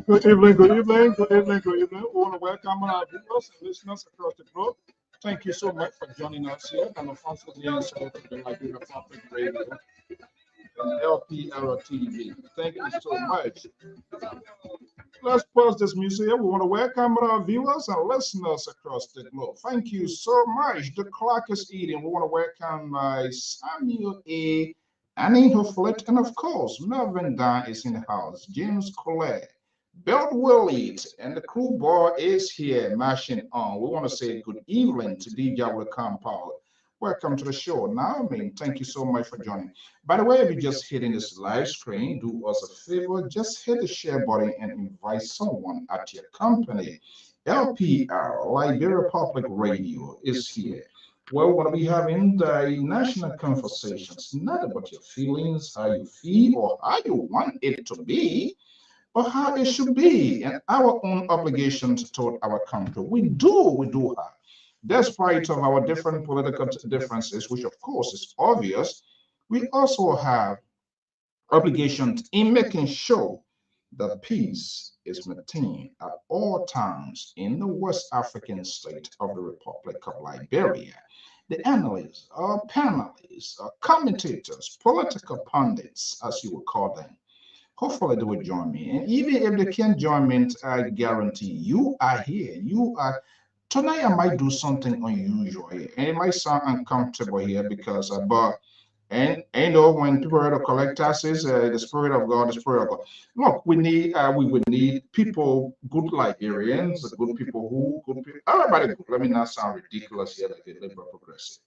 Good evening, good evening, good evening, good evening. We want to welcome our viewers and listeners across the globe. Thank you so much for joining us here and also the answer to the Liberia Public Radio. and LPR-TV. Thank you so much. Let's pause this music. We want to welcome our viewers and listeners across the globe. Thank you so much. The clock is eating. We want to welcome Samuel A. Annie Hufflet, and of course, Melvin Dunn is in the house. James Colette, Bill Willett, and the crew boy is here, mashing on. We want to say good evening to DJ Welcome Paul. Welcome to the show. Now, I mean, thank you so much for joining. By the way, if you're just hitting this live screen, do us a favor, just hit the share button and invite someone at your company. LPR, Liberia Public Radio, is here. Well, we're going to be having the national conversations, not about your feelings, how you feel, or how you want it to be, or how it should be, and our own obligations toward our country. We do have, despite of our different political differences, which of course is obvious, we also have obligations in making sure that peace is maintained at all times in the West African state of the Republic of Liberia. The analysts, panelists, commentators, political pundits, as you would call them, hopefully they will join me. And even if they can't join me, I guarantee you are here. You are. Tonight I might do something unusual here, and it might sound uncomfortable here because, and you know, when people are to collect taxes, the spirit of God, the spirit of God. Look, we would need people, good Liberians, good people good people, everybody good. Let me not sound ridiculous here like the liberal progressive.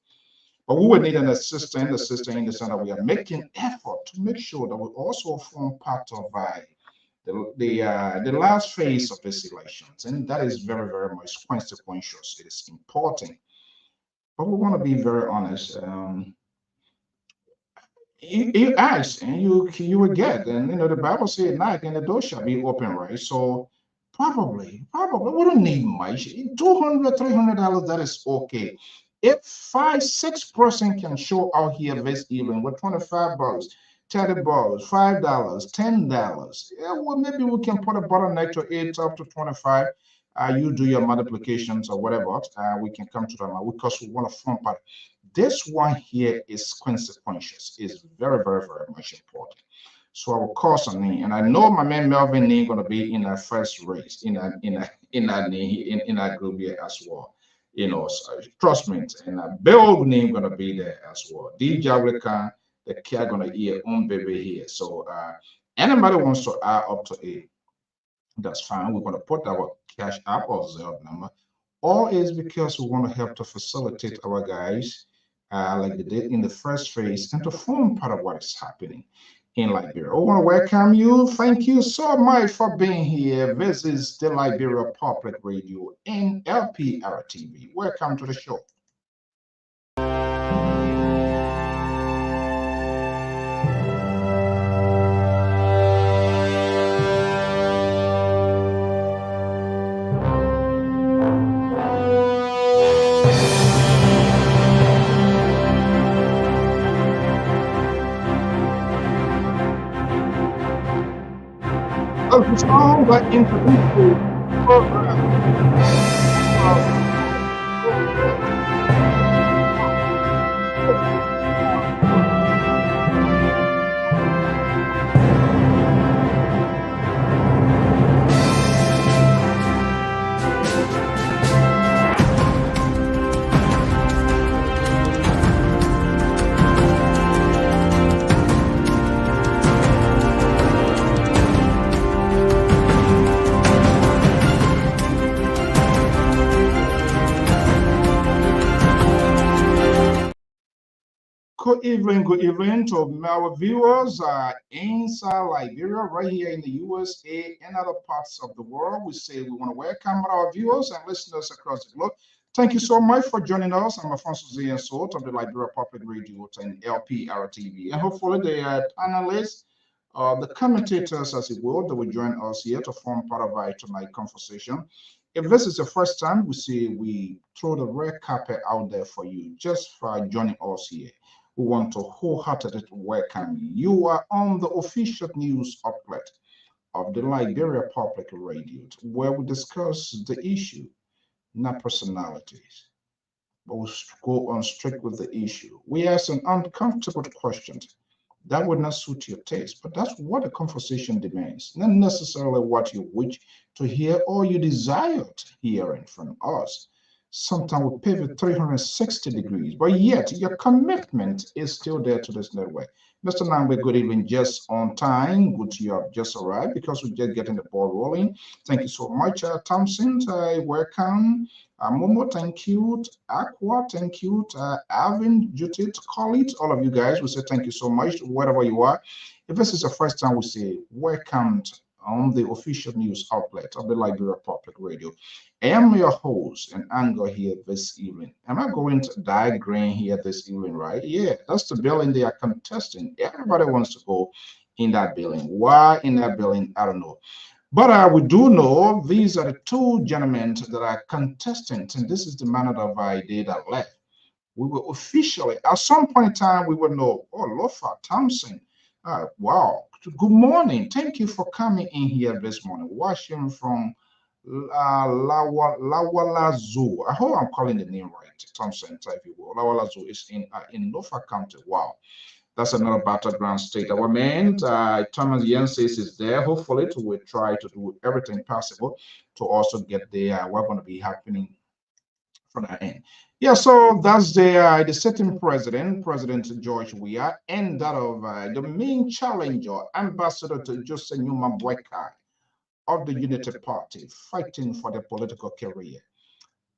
But we would need an assistant in the sense that we are making effort to make sure that we also form part of the last phase of these elections, and that is very, very much consequential. It is important, but we want to be very honest. You ask and you will get, and you know the Bible says, "Knock and the door shall be open." Right, so probably we don't need much. $200, $300, that is okay. If 5, 6% can show out here this evening with $25, $30, $5, $10, yeah, well maybe we can put a bottleneck to 8 up to 25. You do your multiplications or whatever. We can come to that because we want to form part. This one here is consequential. Is very, very, very much important. So I will call some name, and I know my man Melvin name going to be in that first race in that group here as well. You know, so trust me, and Bill name going to be there as well. DJ Wiccan, the kid going to eat own baby here. So anybody wants to add up to 8, that's fine. We're going to put our cash app or Zelle number, or is because we want to help to facilitate our guys like they did in the first phase and to form part of what is happening in Liberia. I want to welcome you. Thank you so much for being here. This is the Liberia Public Radio and LPR-TV. Welcome to the show. Of the song that introduced the program. Good evening to our viewers inside Liberia, right here in the USA and other parts of the world. We say we want to welcome our viewers and listeners across the globe. Thank you so much for joining us. I'm Alfonso Ziensot of the Liberia Public Radio and LPR-TV. And hopefully the panelists, the commentators, as it will, that will join us here to form part of our tonight conversation. If this is the first time, we throw the red carpet out there for you just for joining us here. We want to wholeheartedly welcome you. You are on the official news outlet of the Liberia Public Radio, where we discuss the issue, not personalities, but we go on straight with the issue. We ask an uncomfortable questions that would not suit your taste. But that's what the conversation demands, not necessarily what you wish to hear or you desired hearing from us. Sometimes we pivot 360 degrees, but yet your commitment is still there to this network. Mr. Nangbe, good evening, just on time. Good you have just arrived because we're just getting the ball rolling. Thank you so much, Thompson. Welcome. Momo, thank you. Aqua, thank you. Alvin, Judith, Khalid, all of you guys, we say thank you so much, wherever you are. If this is the first time, we say welcome on the official news outlet of the Liberia Public Radio. I am your host and anchor here this evening. Am I going to diagram here this evening, right? Yeah, that's the building they are contesting. Everybody wants to go in that building. Why in that building? I don't know. But we do know these are the two gentlemen that are contestants, and this is the manner of idea that left. We will officially, at some point in time, we will know, oh, Lofa Thompson, wow, good morning. Thank you for coming in here this morning. Watching from Lawala Zoo. I hope I'm calling the name right. Thompson, if you will. Lawala Zoo is in Norfolk County. Wow. That's another battleground state. Our man, Thomas Yensis is there. Hopefully, we'll try to do everything possible to also get there. We're going to be happening from that end. Yeah, so that's the sitting president, President George Weah, and that of the main challenger, Ambassador to Jose Newman Boykai of the Unity Party, fighting for their political career.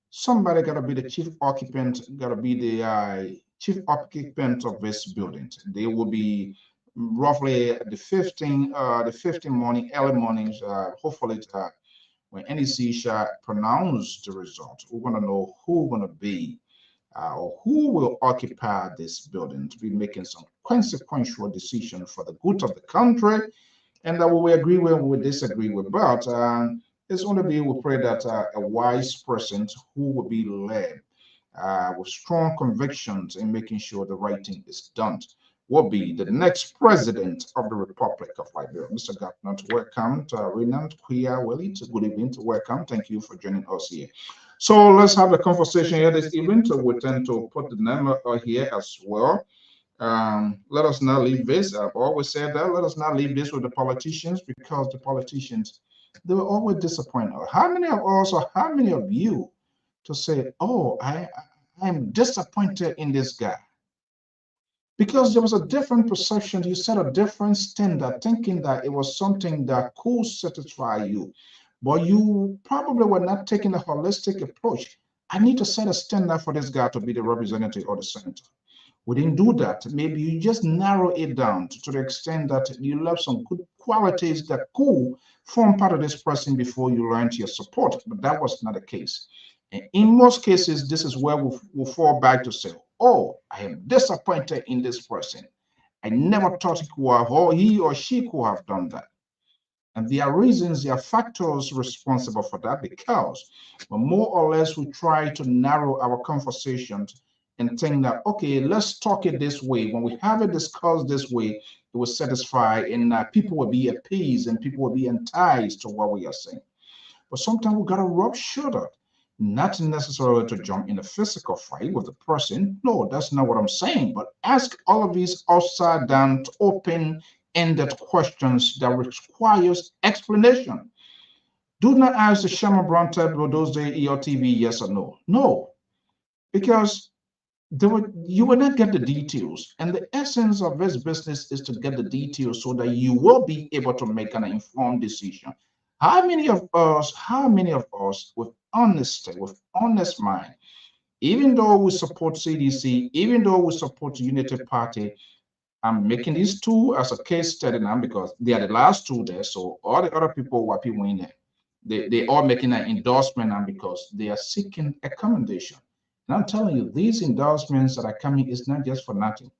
Somebody got to be the chief occupant, got to be the chief occupant of this building. They will be roughly the 15 morning, early mornings, hopefully when NEC shall pronounce the result. We want to know who going to be or who will occupy this building to be making some consequential decision for the good of the country, and that we agree with, we disagree with. But it's going to be, we pray that a wise person who will be led with strong convictions in making sure the right thing is done will be the next president of the Republic of Liberia. Mr. Gatnot, welcome. To Renant Kuya Willie, good evening. Welcome. Thank you for joining us here. So let's have a conversation here this evening. So we tend to put the number here as well. Let us not leave this. I've always said that. Let us not leave this with the politicians, because the politicians, they will always disappoint us. How many of us or how many of you to say, oh, I'm disappointed in this guy? Because there was a different perception. You set a different standard, thinking that it was something that could satisfy you. But you probably were not taking a holistic approach. I need to set a standard for this guy to be the representative or the senator. We didn't do that. Maybe you just narrow it down to the extent that you left some good qualities that could form part of this person before you learned your support. But that was not the case. And in most cases, this is where we'll fall back to say, oh, I am disappointed in this person. I never thought he or she could have done that. And there are reasons, there are factors responsible for that, because more or less we try to narrow our conversations and think that, okay, let's talk it this way. When we have it discussed this way, it will satisfy, and people will be appeased and people will be enticed to what we are saying. But sometimes we got to rub shoulder, not necessarily to jump in a physical fight with the person. No, that's not what I'm saying. But ask all of these upside down, open-ended questions that requires explanation. Do not ask the Shaman Brown type of those days LPR-TV yes or no. No, because you will not get the details. And the essence of this business is to get the details so that you will be able to make an informed decision. How many of us with honesty, with honest mind, even though we support CDC, even though we support Unity Party, I'm making these two as a case study now because they are the last two there. So all the other people who are people in there, they are making an endorsement now because they are seeking accommodation. And I'm telling you, these endorsements that are coming is not just for nothing.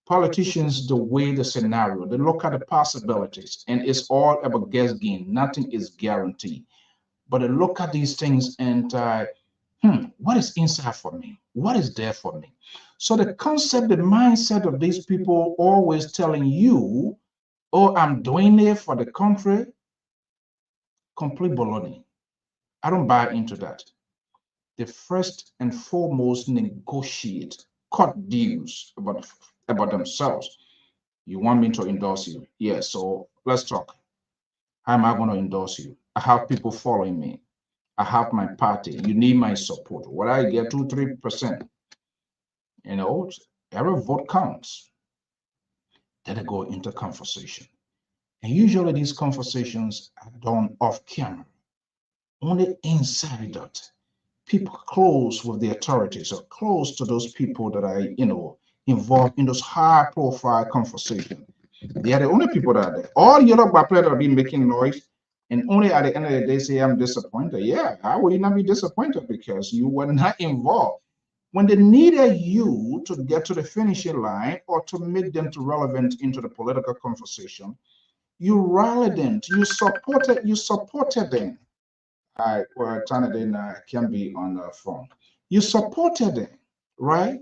Politicians, the way the scenario, they look at the possibilities, and it's all about guess game. Nothing is guaranteed. But they look at these things and what is inside for me? What is there for me? So the concept, the mindset of these people always telling you, oh, I'm doing it for the country, complete baloney. I don't buy into that. They first and foremost negotiate, cut deals about themselves. You want me to endorse you? Yes. So let's talk. How am I going to endorse you? I have people following me. I have my party. You need my support. What I get 2-3%. You know, every vote counts. Then I go into conversation. And usually these conversations are done off camera. Only inside that. People close with the authorities or close to those people that are, involved in those high profile conversations. They are the only people that are there. All the other players are being making noise, and only at the end of the day say, I'm disappointed. Yeah, how will you not be disappointed? Because you were not involved. When they needed you to get to the finishing line or to make them to relevant into the political conversation, you rallied them, you supported them. I well, Tanadin can be on the phone. You supported them, right?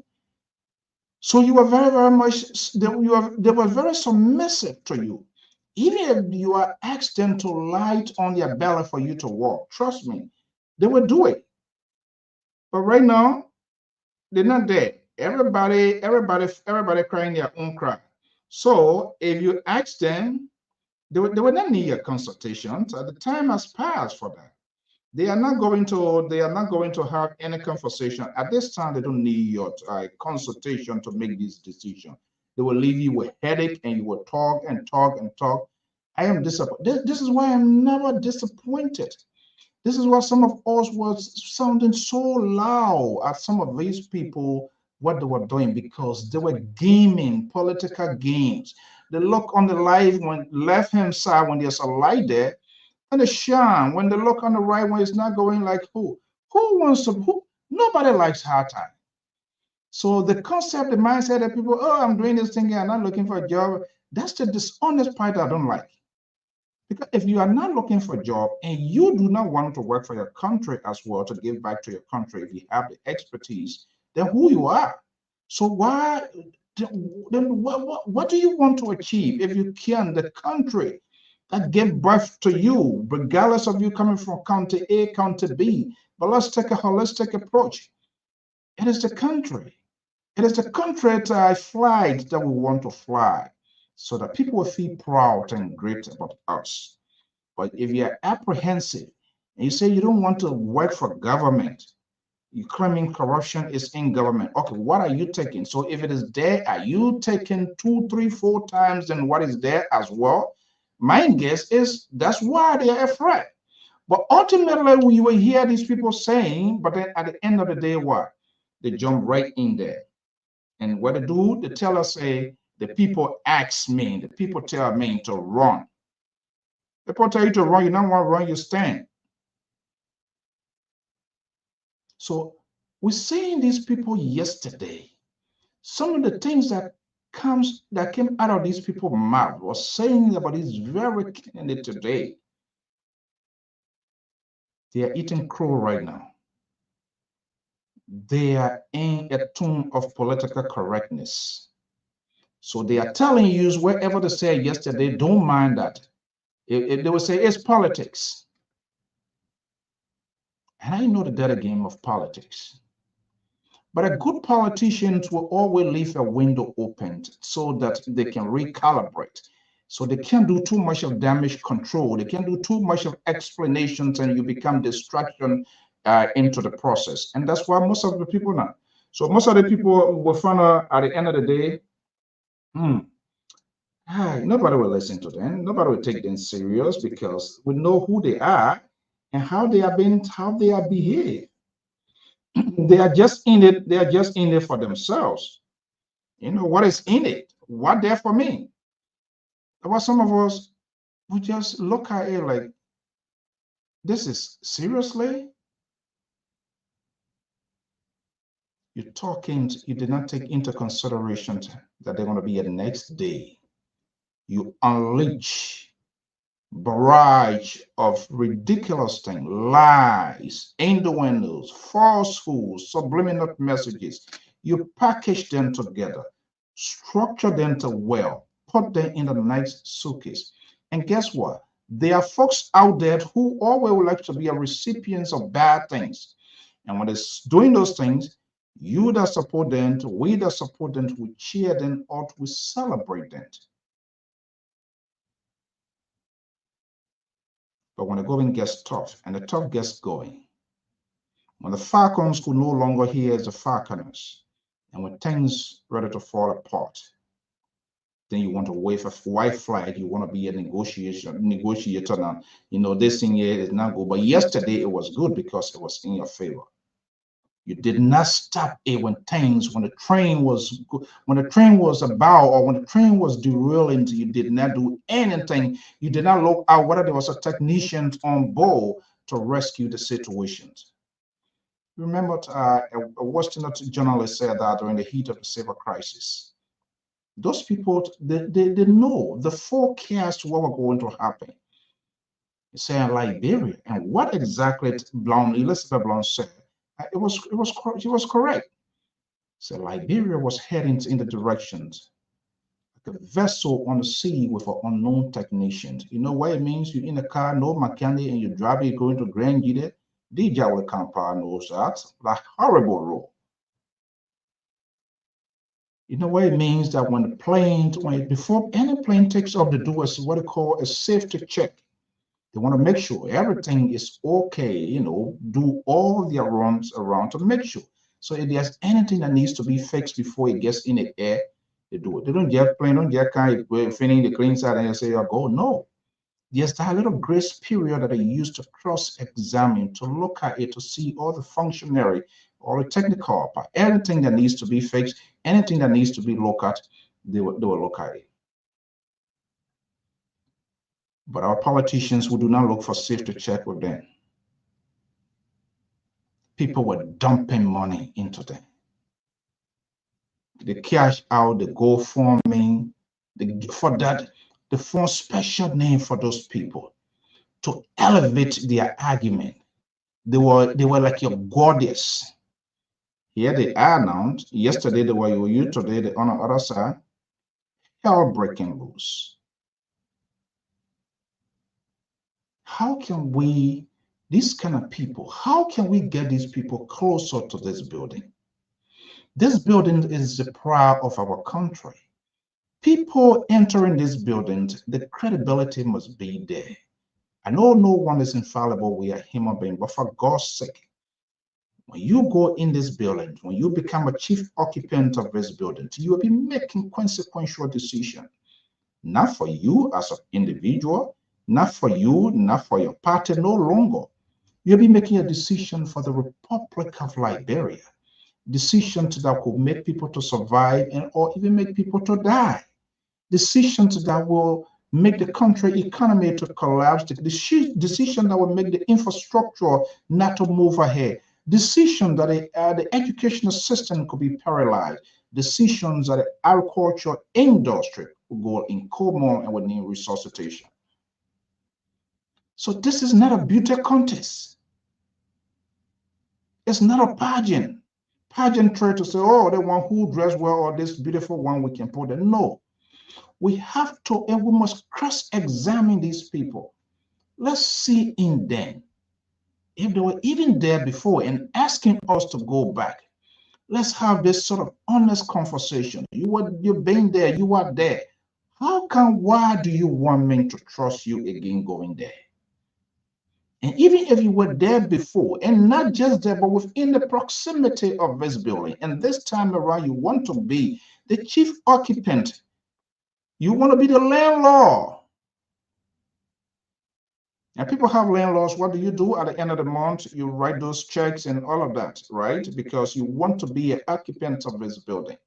So you were very, very much, they were very submissive to you. Even if you are asked them to light on their belly for you to walk, trust me, they will do it. But right now, they're not there. Everybody crying their own cry. So if you ask them, they will not need your consultation. The time has passed for that. They are not going to have any conversation at this time. They don't need your consultation to make this decision. They will leave you with headache, and you will talk and talk and talk. I am disappointed. This is why I'm never disappointed. This is why some of us was sounding so loud at some of these people what they were doing, because they were gaming political games. They look on the live when left hand side when there's a light there, and the shine when they look on the right one is not going like who wants to who nobody likes hard time. So the concept, the mindset that people, oh, I'm doing this thing, I'm not looking for a job. That's the dishonest part I don't like. Because if you are not looking for a job and you do not want to work for your country as well to give back to your country, if you have the expertise, then who you are. So why then what do you want to achieve if you can? The country that gave birth to you, regardless of you coming from county A, county B. But let's take a holistic approach. It is the country. It is the country flag that we want to fly so that people will feel proud and great about us. But if you're apprehensive and you say you don't want to work for government, you claiming corruption is in government. Okay, what are you taking? So if it is there, are you taking 2, 3, 4 times than what is there as well? My guess is that's why they are afraid. But ultimately, we will hear these people saying, but then at the end of the day, what? They jump right in there. And what they do, they tell us, say, the people ask me, the people tell me to run. People tell you to run, you don't want to run, you stand. So we're seeing these people yesterday. Some of the things that came out of these people's mouth was saying about this very candidate today. They are eating crow right now. They are in a tune of political correctness. So they are telling you wherever they said yesterday, don't mind that. If they will say it's politics. And I know the dirty game of politics. But a good politician will always leave a window open so that they can recalibrate. So they can't do too much of damage control. They can't do too much of explanations, and you become distraction into the process. And that's why most of the people now. So most of the people will find out at the end of the day, nobody will listen to them. Nobody will take them serious because we know who they are and how they are behaved. They are just in it. They are just in it for themselves. What is in it? What there for me? But some of us, we just look at it like, this is seriously? You did not take into consideration that they're going to be here the next day. You unleash barrage of ridiculous things, lies, innuendos, falsehoods, subliminal messages. You package them together, structure them to well, put them in the nice suitcase. And guess what? There are folks out there who always would like to be a recipients of bad things. And when they're doing those things, you that support them, we that support them, we cheer them out, we celebrate them. But when the going gets tough and the tough gets going, when the falcons could no longer hear the falconers, and when things ready to fall apart, then you want to wave a white flag. You want to be a negotiator now. You know, this thing here is not good. But yesterday it was good because it was in your favor. You did not stop it when the train was about, or when the train was derailing. You did not do anything. You did not look out whether there was a technician on board to rescue the situations. Remember, a Western journalist said that during the heat of the civil crisis, those people, they know the forecast what was going to happen. Say in Liberia, and what exactly Elizabeth Blount said, she was correct. So Liberia was heading in the directions like a vessel on the sea with an unknown technician. You know what it means? You're in a car, no mechanic, and you're driving, going to Grand Gide. DJ will Kampa knows that. That horrible rule. You know what it means? That when the plane, before any plane takes off, they do what they call a safety check. They want to make sure everything is okay, you know, do all their runs around to make sure. So if there's anything that needs to be fixed before it gets in the air, they do it. They don't get plane, don't get kind of finishing the clean side and they say, oh, go. No. There's that little grace period that they use to cross-examine, to look at it, to see all the functionary, all the technical part, anything that needs to be fixed, anything that needs to be looked at, they will look at it. But our politicians who do not look for safety check with them, people were dumping money into them. They cash out, they go forming, for that, they form special name for those people to elevate their argument. They were like your goddess. Here they are now. Yesterday they were you, today they're on the other side. Hell breaking loose. How can we, these kind of people, how can we get these people closer to this building? This building is the pride of our country. People entering these buildings, the credibility must be there. I know no one is infallible, we are human beings, but for God's sake, when you go in this building, when you become a chief occupant of this building, you will be making consequential decisions, not for you as an individual, not for you, not for your party, no longer. You'll be making a decision for the Republic of Liberia, decisions that could make people to survive and or even make people to die, decisions that will make the country economy to collapse, the decision that will make the infrastructure not to move ahead, decision that the educational system could be paralyzed, decisions that the agriculture industry will go in coma and would need resuscitation. So this is not a beauty contest. It's not a pageantry to say, oh, the one who dressed well or this beautiful one we can put it. No. We have to, and we must cross-examine these people. Let's see in them if they were even there before and asking us to go back. Let's have this sort of honest conversation. You've been there, you are there. Why do you want me to trust you again going there? And even if you were there before, and not just there, but within the proximity of this building, and this time around you want to be the chief occupant, you want to be the landlord. And people have landlords. What do? At the end of the month, you write those checks and all of that, right? Because you want to be an occupant of this building.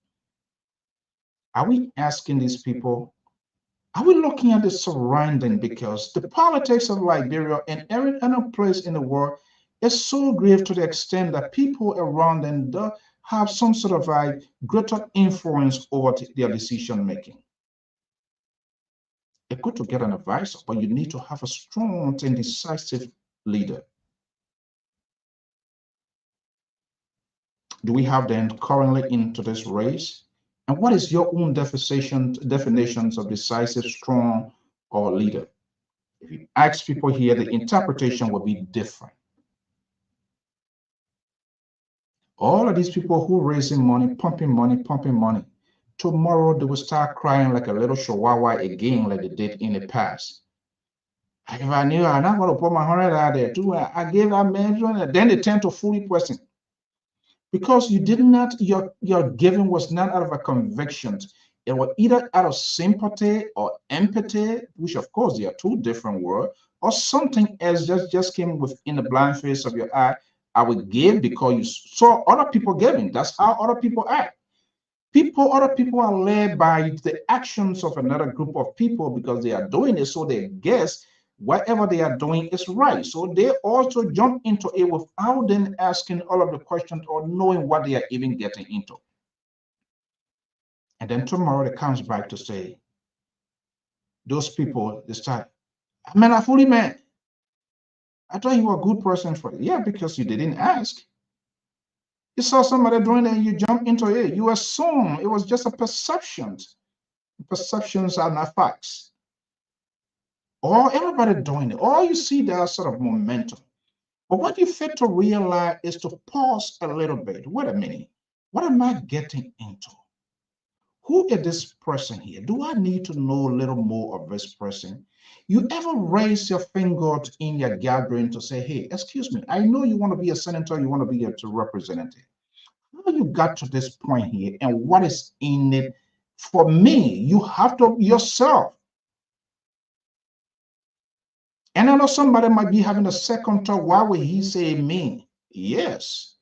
Are we asking these people? Are we looking at the surrounding? Because the politics of Liberia and every other place in the world is so grave to the extent that people around them have some sort of a greater influence over their decision making. It's good to get an advisor, but you need to have a strong and decisive leader. Do we have them currently into this race? And what is your own definitions of decisive, strong, or leader? If you ask people here, the interpretation will be different. All of these people who are raising money, pumping money, tomorrow they will start crying like a little chihuahua again, like they did in the past. If I knew I'm not going to put my 100 out there too, I gave that man 20, then they tend to fully person. Because you did not, your giving was not out of a conviction. It was either out of sympathy or empathy, which of course they are two different words, or something else just came within the blind face of your eye. I would give because you saw other people giving. That's how other people act. Other people are led by the actions of another group of people because they are doing it, so they guess whatever they are doing is right. So they also jump into it without them asking all of the questions or knowing what they are even getting into. And then tomorrow it comes back to say, those people, they start, man, I fully man. I thought you were a good person for it. Yeah, because you didn't ask. You saw somebody doing it and you jump into it. You assume it was just a perception. Perceptions are not facts. Or everybody doing it. Or you see there's sort of momentum. But what you fail to realize is to pause a little bit. Wait a minute. What am I getting into? Who is this person here? Do I need to know a little more of this person? You ever raise your finger in your gathering to say, hey, excuse me, I know you want to be a senator, you want to be a representative. How you got to this point here and what is in it for me? You have to yourself. And I know somebody might be having a second thought. Why would he say me? Yes.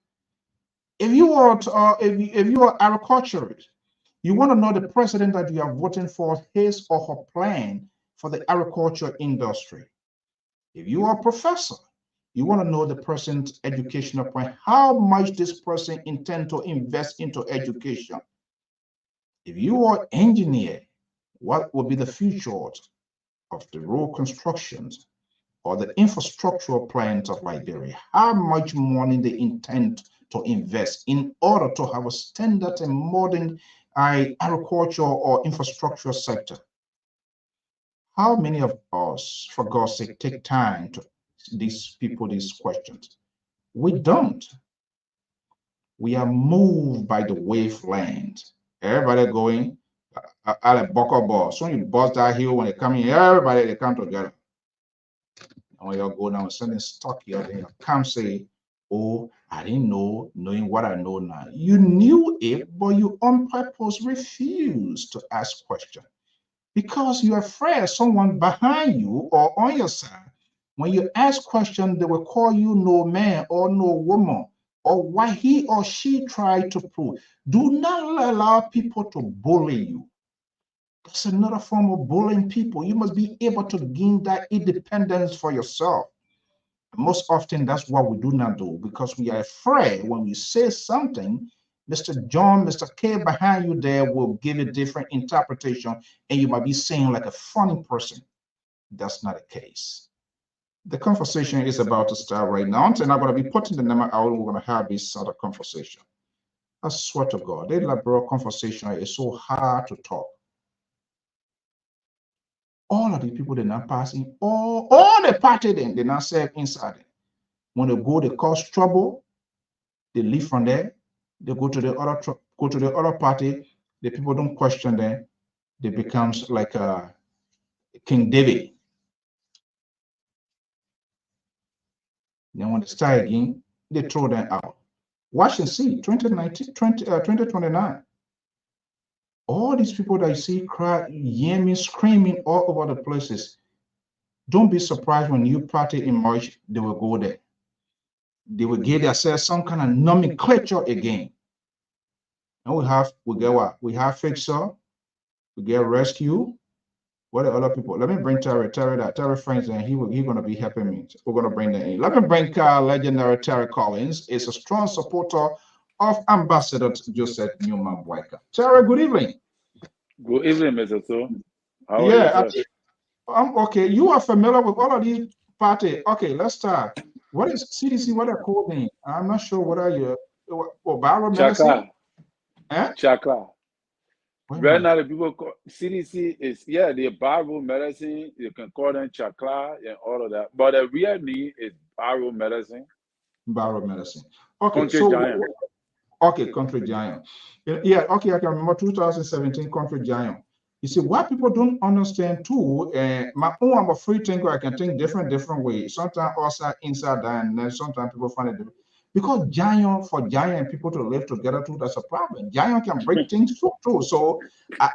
If you are if you are agriculturist, you want to know the president that you are voting for, his or her plan for the agriculture industry. If you are a professor, you want to know the person's educational plan, how much this person intend to invest into education. If you are engineer, what will be the future of the road constructions or the infrastructural plans of Liberia? How much money they intend to invest in order to have a standard and modern agriculture or infrastructure sector? How many of us, for God's sake, take time to these people these questions? We don't. We are moved by the wavelength. Everybody going at a buckle ball. So when you bust that hill, when they come in, everybody they come together. And when you go down with something stuck here, then you can't say, oh, I didn't know, knowing what I know now. You knew it, but you on purpose refused to ask questions because you're afraid someone behind you or on your side, when you ask questions, they will call you no man or no woman or what he or she tried to prove. Do not allow people to bully you. That's another form of bullying people. You must be able to gain that independence for yourself. Most often, that's what we do not do because we are afraid when we say something, Mr. John, Mr. K behind you there will give a different interpretation and you might be saying like a funny person. That's not the case. The conversation is about to start right now. And I'm going to be putting the number out. We're going to have this sort of conversation. I swear to God, the liberal conversation is so hard to talk. All of the people they're not passing, all the party then they not serve inside it. When they go, they cause trouble. They leave from there. They go to the other party. The people don't question them. They becomes like King David. Then when they start again, they throw them out. Watch and see. 2029. All these people that you see cry, yelling, screaming all over the places. Don't be surprised when new party emerge. They will go there. They will give themselves some kind of nomenclature again. And we get what? We have fixer, we get rescue. What are other people? Let me bring Terry friends, and he's going to be helping me. We're going to bring them in. Let me bring legendary Terry Collins. Is a strong supporter of Ambassador Joseph Newman Boyka. Terry, good evening. Good evening, Mr. So. How are you? I'm okay. You are familiar with all of these parties. Okay, let's start. What is CDC? What are called name? I'm not sure what are you. Viral medicine? Chakla. Right now, the people call CDC is the viral medicine. You can call them chakla and all of that. But the real name is viral medicine. Viral medicine. Okay, Country so Giant. Okay, Country Giant. Yeah, okay, I can remember 2017 Country Giant. You see, what people don't understand too, my own, I'm a free thinker, I can think different ways. Sometimes outside, inside, and then sometimes people find it different. Because for giant people to live together too, that's a problem. Giant can break things too. So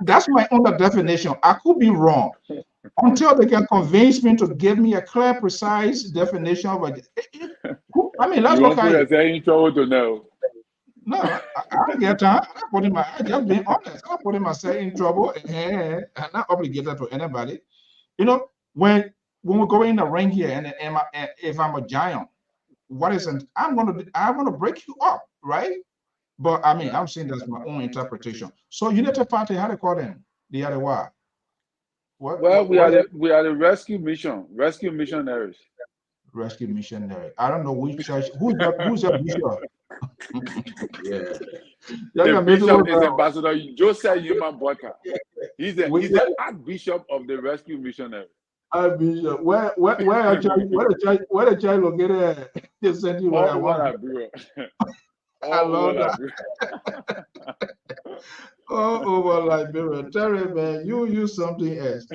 that's my own definition. I could be wrong. Until they can convince me to give me a clear, precise definition of it. I mean, let's look at it. In trouble to know. No, I get time. I just being honest. I'm putting myself in trouble and I'm not obligated to anybody. You know, when we go in the ring here and if I'm a giant, what isn't I'm gonna break you up, right? But I mean, I'm saying that's my own interpretation. So United Party, how they call them? The other what? Well, we are the rescue missionaries. Rescue missionary. I don't know which church. Who's your bishop? Yeah. The bishop is Ambassador Joseph Human Boyka. He's the Archbishop of the rescue missionary. Archbishop. Where the church located? They sent you where I want. All over Liberia. Terry, man, you use something else.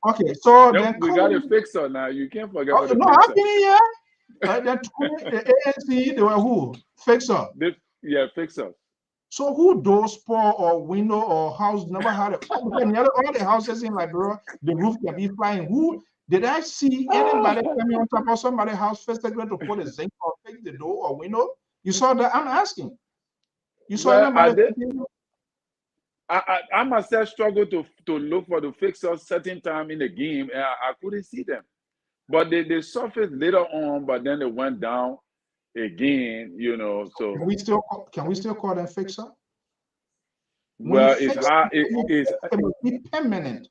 Okay, so then we got a fixer now. You can't forget about the fixer. I've been here. The ANC, they were who? Fixer. Fixer. So who doors, pour or window or house never had it? All the houses in Liberia, the roof can be flying. Who did I see anybody coming on top of somebody's house first to put a zinc or fix the door or window? You saw that? I'm asking. You saw anybody? I myself struggled to look for the fixers certain time in the game, and I couldn't see them. But they surfaced later on, but then they went down again, you know. So can we still call them fixer? Well, it must be permanent.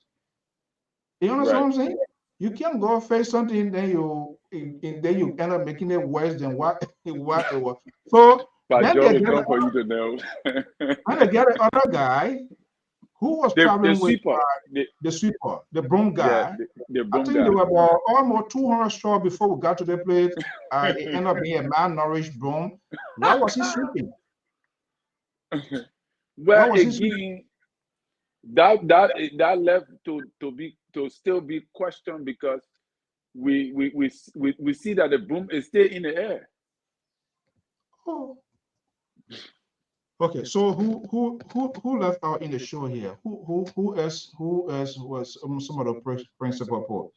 You understand what I'm saying? You can't go fix something, then you end up making it worse than what it was. So but Joe is not for you to know. And they get another guy who was traveling with the sweeper, the broom guy. The broom I think guy. they were about almost 200 straw before we got to the place. It ended up being a malnourished broom. Why was he sweeping? Well, again, that left to still be questioned because we see that the broom is still in the air. Oh. Okay, so who left out in the show here? Who else was some of the principal people?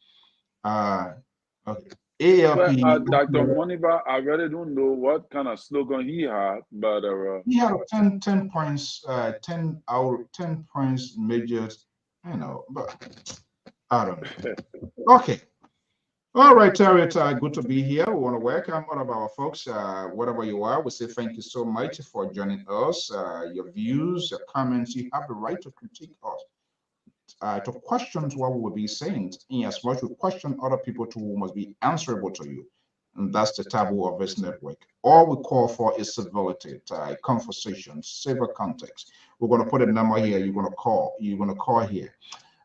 Okay. ALP. Well, Dr. Moniba, I really don't know what kind of slogan he had, but he had 10 points, 10 points measured, you know, but I don't know. Okay. All right, Terry, good to be here. We want to welcome all of our folks, wherever you are. We say thank you so much for joining us. Your views, your comments, you have the right to critique us, to question what we will be saying. In as much we question other people too, who must be answerable to you. And that's the taboo of this network. All we call for is civility, conversation, civil context. We're going to put a number here. You're going to call here.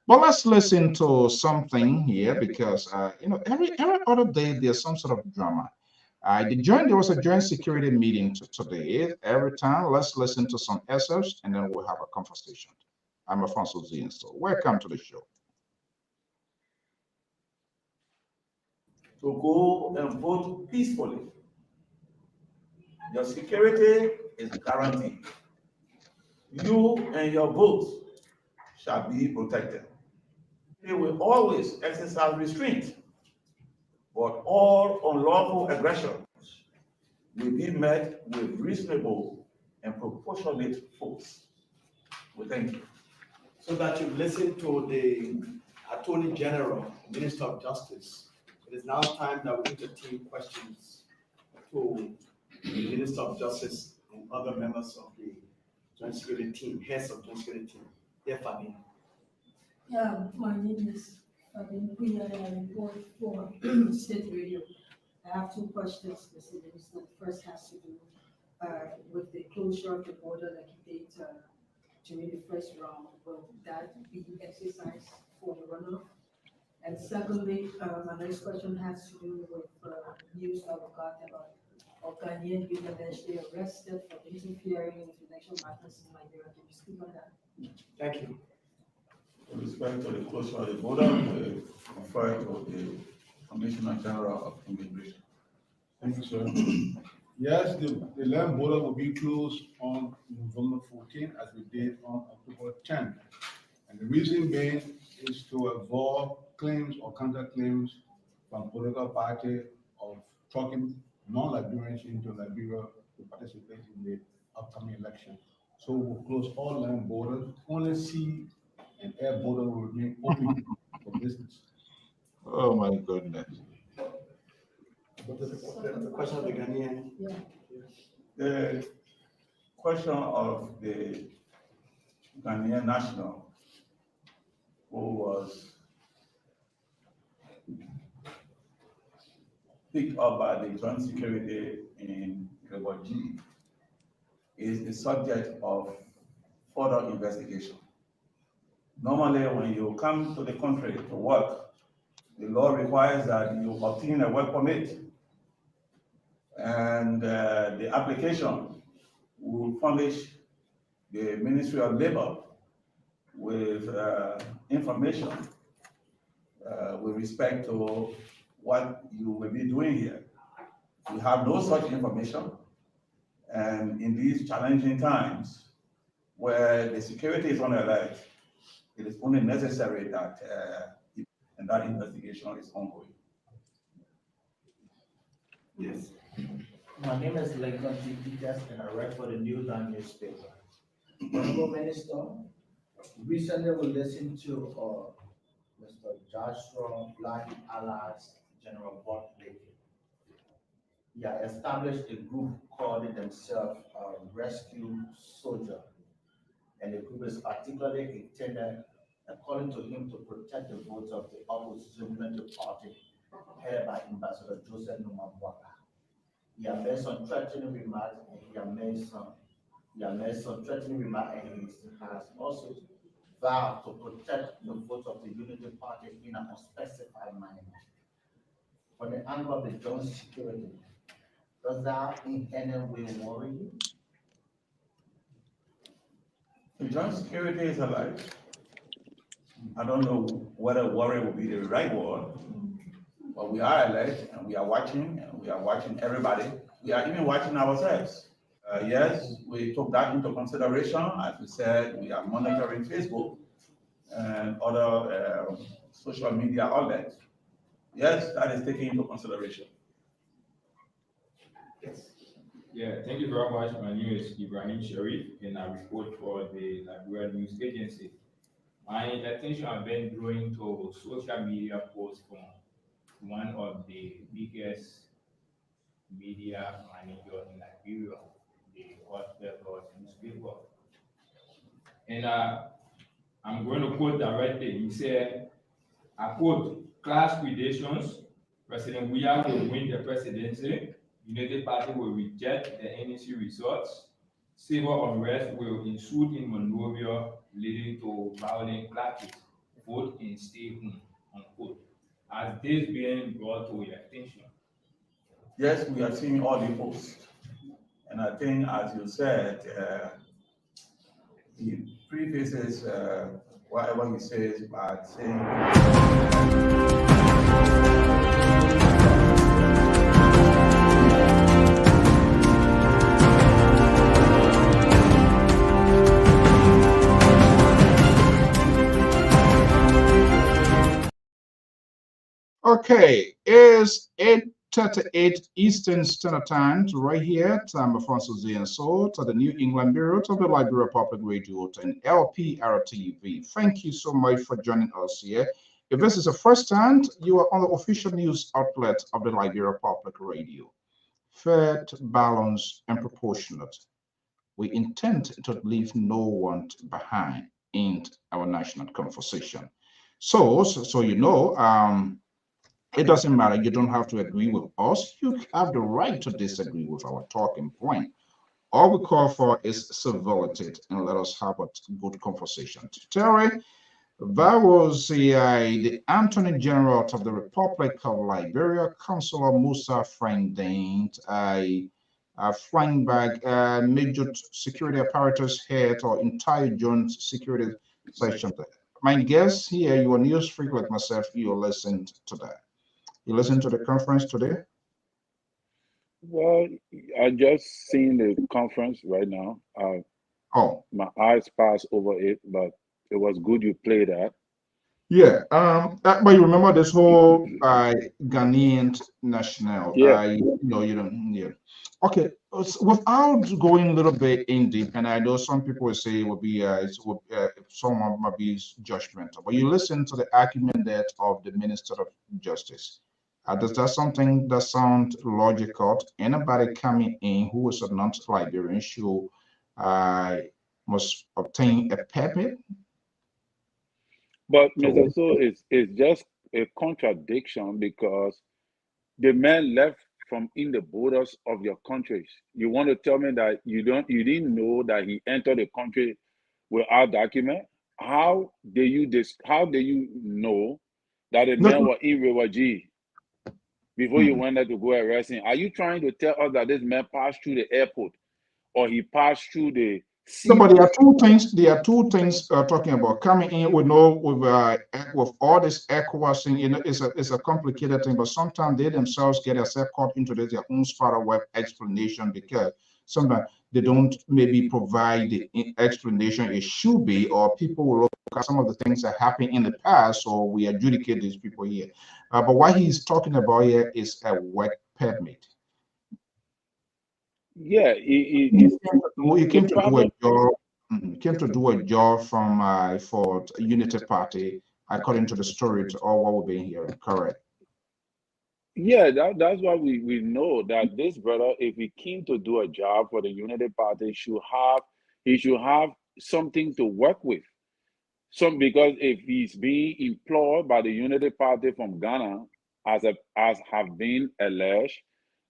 But let's listen to something here because every other day there's some sort of drama. There was a joint security meeting today. Every time, let's listen to some excerpts and then we'll have a conversation. I'm Alfonso Zien, so welcome to the show. To go and vote peacefully. Your security is guaranteed. You and your vote shall be protected. They will always exercise restraint, but all unlawful aggressions will be met with reasonable and proportionate force. We thank you. So that you've listened to the Attorney General, Minister of Justice, it is now time that we entertain questions to the Minister of Justice and other members of the Joint Security Team, heads of Joint Security Team. Yeah, Fabi. Yeah, my name is Fabi. We are a report for State Radio. I have 2 questions, Mr. Minister. The first has to do with the closure of the border like you did during the first round. Will that be exercised for the runoff? And secondly, my next question has to do with news that we got about Ghanaian being allegedly arrested for interfering with election matters in Liberia. Can you speak on that? Thank you. With respect to the closure of the border, we refer to the Commissioner General of Immigration. Thank you, sir. Yes, the land border will be closed on November 14th, as we did on October 10th. And the reason being is to avoid claims or counterclaims from political party of trucking non-Liberians into Liberia to participate in the upcoming election. So we'll close all land borders, only sea and air border will remain open for business. Oh my goodness. The question of the Ghanaian. Yeah. The question of the Ghanaian national who was picked up by the joint security in Liberia is the subject of further investigation. Normally, when you come to the country to work, the law requires that you obtain a work permit. And the application will furnish the Ministry of Labor with information with respect to what you will be doing here. We have no such information. And in these challenging times where the security is on alert, it is only necessary that and that investigation is ongoing. Yes. My name is Lincoln T. Peters, and I write for the New Dawn newspaper. Honorable Minister, recently we listened to Mr. Joshua Black Allies General Bob Blakey. He had established a group called themselves Rescue Soldier, and the group is particularly intended, according to him, to protect the votes of the opposition political party headed by Ambassador Joseph Numabwaka. He has made some threatening remarks, and he has made some threatening remarks, and he has also vowed to protect the votes of the Unity Party in an unspecified manner. From the angle of the joint security, does that in any way worry you? The joint security is alive. I don't know whether worry will be the right word, but we are alert and we are watching everybody. We are even watching ourselves. Yes, we took that into consideration. As we said, we are monitoring Facebook and other social media outlets. Yes, that is taken into consideration. Yes. Yeah, thank you very much. My name is Ibrahim Sharif, and I report for the Liberia News Agency. My attention has been drawn to social media posts from one of the biggest media manager in Liberia, the Orthodox newspaper. And I'm going to quote directly. He said, I quote, class predations, President Weah will win the presidency, United Party will reject the NEC results, civil unrest will ensue in Monrovia, leading to violent clashes, vote and stay home, unquote. Has this been brought to your attention? Yes, we are seeing all the posts. And I think, as you said, he prefaces whatever he says by saying, Okay, it's 8:38 Eastern Standard Time, right here, time of Francis and so to the New England Bureau of the Liberia Public Radio and LPR-TV. Thank you so much for joining us here. If this is the first time, you are on the official news outlet of the Liberia Public Radio. Fair, balanced, and proportionate. We intend to leave no one behind in our national conversation. So you know, it doesn't matter. You don't have to agree with us. You have the right to disagree with our talking point. All we call for is civility and let us have a good conversation. Terry, that was the Attorney General of the Republic of Liberia, Councillor Musa Frangdane, flying back major security apparatus head or entire joint security section my guess here, you are news freak like myself, you listened to that. You listened to the conference today? Well, I just seen the conference right now. Oh, My eyes passed over it, but it was good you played that. yeah. But you remember this whole Ghanaian national, Yeah. you don't, yeah. Okay, without going a little bit in deep, and I know some people will say it would be, someone might be judgmental, but you listen to the argument that of the Minister of Justice. Does that something that sound logical? Anybody coming in who is a non-Liberian should must obtain a permit? But So, Mr. So it's just a contradiction because the man left from in the borders of your countries. You want to tell me that you didn't know that he entered the country without document? How do you know that the no, man was in River G before you mhm. went there to go arrest him? Are you trying to tell us that this man passed through the airport or he passed through the No, but there are seaport? two things. There are two things talking about coming in. We know with all this ECOWAS thing, it's a complicated thing. But sometimes they themselves get themselves caught into their own spider web explanation because sometimes they don't maybe provide the explanation it should be, or people will look at some of the things that happened in the past, so we adjudicate these people here. But what he's talking about here is a work permit. Yeah, He the came to do a problem. job. Came to do a job from for Unity Party, according to the story to all what we've been hearing. Correct. Yeah, that's why we know that this brother, if he came to do a job for the Unity Party, he should have something to work with. Because if he's being employed by the Unity Party from Ghana, as have been alleged,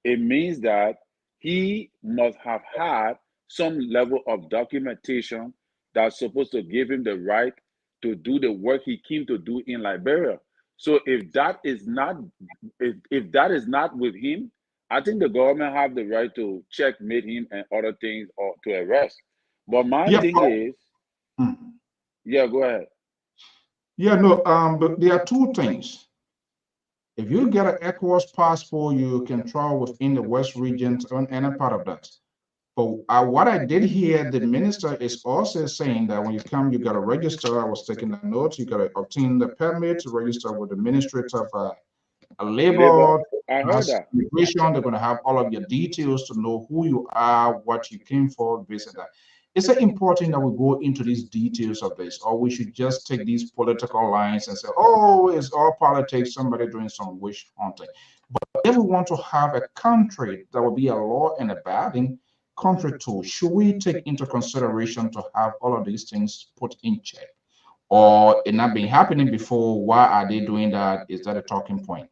it means that he must have had some level of documentation that's supposed to give him the right to do the work he came to do in Liberia. So if that is not with him, I think the government have the right to checkmate him and other things or to arrest. But my Yeah. thing is, Mhm. yeah, go ahead. Yeah. No. But there are two things. If you get an ECOWAS passport, you can travel within the West region on any part of that. But what I did hear, the minister is also saying that when you come, you got to register. I was taking a note. You got to obtain the permit to register with the Ministry of a Labor, labor, I heard as that. immigration. They're going to have all of your details to know who you are, what you came for, this and that. Is it important that we go into these details of this, or we should just take these political lines and say, oh, it's all politics, somebody doing some wish hunting? But if we want to have a country that will be a law and abiding country too, should we take into consideration to have all of these things put in check? Or it not been happening before? Why are they doing that? Is that a talking point?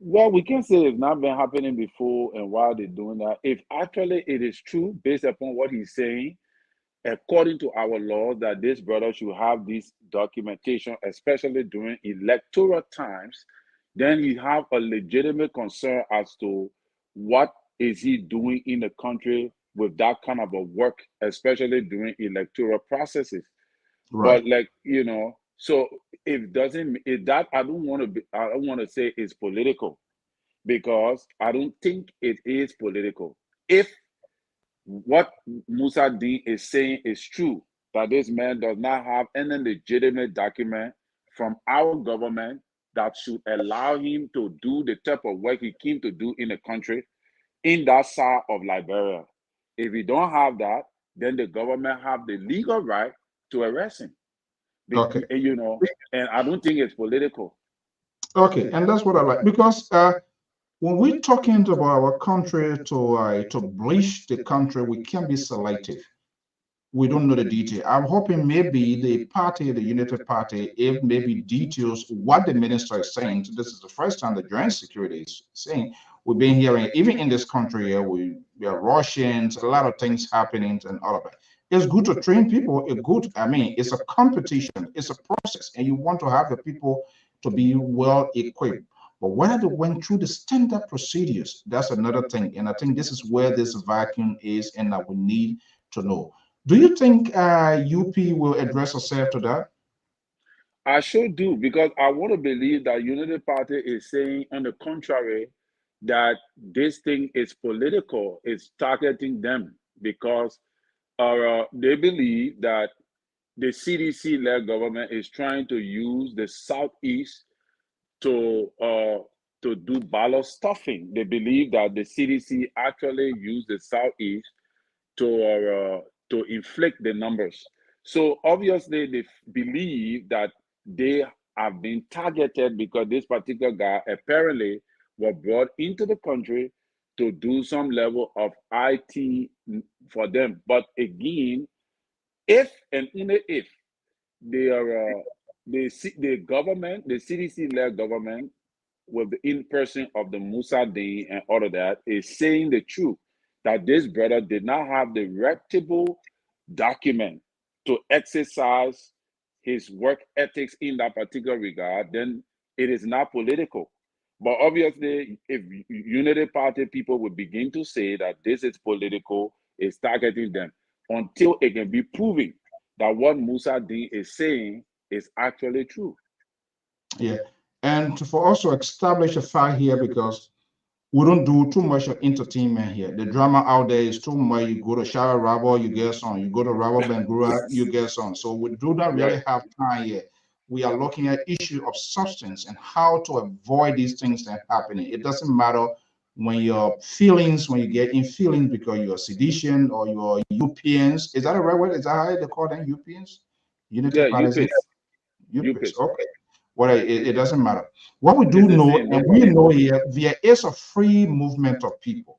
Well, we can say it's not been happening before and why they're doing that. If actually it is true, based upon what he's saying, according to our law, that this brother should have this documentation, especially during electoral times, then you have a legitimate concern as to what is he doing in the country with that kind of a work, especially during electoral processes. Right. But so if that I don't want to say it's political because I don't think it is political. If what Musa Dean is saying is true, that this man does not have any legitimate document from our government that should allow him to do the type of work he came to do in the country, in that side of Liberia. If he don't have that, then the government have the legal right to arrest him. Okay. And I don't think it's political. Okay. And that's what I like, because when we're talking about our country to bleach the country, we can be selective. We don't know the detail. I'm hoping maybe the party, the Unity Party, if maybe details what the minister is saying. So this is the first time the joint security is saying. We've been hearing, even in this country here, we are Russians, a lot of things happening and all of that. It's good to train people. It's a competition, it's a process, and you want to have the people to be well equipped. But whether they went through the standard procedures, that's another thing. And I think this is where this vacuum is, and that we need to know. Do you think UP will address herself to that? I sure do, because I want to believe that Unity Party is saying, on the contrary, that this thing is political, it's targeting them, because they believe that the CDC-led government is trying to use the Southeast to do ballot stuffing. They believe that the CDC actually used the Southeast to inflict the numbers. So obviously they believe that they have been targeted because this particular guy apparently was brought into the country to do some level of IT for them. But again, if and only if they are the government, the CDC-led government, with the in-person of the Mossadegh and all of that, is saying the truth, that this brother did not have the reputable document to exercise his work ethics in that particular regard, then it is not political. But obviously, if Unity Party people would begin to say that this is political, it's targeting them, until it can be proven that what Mossadegh is saying is actually true. Yeah. And for us to establish a fact here, because we don't do too much of entertainment here. The drama out there is too much. You go to Shara Rabo, you get some. You go to Rabo Bengura, you get some. So we do not really have time here. We are looking at issue of substance and how to avoid these things that are happening. It doesn't matter when your feelings, when you get in feelings because you're sedition or you're UPNs. Is that a right word? Is that how they call them, UPNs? Unity Yeah, Parties? UPIS. UPIS. Okay. Well, it doesn't matter. What we do It's the know, same, no and we problem. know here, there is a free movement of people.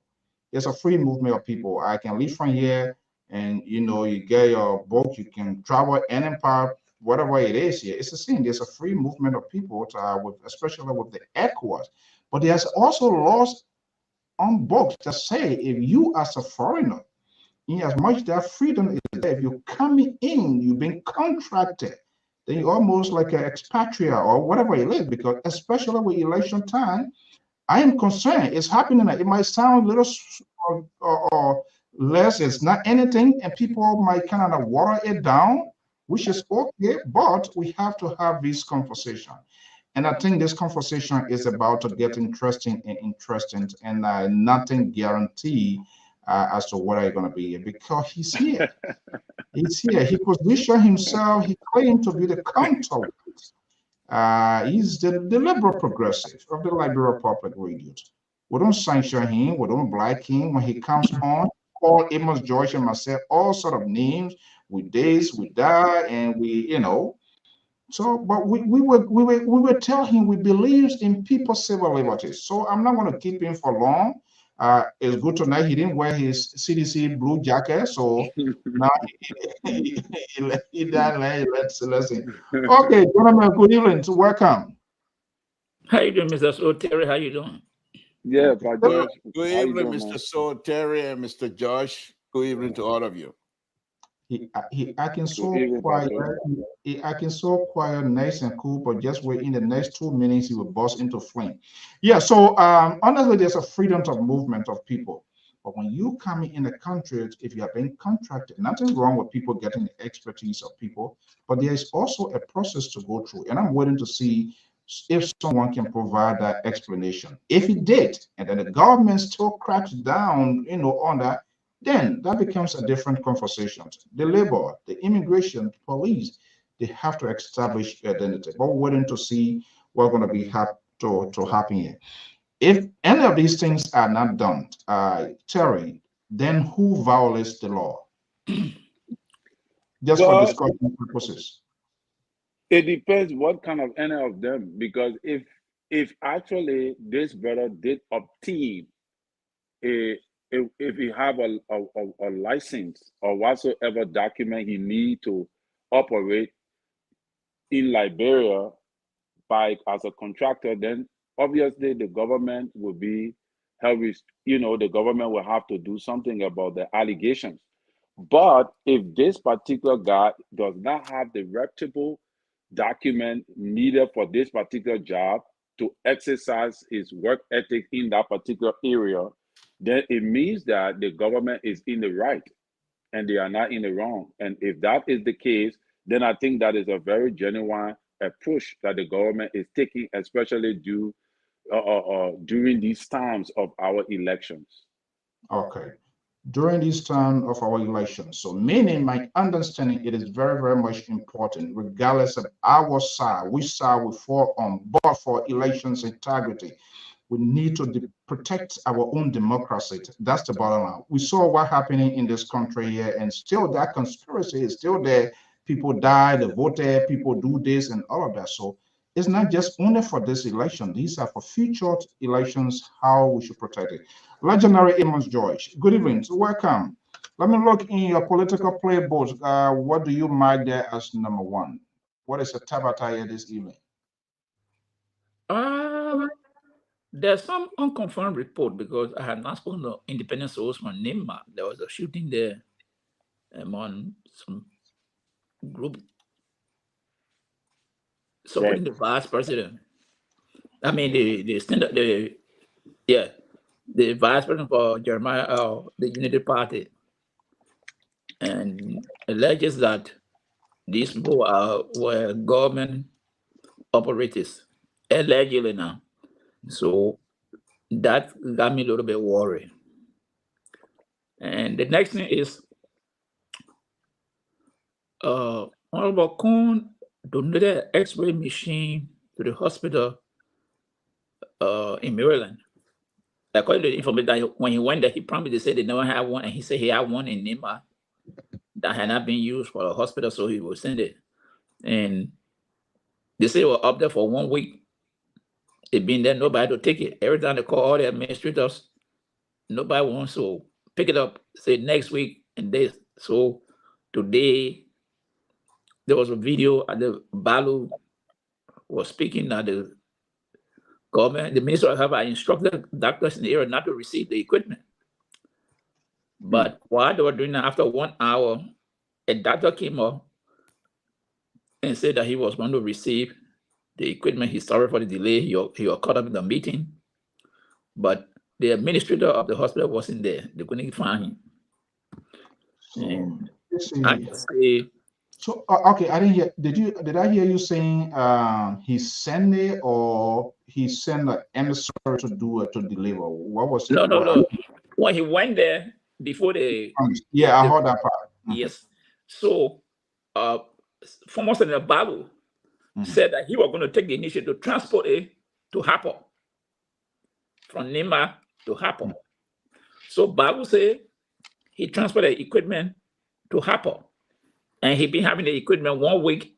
There's a free movement of people. I can leave from here, and you get your boat, you can travel any part, whatever it is here. It's the same. There's a free movement of people, especially with the ECOWAS. But there's also laws on books that say if you as a foreigner, in as much that freedom is there, if you're coming in, you've been contracted, then you're almost like an expatriate or whatever it is, because especially with election time, I am concerned. It's happening. It might sound a little or less. It's not anything, and people might kind of water it down, which is okay, but we have to have this conversation. And I think this conversation is about to get interesting, and nothing guaranteed as to what are going to be here, because he's here. He's here. He positioned himself. He claimed to be the counterweight. He's the liberal progressive of the Liberia Public Radio. We don't sanction him. We don't like him. When he comes on, Paul, Amos, George, and myself, all sort of names. We this, we that, and we. So, but we will tell him we believe in people's civil liberties. So I'm not going to keep him for long. It's good tonight. He didn't wear his CDC blue jacket, so now he done. Let's listen. Okay, gentlemen, good evening. Welcome. How you doing, Mr. So Terry? How you doing? Yeah, but George, Good how you evening, doing, Mr. man? So Terry and Mr. Josh. Good evening to all of you. He acting so Good evening, quiet. Pastor. He acting so quiet, nice and cool, but just wait, in the next 2 minutes he will burst into flame. Yeah, so honestly, there's a freedom of movement of people. But when you come in the country, if you have been contracted, nothing wrong with people getting the expertise of people, but there is also a process to go through. And I'm waiting to see if someone can provide that explanation. If he did, and then the government still cracks down, on that, then that becomes a different conversation. The labor, the immigration, police, they have to establish identity. But we're waiting to see what's going to be to happen here. If any of these things are not done, Terry, then who violates the law? Just for Well, discussion purposes. it depends what kind of any of them, because if actually this brother did obtain if he have a license or whatsoever document he need to operate in Liberia as a contractor, then obviously the government will be held. The government will have to do something about the allegations. But if this particular guy does not have the reputable document needed for this particular job to exercise his work ethic in that particular area, then it means that the government is in the right and they are not in the wrong. And if that is the case, then I think that is a very genuine approach that the government is taking, especially during these times of our elections. Okay. During this time of our elections. So meaning my understanding, it is very, very much important, regardless of our side, which side we fall on, but for elections integrity, we need to protect our own democracy. That's the bottom line. We saw what happening in this country here, and still that conspiracy is still there. People die, they voted, people do this and all of that. So it's not just only for this election. These are for future elections, how we should protect it. Legendary Amos George, good evening. So welcome. Let me look in your political playbook. What do you mark there as number one? What is the tabata here this evening? There's some unconfirmed report because I had not spoken to independent source from Nimba. There was a shooting there among some group supporting the vice president. I mean the vice president for Jeremiah, the Unity Party, and alleges that these people were government operators, allegedly now. So that got me a little bit worried. And the next thing is Honorable Kuhn donated an X-ray machine to the hospital in Maryland. According to the information that when he went there, he promised they said they never had one, and he said he had one in Nima that had not been used for the hospital, so he would send it. And they say they were up there for 1 week. It been there, nobody to take it. Every time they call all the administrators, nobody wants to pick it up. Say next week, and so today there was a video at the Balu was speaking that the government, the Minister of Health, instructed doctors in the area not to receive the equipment. But while they were doing that, after 1 hour, a doctor came up and said that he was going to receive the equipment. He's sorry for the delay. He was caught up in the meeting, but the administrator of the hospital wasn't there. They couldn't find him. And I say, so okay, I didn't hear. Did I hear you saying he sent it or he sent an emissary to deliver? What was no. When he went there before I heard that part. Yes. So former Senator Babu said that he was going to take the initiative to transport it to Harper, from Nima to Harper. So Babu said he transported the equipment to Harper, and he been having the equipment 1 week,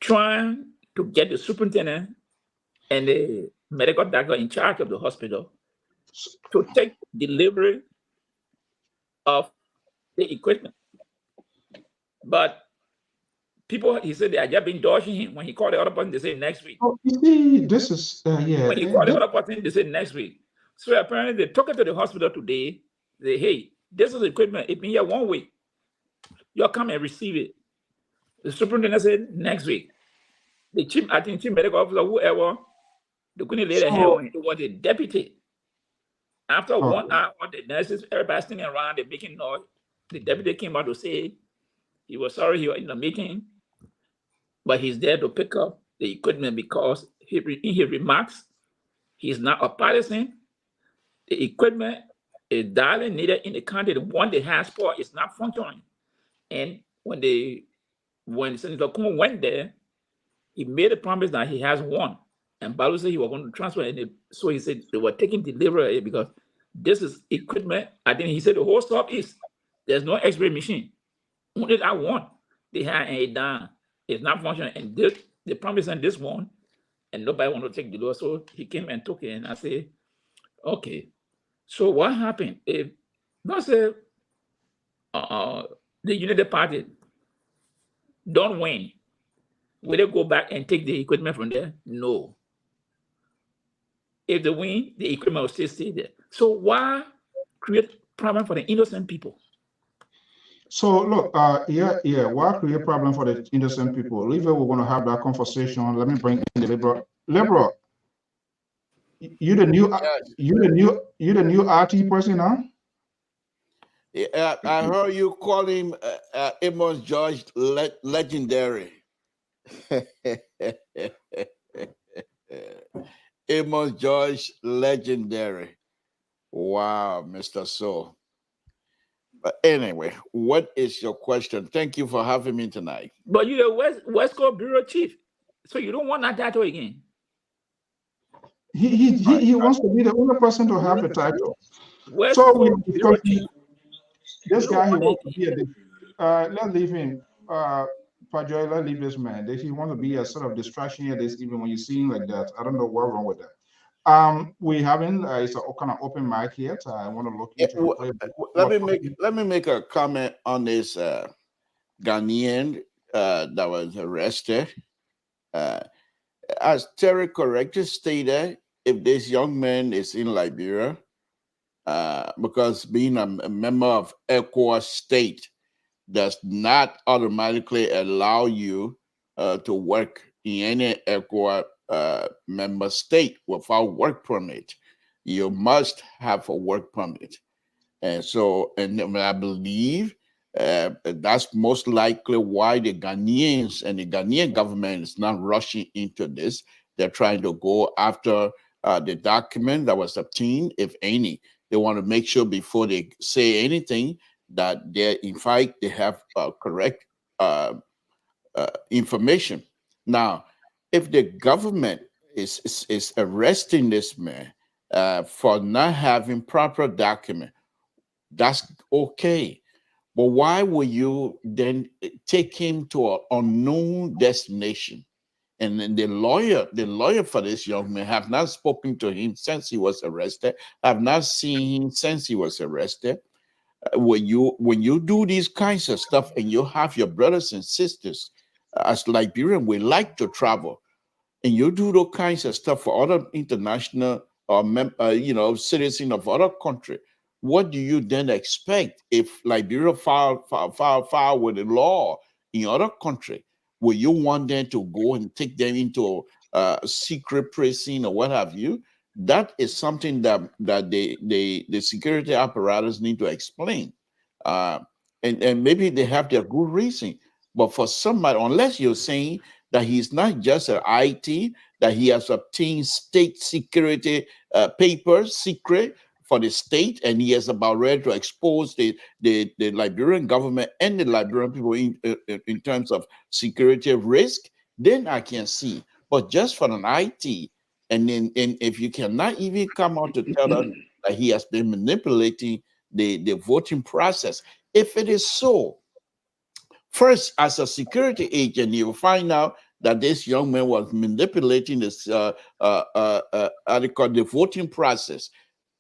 trying to get the superintendent and the medical doctor in charge of the hospital to take delivery of the equipment. But people, he said they had just been dodging him. When he called the other person, they said next week. Oh, you see, this is When he called the other person, they said next week. So apparently they took it to the hospital today. They say, hey, this is equipment. It's been here 1 week. You'll come and receive it. The superintendent said next week. The chief medical officer, whoever, they couldn't lay their hand on it. It was a deputy. After 1 hour, the nurses, everybody standing around, they're making noise. The deputy came out to say he was sorry he was in the meeting, but he's there to pick up the equipment because in his remarks, he's not a partisan. The equipment is darling needed in the country. The one they have for is not functioning. And when Senator Kuhn went there, he made a promise that he has one. And Balu said he was going to transfer it. So he said they were taking delivery of it because this is equipment. I think he said the whole stuff is there's no X-ray machine. Only that one they had and it down. It's not functioning. And they promised on this one, and nobody wanted to take delivery. So he came and took it. And I said, okay. So what happened? If let's say the Unity Party don't win, will they go back and take the equipment from there? No. If they win, the equipment will still stay there. So why create problem for the innocent people? So look, why create problem for the innocent people? Later we're going to have that conversation. Let me bring in the liberal. You the new RT person now? Yeah, I heard you call him Amos George legendary. Amos George, legendary. Wow, Mr. So. But anyway, what is your question? Thank you for having me tonight. But you're the West Coast Bureau Chief, so you don't want that title again. He wants to be the only person to have the title. West So Coast we Bureau discussed Chief. this You don't guy. He want wants it. to be a. Let's leave him. Pajoy, let's leave this man. He wants to be a sort of distraction here. This even when you see him like that, I don't know what's wrong with that. We having it's a kind of open mic here. So I want to look into your playbook. Let me make a comment on this Ghanaian that was arrested. As Terry correctly stated, if this young man is in Liberia, because being a member of ECOWAS state does not automatically allow you to work in any ECOWAS member state without work permit. You must have a work permit. And so, and I believe that's most likely why the Ghanaians and the Ghanaian government is not rushing into this. They're trying to go after the document that was obtained, if any. They want to make sure before they say anything that they, in fact, they have correct information. Now, if the government is arresting this man for not having proper document, that's okay. But why will you then take him to an unknown destination? And then the lawyer for this young man have not spoken to him since he was arrested. Have not seen him since he was arrested. When you do these kinds of stuff and you have your brothers and sisters, as Liberian, we like to travel, and you do those kinds of stuff for other international or citizens of other country, what do you then expect if Liberia file with the law in other country? Will you want them to go and take them into a secret prison or what have you? That is something that the security apparatus need to explain. And maybe they have their good reason. But for somebody, unless you're saying that he's not just an IT, that he has obtained state security papers, secret for the state, and he is about ready to expose the Liberian government and the Liberian people in terms of security risk, then I can see. But just for an IT, and if you cannot even come out to tell us that he has been manipulating the voting process, if it is so, first, as a security agent, you will find out that this young man was manipulating this the voting process.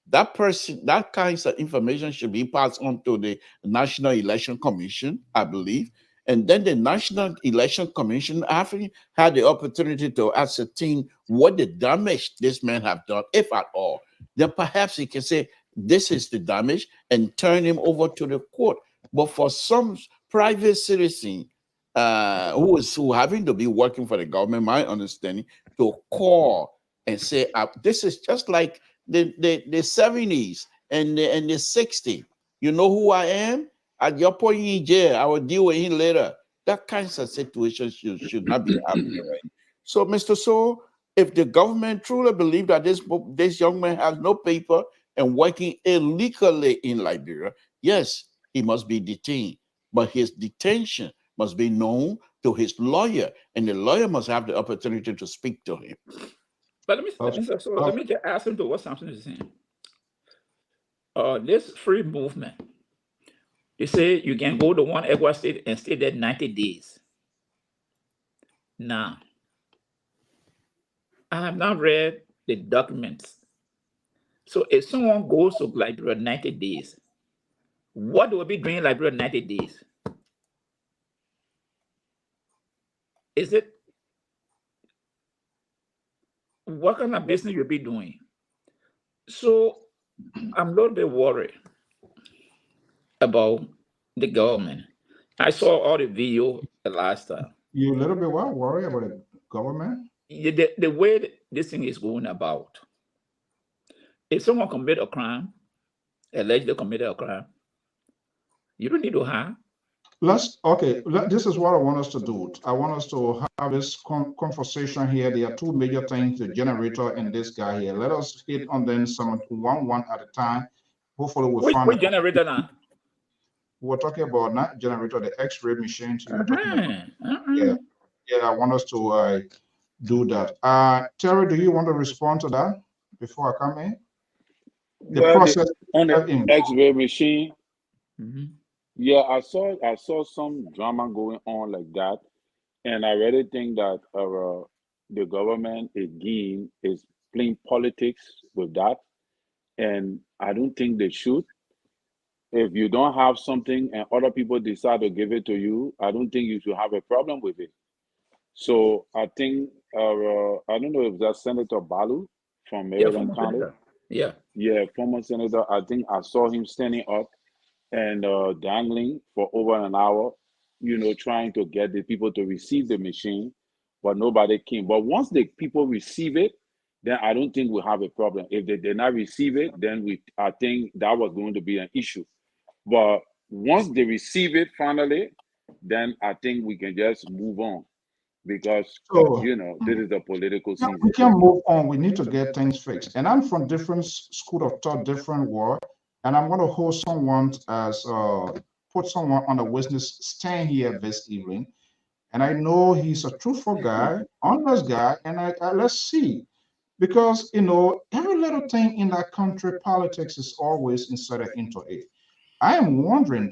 That person, that kinds of information should be passed on to the National Election Commission, I believe. And then the National Election Commission, after had the opportunity to ascertain what the damage this man have done, if at all, then perhaps he can say, this is the damage, and turn him over to the court. But for some private citizen who having to be working for the government, my understanding, to call and say, this is just like the 70s and the 60s. You know who I am? At your point in jail, I will deal with him later. That kinds of situations should not be happening, right? So, Mr. So, if the government truly believe that this young man has no paper and working illegally in Liberia, yes, he must be detained. But his detention must be known to his lawyer, and the lawyer must have the opportunity to speak to him. But let me just ask him to what Samson is saying. This free movement, you say you can go to one ECOWAS state and stay there 90 days. Now, I have not read the documents. So if someone goes to Liberia 90 days, what will be doing in Liberia 90 days? Is it what kind of business you'll be doing? So I'm a little bit worried about the government. I saw all the video the last time. You're a little bit worried about the government? The way this thing is going about. If someone commit a crime, allegedly committed a crime, you don't need to hide. This is what I want us to do. I want us to have this conversation here. There are two major things, the generator and this guy here. Let us hit on them some one at a time. Hopefully we'll find Which generator now? We're talking about not generator, the X-ray machines. Yeah, I want us to do that. Terry, do you want to respond to that before I come in? The process on the X-ray machine. Mm-hmm. Yeah, I saw some drama going on like that, and I really think that the government again is playing politics with that, and I don't think they should. If you don't have something and other people decide to give it to you, I don't think you should have a problem with it. So I think I don't know if that's Senator Balu from Maryland County. Yeah, former senator. I think I saw him standing up and dangling for over an hour, trying to get the people to receive the machine, but nobody came. But once the people receive it, then I don't think we'll have a problem. If they did not receive it, then I think that was going to be an issue. But once they receive it finally, then I think we can just move on because, this is the political season. We can move on. We need to get things fixed. And I'm from different school of thought, different world. And I'm going to hold someone put someone on a witness stand here this evening. And I know he's a truthful guy, honest guy, and let's see. Because, every little thing in that country, politics is always inserted into it. I am wondering,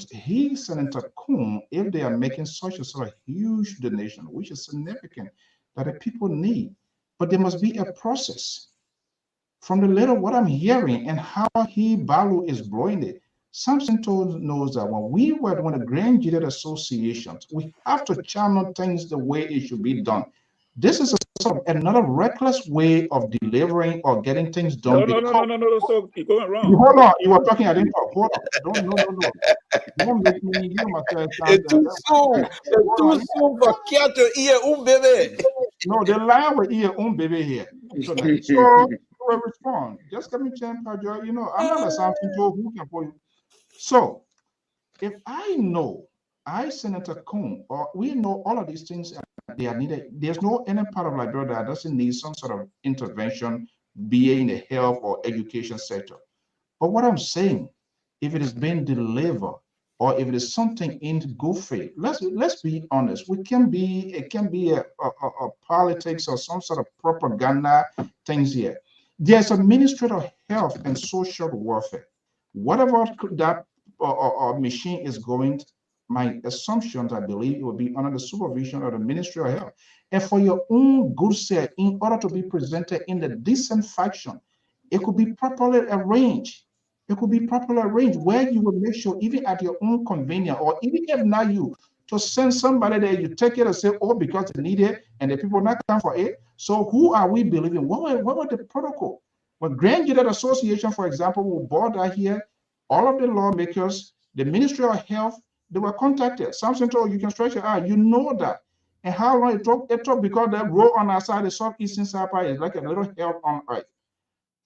Senator Kuhn, if they are making such a sort of huge donation, which is significant, that the people need, but there must be a process. From the little what I'm hearing and how Balu is blowing it, Samson knows that when the Grand Judicial Associations, we have to channel things the way it should be done. This is another reckless way of delivering or getting things done. No. So you're going wrong. Hold on. You were talking. I didn't talk. Hold on. No. Don't make me hear myself. It's too soon. It's too soon for Kia to hear baby. No, the line will hear baby here. So will respond. Just give me a chance, I'm not a something told who can for you. So if Senator Kuhn, or we know all of these things they are needed. There's no any part of Liberia that doesn't need some sort of intervention, be it in the health or education sector. But what I'm saying, if it is being delivered, or if it is something in good faith, let's be honest. It can be a politics or some sort of propaganda things here. There's a Ministry of Health and Social Welfare. Whatever that machine is going, my assumptions, I believe, it will be under the supervision of the Ministry of Health. And for your own good sake, in order to be presented in the decent fashion, it could be properly arranged. It could be properly arranged where you will make sure, even at your own convenience, or even if not you, to send somebody there, you take it and say, oh, because they need it, and the people not come for it. So who are we believing? What were the protocol? When Grand Judicial Association, for example, will board out here, all of the lawmakers, the Ministry of Health, they were contacted. Something told you can stretch your eye. You know that. And how long it took because that road on our side, the southeastern side is like a little hell on earth.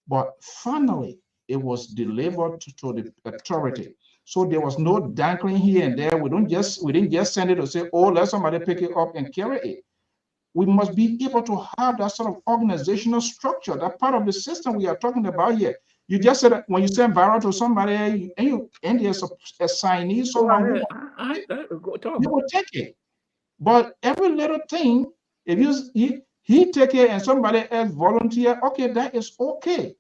But finally, it was delivered to the authority. So there was no dangling here and there. We didn't just send it to say, oh, let somebody pick it up and carry it. We must be able to have that sort of organizational structure, that part of the system we are talking about here. You just said that when you send viral to somebody and there's a signee, someone you will take it. But every little thing, if he take it and somebody else volunteer, okay, that is okay.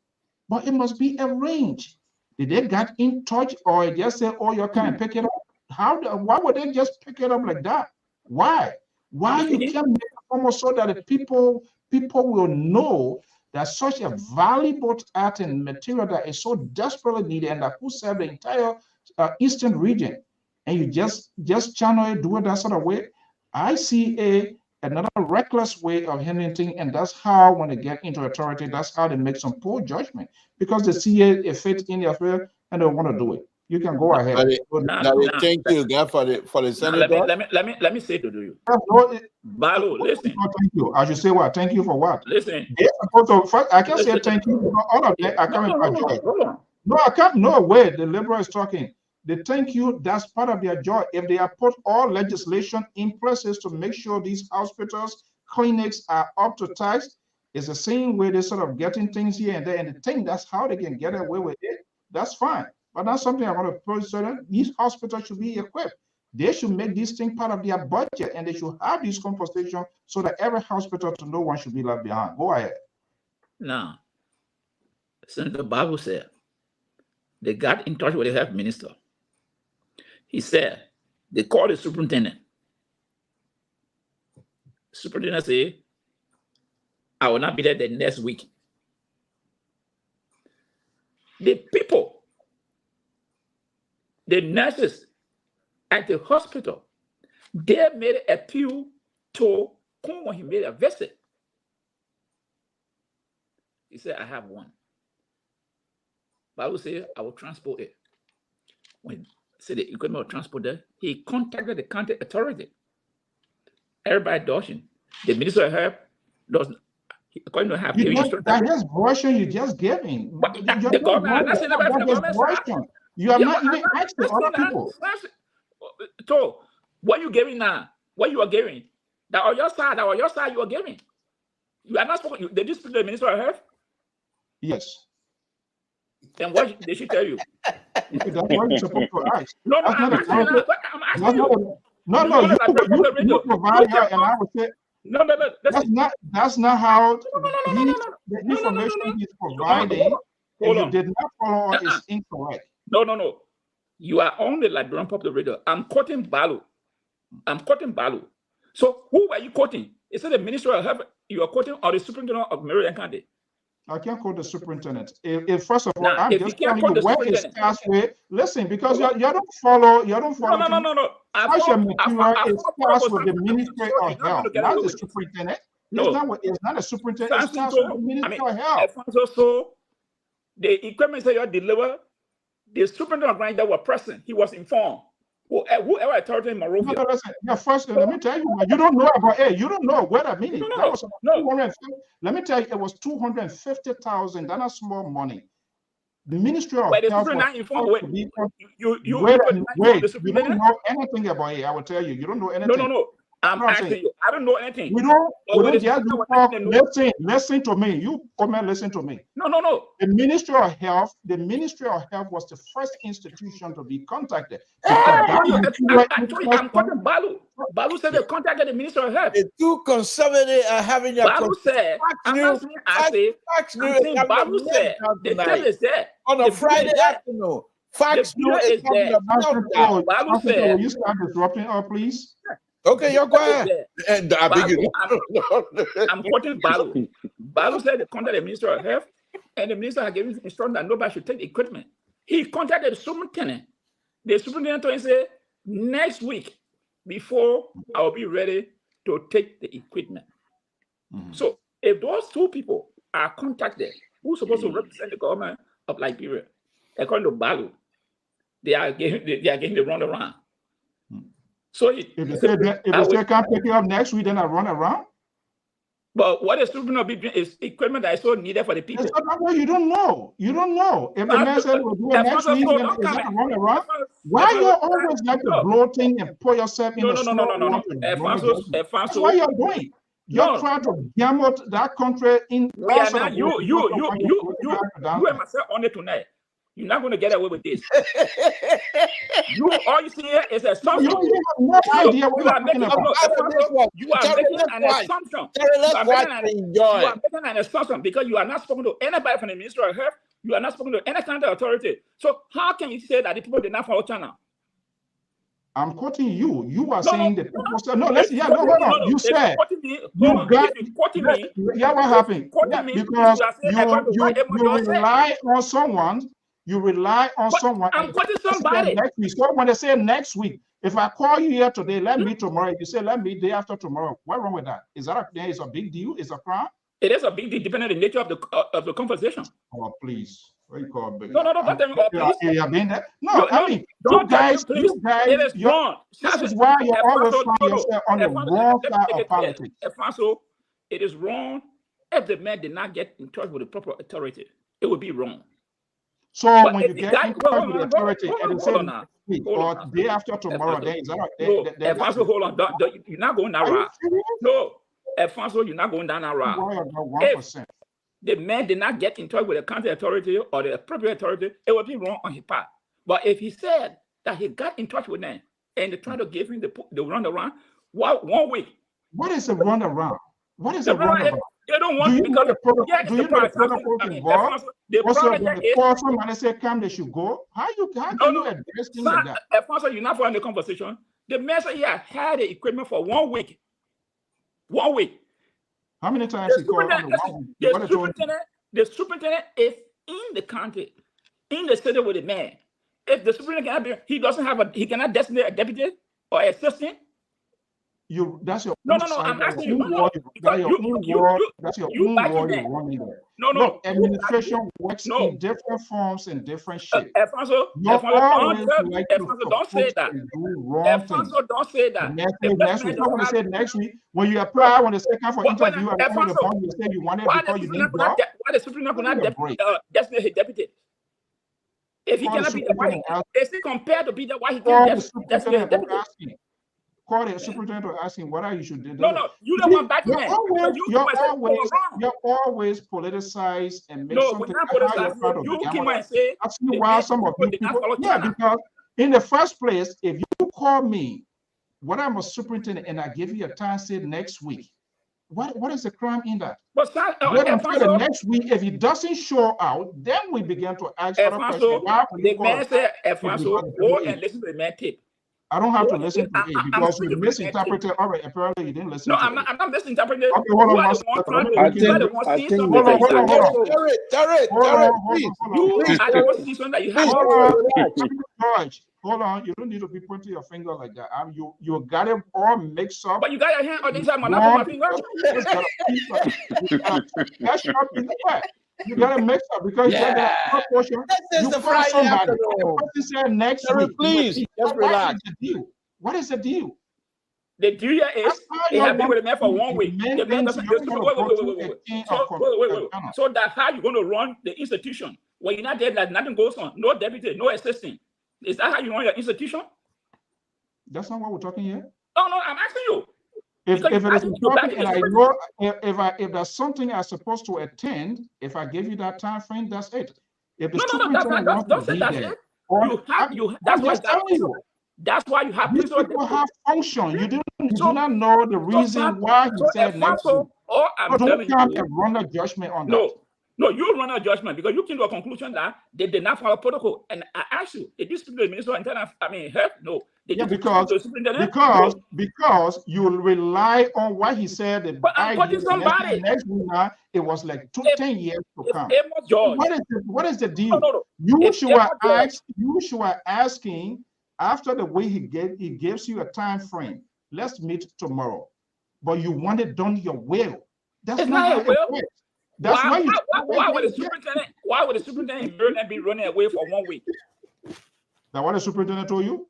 But it must be arranged. Did they get in touch or just say, oh, you can't pick it up? Why would they just pick it up like that? Why you can't make it almost so that the people will know that such a valuable art and material that is so desperately needed and that could serve the entire eastern region, and you just channel it, do it that sort of way. I see another reckless way of handling things, and that's how when they get into authority, that's how they make some poor judgment because they see a fit in their affair and they want to do it. You can go ahead. Thank you, God, for the senator. Let me say to you. Balu, listen. Thank you. I should say what? Thank you for what? Listen. I can say thank you for all of that. I can't. No, I can't. No way. The liberal is talking. They thank you. That's part of their job. If they have put all legislation in places to make sure these hospitals, clinics are up to task, it's the same way they're sort of getting things here and there, and they think that's how they can get away with it. That's fine. But that's something I want to put certain. These hospitals should be equipped. They should make this thing part of their budget, and they should have this conversation so that every hospital to no one should be left behind. Go ahead. Now, since the Bible said they got in touch with the health minister, he said they called the superintendent. Superintendent said, I will not be there the next week. The people, the nurses at the hospital, they made an appeal to Kung when he made a visit. He said, I have one. Bible says, I will transport it. When he said the equipment will transport there, he contacted the county authority. Everybody dodging. The Minister of Health doesn't, according to have giving instructions. That is version you just giving. The government, I'm not saying about the government. You are not even asking other people. So, what you giving now? What you are giving? That on your side you are giving. You are not supposed. Did you speak to the Minister of Health? Yes. Then what did she tell you? That's what you're supposed to ask. No, I'm asking you. You provide her, and I would say, no. That's not how the information he's providing. If you did not follow on, is incorrect. No. You are on the Liberian Public Radio. I'm quoting Balu. So who were you quoting? Is it the Minister of Health you are quoting or the Superintendent of Marion County? I can't quote the superintendent. If first of all, now, I'm just telling you where it starts with. Listen, because you don't follow. No. It starts with the Ministry of Health, not the superintendent. No, it's not a superintendent. It starts with the Ministry of Health. So the equipment that you deliver, the superintendent of Grand that was present, he was informed. Whoever authority in Monrovia. No, listen. First, let me tell you, you don't know about it. You don't know what I mean. Let me tell you, it was $250,000. That's not small money. The Ministry of Health. You don't know anything about it. I will tell you, you don't know anything. No. I'm asking you. I don't know anything. We don't just talk. Listen to me. You come and listen to me. No. The Ministry of Health was the first institution to be contacted. I'm quoting Balu. Balu said they contacted the Ministry of Health. The two conservatives are having a Balu said, Balu said, the tell is there. On a Friday afternoon. Fox News is talking about that. Balu said, will you start disrupting her, please? Okay, you're quiet. I'm quoting Balu. Balu said they contacted the Minister of Health, and the minister had given instruction that nobody should take the equipment. He contacted the superintendent. The superintendent told him, say, next week, before I'll be ready to take the equipment. So if those two people are contacted, who's supposed to represent the government of Liberia, according to Balu, they are getting the runaround. So if they can't pick it up next week, then I run around. But what is superintendent be doing is equipment that is so needed for the people. You don't know. If the man said we'll do it next week, then is that a run around? Why you always like to blow things and put yourself in No. That's what you're doing. You're trying to gamble that country in. You and myself on it tonight. You're not going to get away with this. All you see here is an assumption. You have no idea what you're talking about. You are making an assumption. You are making an assumption because you are not speaking to anybody from the Ministry of Health. You are not speaking to any kind of authority. So how can you say that the people did not follow China? I'm quoting you. You are saying the people said, hold on. You said you got what happened? Because you rely on someone. You rely on someone. I'm quoting somebody. So when they say next week, if I call you here today, let me tomorrow. You say let me day after tomorrow. What's wrong with that? Is that a big deal? Is a crime? It is a big deal, depending on the nature of the conversation. Oh please. What you call big? No. Don't tell me about please. You guys. It is wrong. This is why you always find yourself on the wrong side of politics. It is wrong if the man did not get in touch with the proper authority. It would be wrong. So But when if you the get guy, in touch with the authority hold and on, they hold say on now. next week Hold on or now. day after tomorrow, Alfonso, then is that no, then Alfonso, hold on. You're not going that are you route. serious? No, Alfonso, you're not going down that route. Why about If 1%? the man did not get in touch with the county authority or the appropriate authority, it would be wrong on his part. But if he said that he got in touch with them and they tried to give him the runaround, 1 week. What is a runaround? What is The a runaround? they don't Do want you know because the protocol? yeah, it's Do the you know the problem. protocols I mean, involved? Alfonso, the Also, problem when here the is call somebody say come, they should go. How can you address things like that? Alfonso, you're not following the conversation. The man said he had the equipment for 1 week. 1 week. How many times he called on the 1 week? What The superintendent is in the county, in the city with the man. If the superintendent cannot be, he cannot designate a deputy or assistant. That's your No, own side. I'm asking you. That's your own word. That's your own word you're running there. Look, administration works in different forms and different shapes. Alfonso, don't say that. Alfonso, don't say that. Next week, I'm going to say next week when you apply, when they say come for interview, and you say you want it because you need job. Why the superintendent cannot designate his deputy? If he cannot be the white, is he compared to be the white? He can't designate his deputy. Call the superintendent or ask him whether you should do. No, you don't want back man. You're always politicized and make something. You came and say. That's why some of you people. Yeah, because in the first place, if you call me, when I'm a superintendent and I give you a time, say next week, what is the crime in that? But wait until the next week. If he doesn't show out, then we begin to ask other questions. The man said, Alfonso, go and listen to the man tape. I don't have to listen to it because you misinterpreted. All right, apparently you didn't listen. No, to I'm not misinterpreting. Okay, hold on. I think hold on. You are the one season that you have. George, hold on. You don't need to be pointing your finger like that. You got it all mixed up. But you got your hand on the inside, my finger. You got to mix up because you got proportion. This is the Friday afternoon. You said next week. Please, just relax. What is the deal? The deal is they have been with the man for 1 week. The man doesn't. Wait. So that's how you're going to run the institution. When you're not there, like nothing goes on. No deputy, no assistant. Is that how you run your institution? That's not what we're talking here. No, I'm asking you. If it is important and I know if there's something I'm supposed to attend, if I give you that time frame, that's it. If the superintendent wants to be there, that's why you have people have function. You do not know the reason why he said next week. Don't come and run a judgment on that. No, you run a judgment because you came to a conclusion that they did not follow protocol. And I asked you, did you speak to the minister of internal? Health? No. Because you rely on what he said. But I'm putting somebody. Next week now, it was like 10 years to come. What is the deal? No. You should asking after the way he gives you a time frame. Let's meet tomorrow. But you want it done your will. That's not your will. That's why would the superintendent be running away for 1 week? Now what the superintendent told you?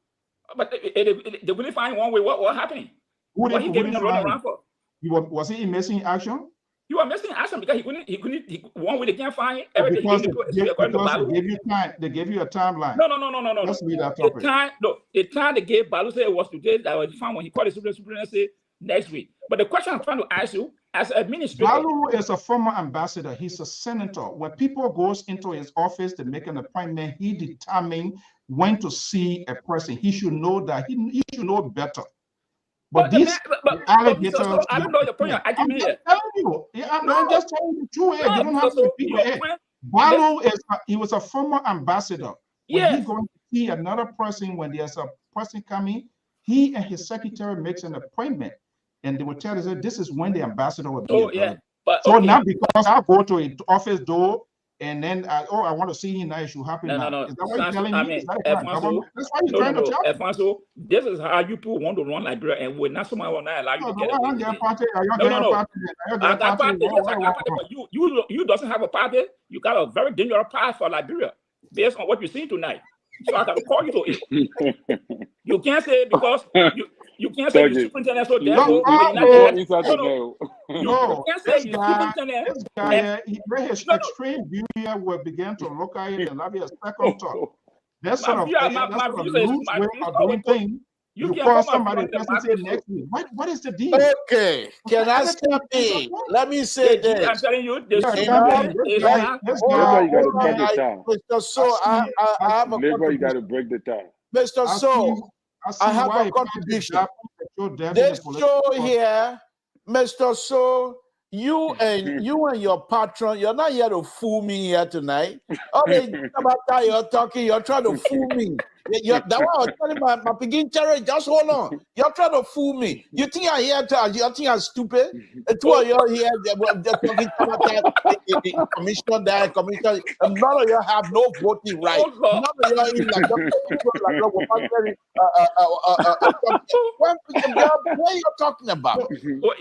But they wouldn't find 1 week. What happening? What he gave him running around for? Was he missing action? You are missing action because he couldn't 1 week they can't find everything. Because they gave you a timeline. No. Let's read that topic. The time they gave Balu said it was today that was found when he called the superintendent said next week. But the question I'm trying to ask you, as an administrator, Balu is a former ambassador. He's a senator. When people goes into his office to make an appointment, he determines when to see a person. He should know that. He should know better. But these alligators, I don't know your point. I can hear. I'm just telling you the truth. You don't have to repeat it. Balu he was a former ambassador. When he's going to see another person, when there's a person coming, he and his secretary makes an appointment. And they will tell us that this is when the ambassador will be. Now because I go to an office door and then I want to see him now, it should happen now. Is that what you're telling me? That's why you're trying to tell me. Alfonso, this is how you people want to run Liberia, and we're not someone will not allow you to get it. You doesn't have a party. You got a very dangerous path for Liberia based on what you're seeing tonight. So I got to call you to it. You can't say because you can't say the superintendent so therefore No, can't say this you guy, keep telling this guy, and- he, where his No, no. extreme view here will begin to look at it and that'll be a second thought. That My sort of view, thing, my that sort of view is loose my way view of always doing go. things. You You can call come and somebody, run the the person say market next show. week. What is the deal? Okay, can I Everything step is in? okay. Let me say I'm this. telling you, the Yeah, You jump know, in. Supreme is like, not. This hold guy, Liberia, you got to on, cut the like, tie. Mr. So, I have a Liberia, you got to contribution. break the tie. Mr. I see, So, I see I have why a it might be contribution. that you're dead in the This political show here, Mr. So, you and your patron, you're not here to fool me here tonight. All the about that you're talking, you're trying to fool me. That one I was telling my begin Terry, just hold on. You're trying to fool me. You think I'm here to, you think I'm stupid? Two of you here, they're talking about the commission there, commission. None of you have no voting right. Oh, God. None of you are in like what are you talking about? Well,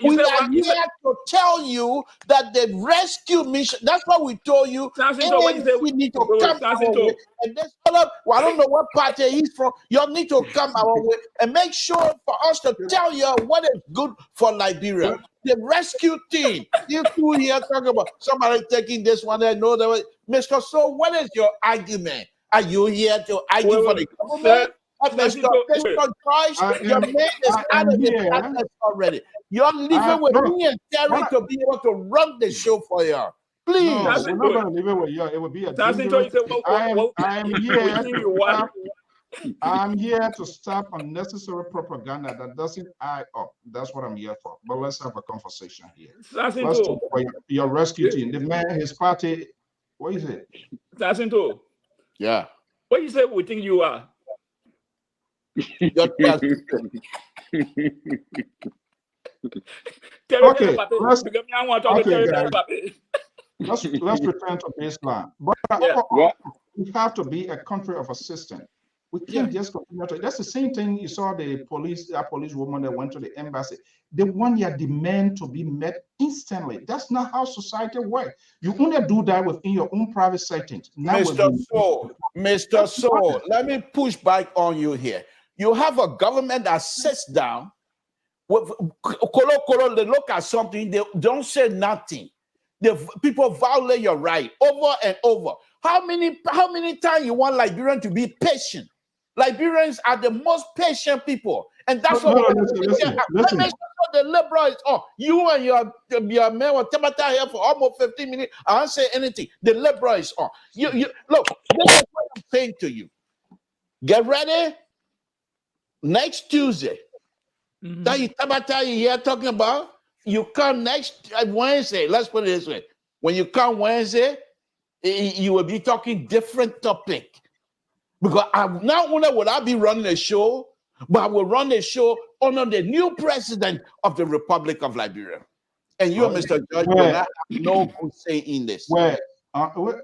you We said are what? You here said, to tell you that the rescue mission, that's what we told you. Samson, what you said? ANC need to Wait, come Samson, our way. And this other, well, I don't know what party he's from. You need to come our way and make sure for us to tell you what is good for Liberia. The rescue team, you two here talking about somebody taking this one, I know that. Mr. So, what is your argument? Are you here to argue for the government? Mr. Joyce, your name is out of the process already. You're leaving with me and Terry to be able to run the show for you. Please. No, we're not going to leave it with you. It would be a Samson, dangerous. you said, I'm here. you what? I'm here to stop unnecessary propaganda that doesn't add up. That's what I'm here for. But let's have a conversation here. Samson, Let's talk about your rescue team. The man, his party, what is it? Samson, yeah. What you say we think you are? Okay, let's return to baseline. But we have to be a country of assistance. We can't just continue to. That's the same thing you saw the police, that police woman that went to the embassy. They want your demand to be met instantly. That's not how society works. You only do that within your own private settings. Mr. So, let me push back on you here. You have a government that sits down with they look at something, they don't say nothing. The people violate your right over and over. How many times you want Liberian to be patient? Liberians are the most patient people, and that's what listen. The liberals. Oh, you and your man were here for almost 15 minutes. I don't say anything. The liberals. Oh, you look. This is what I'm saying to you. Get ready. Next Tuesday, that you here talking about, you come next Wednesday. Let's put it this way. When you come Wednesday, you will be talking different topic. Because not only will I be running a show, but I will run a show under the new president of the Republic of Liberia. And you, Mr. Judge, will not have no good say in this. Where? No,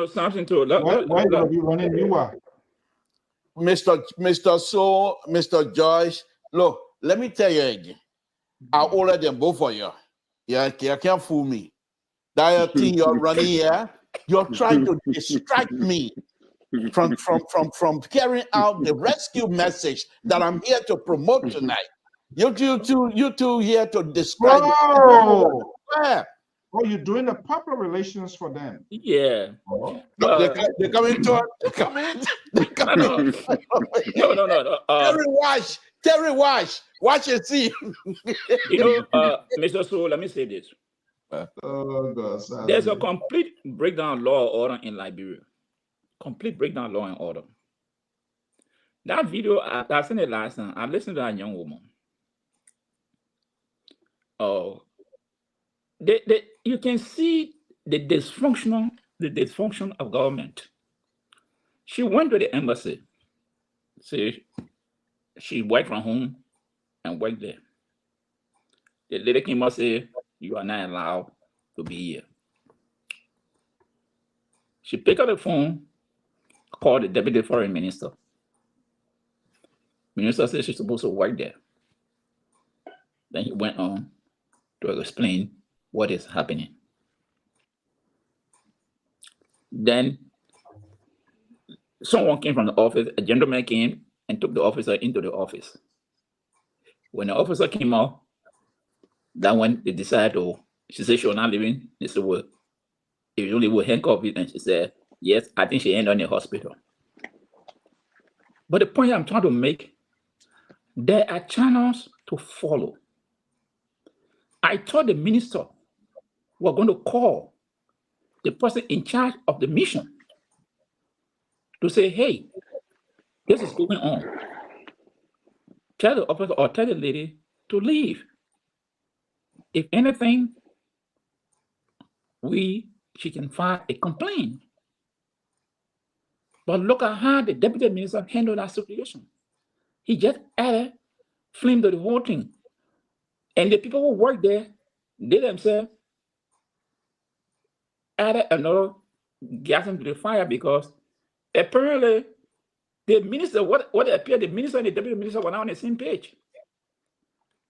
something to where will be running you are? Mr. So, Mr. Joyce, look, let me tell you again. I older than both of you. Yeah, you can't fool me. That thing you're running here, you're trying to distract me from carrying out the rescue message that I'm here to promote tonight. You two here to describe it. Oh, you're doing the public relations for them. Yeah. They're coming to us. They're coming. No. Terry Wash. Watch and see. Mr. So, let me say this. Oh, God. There's a complete breakdown of law and order in Liberia. Complete breakdown of law and order. That video, I seen it last time. I listened to that young woman. Oh, you can see the dysfunction of government. She went to the embassy. See, she worked from home and worked there. The lady came up and said, "You are not allowed to be here." She picked up the phone, called the deputy foreign minister. Minister said she's supposed to work there. Then he went on to explain what is happening. Then someone came from the office, a gentleman came and took the officer into the office. When the officer came out, That when they decided to, she said she was not leaving. They said, well, if you only will handcuff it, and she said, yes, I think she ended up in the hospital. But the point I'm trying to make, there are channels to follow. I thought the minister was going to call the person in charge of the mission to say, hey, this is going on. Tell the officer or tell the lady to leave. If anything, she can file a complaint. But look at how the deputy minister handled that situation. He just added flame to the whole thing. And the people who work there, they themselves added another gas into the fire because apparently the minister, what appeared, the minister and the deputy minister were not on the same page.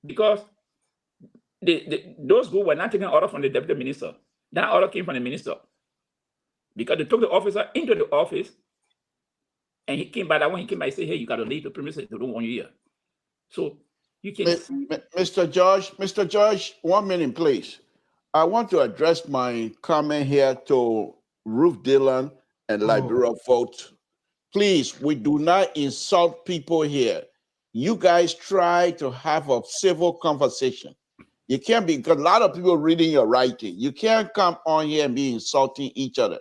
Because those who were not taking order from the deputy minister, that order came from the minister. Because they took the officer into the office and he came by. That when he came by, he said, hey, you got to leave the premises. They don't want you here. So you can see. Mr. George, 1 minute, please. I want to address my comment here to Ruth Dillon and Liberia Vote. Please, we do not insult people here. You guys try to have a civil conversation. You can't be, because a lot of people reading your writing. You can't come on here and be insulting each other.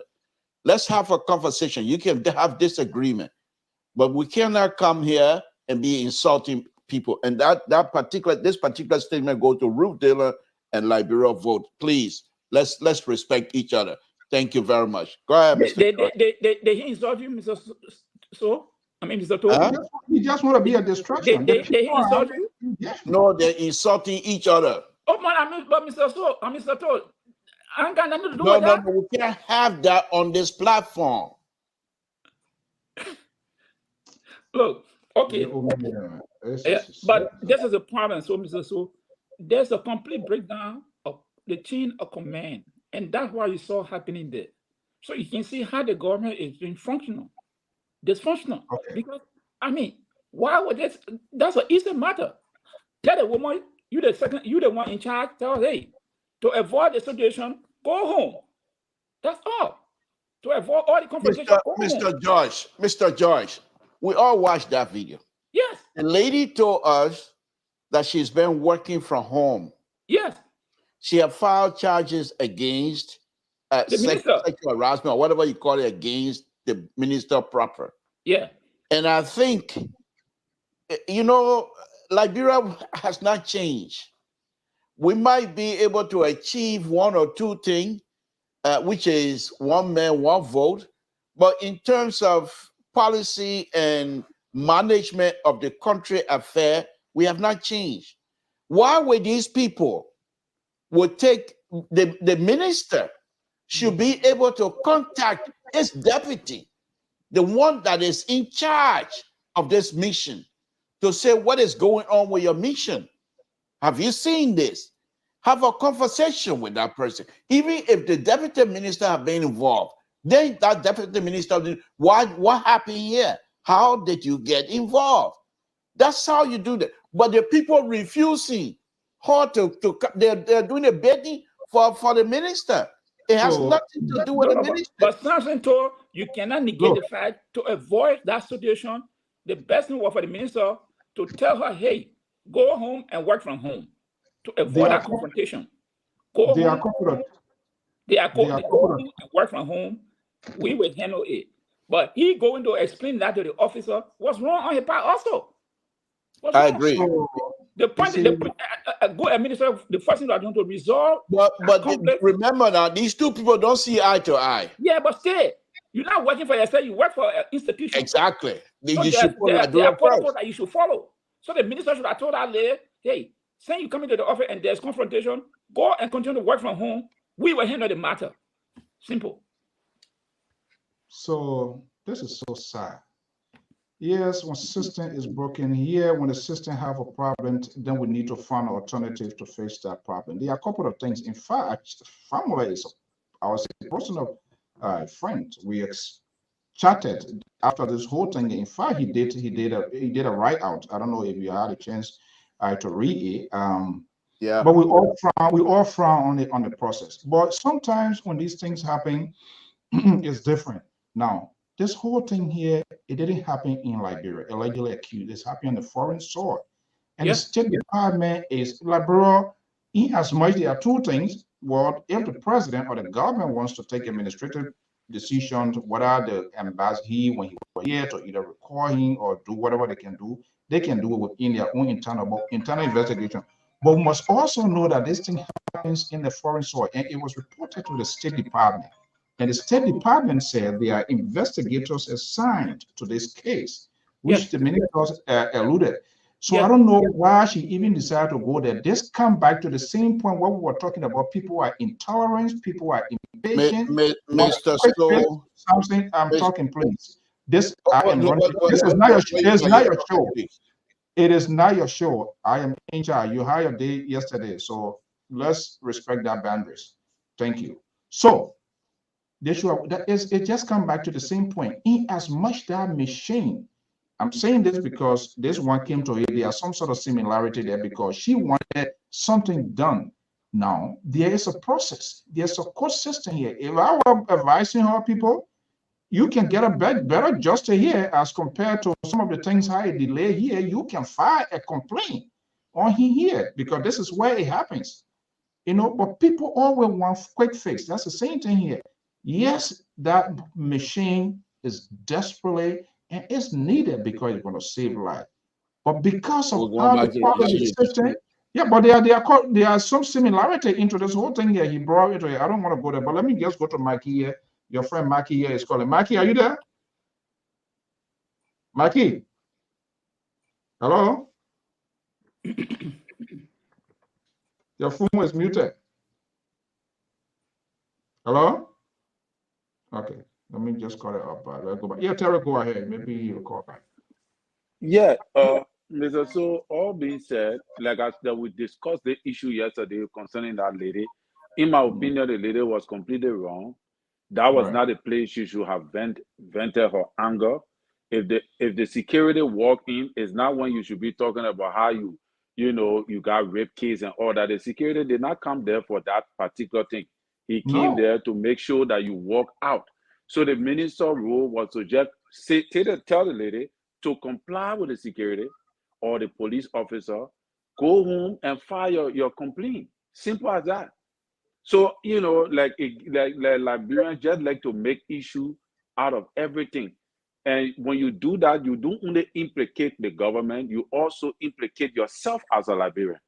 Let's have a conversation. You can have disagreement, but we cannot come here and be insulting people. And this particular statement go to Ruth Dillon and Liberia Vote. Please, let's respect each other. Thank you very much. Go ahead, Mr. They insult you, Mr. So? I mean, Mr. Toll? You just want to be a distraction. They insult you? No, they're insulting each other. Oh, man, but Mr. So, Mr. Toll, I ain't got nothing to do with that. No, we can't have that on this platform. Look, okay. But this is a problem, so Mr. So, there's a complete breakdown of the chain of command. And that's what you saw happening there. So you can see how the government is being functional, dysfunctional. Okay. Because, I mean, why would this? That's an easy matter. Tell the woman, you the one in charge, tell her, hey, to avoid the situation, go home. That's all. To avoid all the confrontation. Mr. George, we all watched that video. Yes. The lady told us that she's been working from home. Yes. She had filed charges against sexual harassment or whatever you call it against the minister proper. Yeah. And I think, Liberia has not changed. We might be able to achieve one or two things, which is one man, one vote. But in terms of policy and management of the country affair, we have not changed. Why would these people would take the minister should be able to contact his deputy, the one that is in charge of this mission, to say what is going on with your mission? Have you seen this? Have a conversation with that person. Even if the deputy minister have been involved, then that deputy minister, what happened here? How did you get involved? That's how you do that. But the people refusing, they're doing a bidding for the minister. It has nothing to do with the minister. But something told you cannot negate the fact to avoid that situation. The best thing was for the minister to tell her, hey, go home and work from home to avoid that confrontation. Go home and work from home. We will handle it. But he going to explain that to the officer. What's wrong on his part also? I agree. The point, a good administrator, the first thing that I want to resolve. But remember now, these two people don't see eye to eye. Yeah, but still, you're not working for yourself, you work for an institution. Exactly. So there are protocols that you should follow. So the minister should have told that lady, hey, since you come into the office and there's confrontation, go and continue to work from home. We will handle the matter. Simple. So this is so sad. Yes, when system is broken here, when the system have a problem, then we need to find an alternative to face that problem. There are a couple of things. In fact, family is, I was a personal friend. We chatted after this whole thing. In fact, he did a write out. I don't know if you had a chance to read it. Yeah. But we all frown on the process. But sometimes when these things happen, it's different. Now, this whole thing here, it didn't happen in Liberia, allegedly accused. It's happening on the foreign soil. And the State Department is liberal in as much there are two things. Well, if the president or the government wants to take administrative decisions, whether the embassy, when he was here, to either recall him or do whatever they can do it within their own internal investigation. But we must also know that this thing happens in the foreign soil, and it was reported to the State Department. And the State Department said there are investigators assigned to this case, which the ministers alluded. So I don't know why she even decided to go there. This come back to the same point where we were talking about people are intolerant, people are impatient. Mr. So, something I'm talking, please. This I am running. This is not your show. It is not your show. It is not your show. I am in charge. You hired your day yesterday, so let's respect that boundaries. Thank you. So it just come back to the same point. In as much that machine, I'm saying this because this one came to it. There are some sort of similarity there because she wanted something done. Now, there is a process. There's a court system here. If I were advising her people, you can get a better justice here as compared to some of the things I delay here. You can file a complaint on here because this is where it happens. But people always want quick fix. That's the same thing here. Yes, that machine is desperately and it's needed because it's going to save life. But because of how the quality system, yeah, but there are some similarity into this whole thing here. He brought it. I don't want to go there, but let me just go to Mikey here. Your friend Mikey here is calling. Mikey, are you there? Mikey? Hello? Your phone is muted. Hello? Okay, let me just call it up. Let's go back. Yeah, Terry, go ahead. Maybe you'll call back. Yeah, Mr. So, all being said, like that we discussed the issue yesterday concerning that lady. In my opinion, the lady was completely wrong. That was not a place she should have vented her anger. If the security walk in, is not when you should be talking about how you got rape case and all that. The security did not come there for that particular thing. He came there to make sure that you walk out. So the minister's role was to just tell the lady to comply with the security or the police officer, go home and file your complaint. Simple as that. So, like Liberians just like to make issue out of everything. And when you do that, you don't only implicate the government, you also implicate yourself as a Liberian.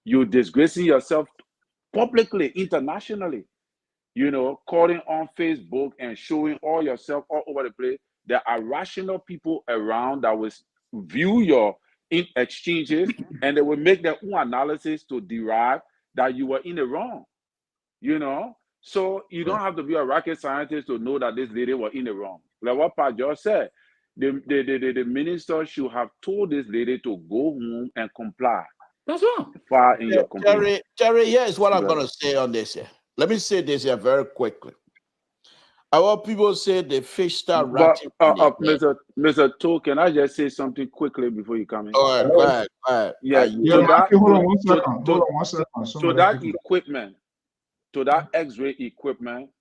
You're disgracing yourself publicly, internationally, calling on Facebook and showing all yourself all over the place. There are rational people around that will view your exchanges and they will make their own analysis to derive that you were in the wrong. So you don't have to be a rocket scientist to know that this lady was in the wrong. Like what Pat just said, the minister should have told this lady to go home and comply. That's wrong. File in your complaint. Terry, here's what I'm going to say on this here. Let me say this here very quickly. Our people say the fish start ratting. Mr. To, can I just say something quickly before you come in? Go ahead. Yeah, hold on one second. So that equipment, to that X-ray equipment,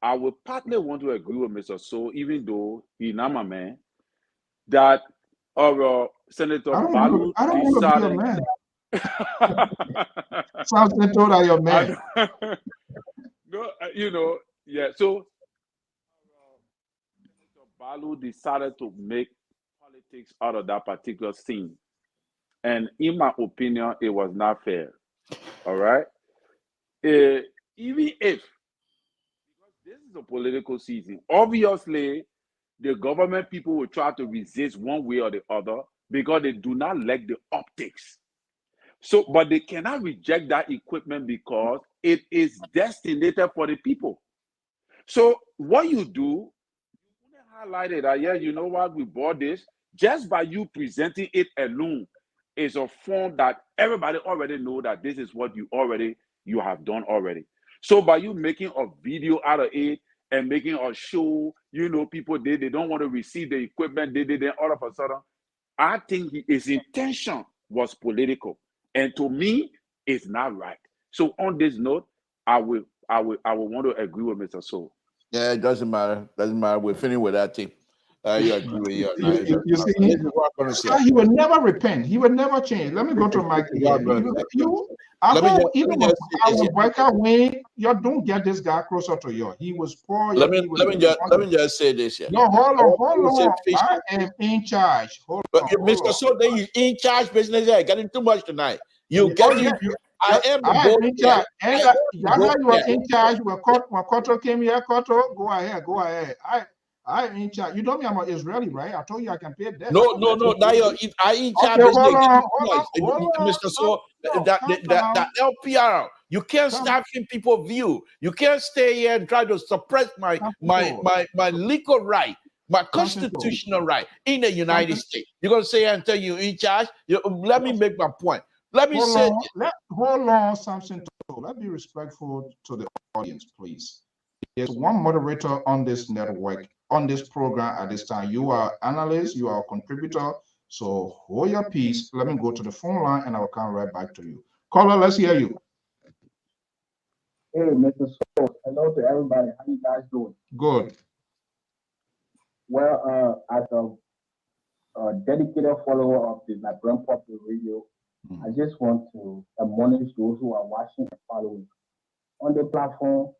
I would partly want to agree with Mr. So, even though he's not my man, that our Senator Balu decided. Something told her your man. No, yeah. So Senator Balu decided to make politics out of that particular scene, and in my opinion, it was not fair. All right. Even if, because this is a political season, obviously the government people will try to resist one way or the other because they do not like the optics. So, but they cannot reject that equipment because it is destined for the people. So what you do, you highlight it that, yeah, you know what, we bought this. Just by you presenting it alone is a form that everybody already know that this is what you have done already. So by you making a video out of it and making a show, people they don't want to receive the equipment, they all of a sudden, I think his intention was political. And to me, It's not right. So on this note, I will want to agree with Mr. Soul. Yeah, it doesn't matter. Doesn't matter. We're finished with that thing. You agree with you. You see, This is what I'm gonna say. he will never repent. He will never change. Let me go to Mike here. Even when Breaker win, you don't get this guy closer to you. He was poor. Let me just say this here. No, hold on. I am in charge. Mr. So then you in charge business here. Getting too much tonight. You get I am in charge. And you are in charge. When Koto came here, Koto, go ahead. I am in charge. You told me I'm an Israeli, right? I told you I can pay debt. No. Now I in charge. Mr. So that LPR, you can't stop him people view. You can't stay here and try to suppress my legal right, my constitutional right in the United States. You're gonna say until you in charge. Let me make my point. Let me say. Hold on, Samson. Let's be respectful to the audience, please. There's one moderator on this network, on this program at this time. You are analyst, you are a contributor. So hold your peace. Let me go to the phone line and I'll come right back to you. Caller, let's hear you. Hey, Mr. Soul. Hello to everybody. How you guys doing? Good. Well, as a dedicated follower of the Liberian Popular Radio, I just want to admonish those who are watching and following. On the platform,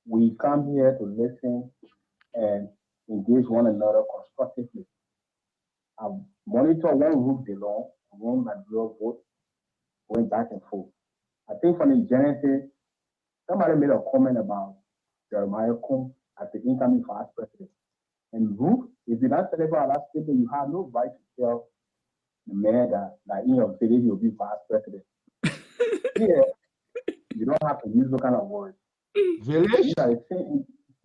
we come here to listen and engage one another constructively. I monitor one roof along, one Liberia vote, going back and forth. I think from the genesis, somebody made a comment about Jeremiah Kum as the incoming vice president. And Ruth, if you not celebrate that statement, you have no right to tell the man that in your village you'll be vice president. Here, you don't have to use those kind of words. Village?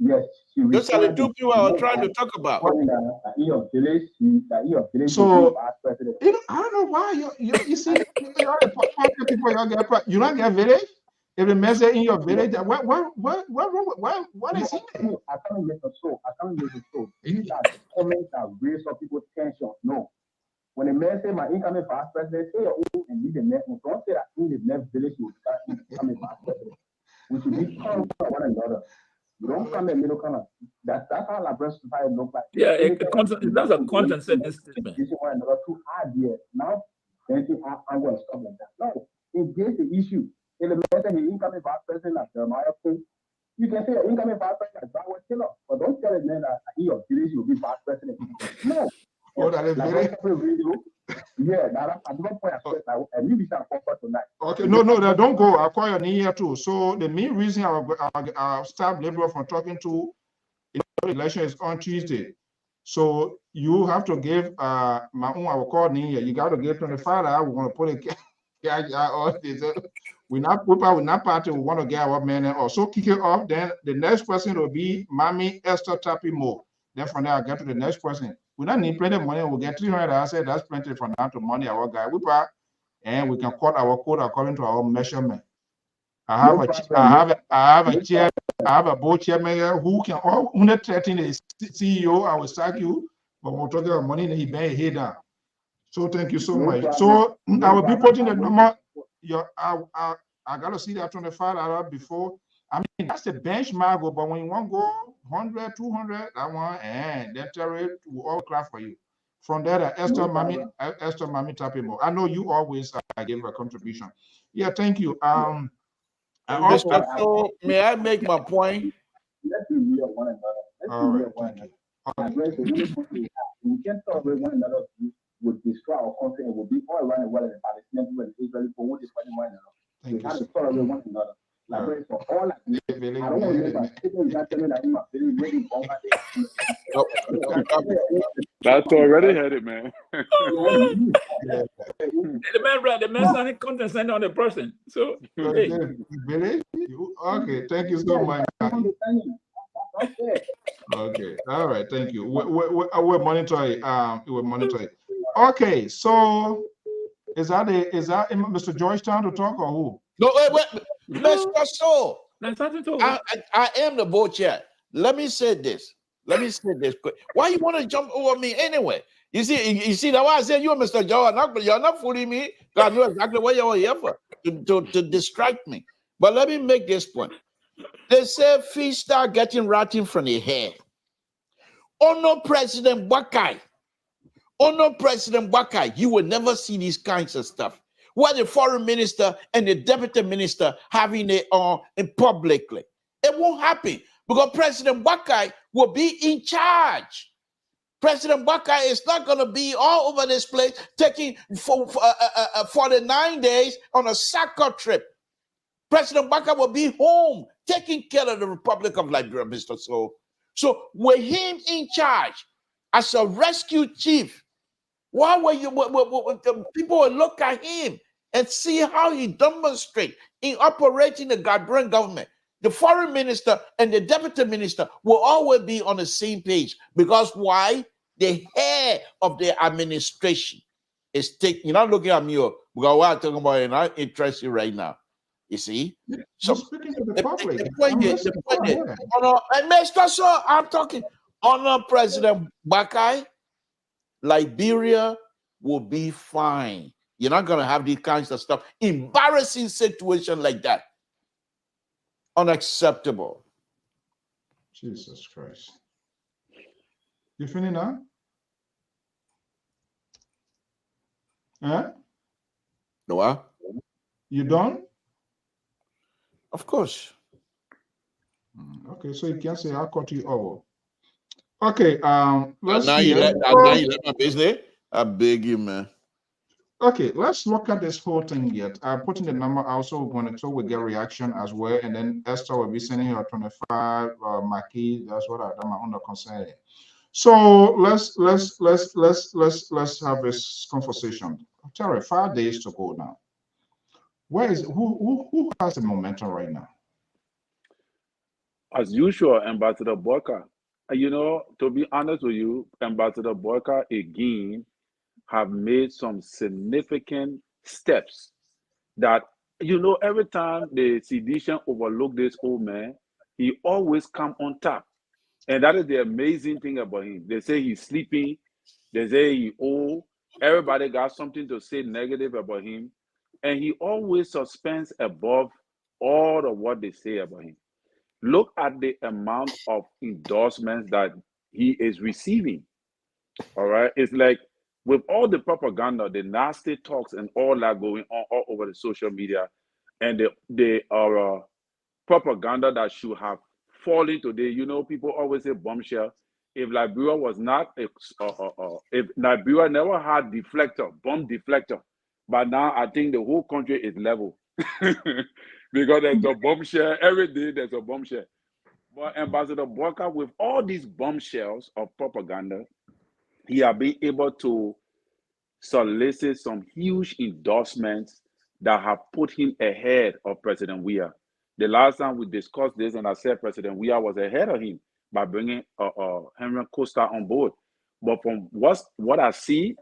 Yes. Those are the two people I was trying to talk about. In your village, so, I don't know why you see, you don't get village? If the man say in your village, what is it? I can't make a show. These are the comments that raise up people's tension. No. When a man say my incoming vice president, say your own and leave the next one. Don't say that in the next village you will start incoming vice president. We should be calm for one another. You don't come in middle kind of that's how Liberian society looks like. Yeah, that's a content statement. One another two ideas. Now, anything angle and stuff like that. No, engage the issue. In the matter the incoming vice president like Jeremiah King, you can say your incoming vice president like Broward Killer, but don't tell a man that in your village you'll be vice president. No. That is very. Yeah, that's at one point I maybe shall comfort tonight. Okay, no, don't go. I'll call your name here too. So the main reason I'll stop Liberia from talking to the election is on Tuesday. So you have to give my own I will call name here. You got to give 25. I want to put it. We're not party. We want to get our man and also kick it off. Then the next person will be Mami Esther Tapi Mo. Then from there I get to the next person. We don't need plenty of money. We'll get 300. I said that's plenty for now to money our guy. And we can cut our code according to our measurement. I have a chair. I have a board chairman here who can who not threaten the CEO. I will sack you, but we're talking about money. He bang head down. So thank you so much. So I will be putting the number. I gotta see that $25 before. I mean, that's the benchmark, but when you want to go 100, 200, that one, and that tariff will all clap for you. From there, Esther Mami Tapimo. I know you always give a contribution. Yeah, thank you. So may I make my point? Let's be real one another. All right, we can't tolerate one another would destroy our country and will be all around the world and Palestinians and Israel for what is fighting one another. We have to tolerate one another. Like for all like I don't want to make my people that tell me that my feeling really That's already headed, man. The man signing content sent on the person. So hey. Okay, thank you so much. Okay, all right, thank you. We're monitoring. We're monitoring. Okay, so is that Mr. Georgetown to talk or who? No, wait. Mr. Soul, I am the board chair. Let me say this quick. Why you want to jump over me anyway? You see, that's why I said you, Mr. Joe, you're not fooling me. God knows exactly what you're here for, to distract me. But let me make this point. They say fish start getting rotting from the hair. Oh no, President Bakai. Oh no, President Bakai. You will never see these kinds of stuff. Where the foreign minister and the deputy minister having it in publicly. It won't happen because President Bakai will be in charge. President Bakai is not going to be all over this place taking 49 days on a soccer trip. President Bakai will be home taking care of the Republic of Liberia, Mr. So with him in charge as a rescue chief, why were you? People will look at him and see how he demonstrates in operating the Liberian government. The foreign minister and the deputy minister will always be on the same page because why? The head of the administration is taking. You're not looking at me because what I'm talking about is not interested right now. You see? So speaking to the public. The point is, I'm talking. Honor President Bakai. Liberia will be fine. You're not going to have these kinds of stuff. Embarrassing situation like that. Unacceptable. Jesus Christ. You finished now? Huh? What? You done? Of course. Okay, so you can say I cut you over. Okay, let's now see. You let my business. I beg you, man. Okay, let's look at this whole thing yet. I'm putting the number also going to we get reaction as well, and then Esther will be sending her 25 Maki. That's what I'm under concern. So let's have this conversation. Terry, 5 days to go now. Where is who has the momentum right now? As usual, Ambassador Boyka. You know, to be honest with you, Ambassador Boyka again have made some significant steps that, you know, every time the sedition overlook this old man, he always come on top. And that is the amazing thing about him. They say he's sleeping. They say he's old. Everybody got something to say negative about him. And he always suspends above all of what they say about him. Look at the amount of endorsements that he is receiving. All right. It's like with all the propaganda, the nasty talks and all that going on all over the social media, and the propaganda that should have fallen today. You know, people always say bombshell. If Liberia was not, if Liberia never had bomb deflector, but now I think the whole country is level. Because there's a bombshell every day. There's a bombshell. But Ambassador Boyka, with all these bombshells of propaganda, he has been able to solicit some huge endorsements that have put him ahead of President Weah. The last time we discussed this, and I said President Weah was ahead of him by bringing Henry Costa on board. But from what I see,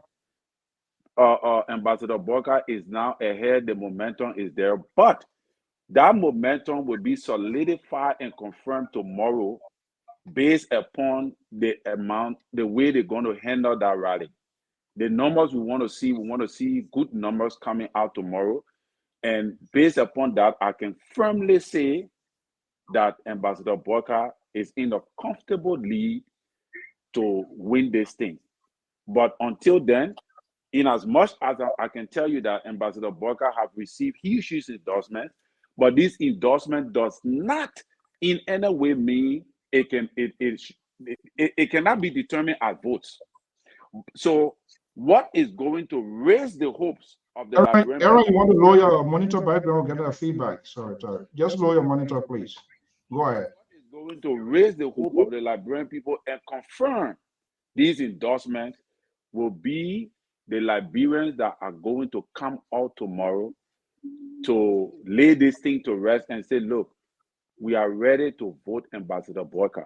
Ambassador Boyka is now ahead. The momentum is there, but that momentum will be solidified and confirmed tomorrow based upon the way they're going to handle that rally. The numbers we want to see good numbers coming out tomorrow. And based upon that, I can firmly say that Ambassador Boyka is in a comfortable lead to win this thing. But until then, in as much as I can tell you that Ambassador Boyka have received huge endorsements, but this endorsement does not in any way mean it cannot be determined as votes. So what is going to raise the hopes of the Liberian Aaron, you want to lower your monitor background, get that feedback. Sorry. Just lower your monitor, please. Go ahead. What is going to raise the hope of the Liberian people and confirm these endorsements will be the Liberians that are going to come out tomorrow to lay this thing to rest and say, look, we are ready to vote Ambassador Boyka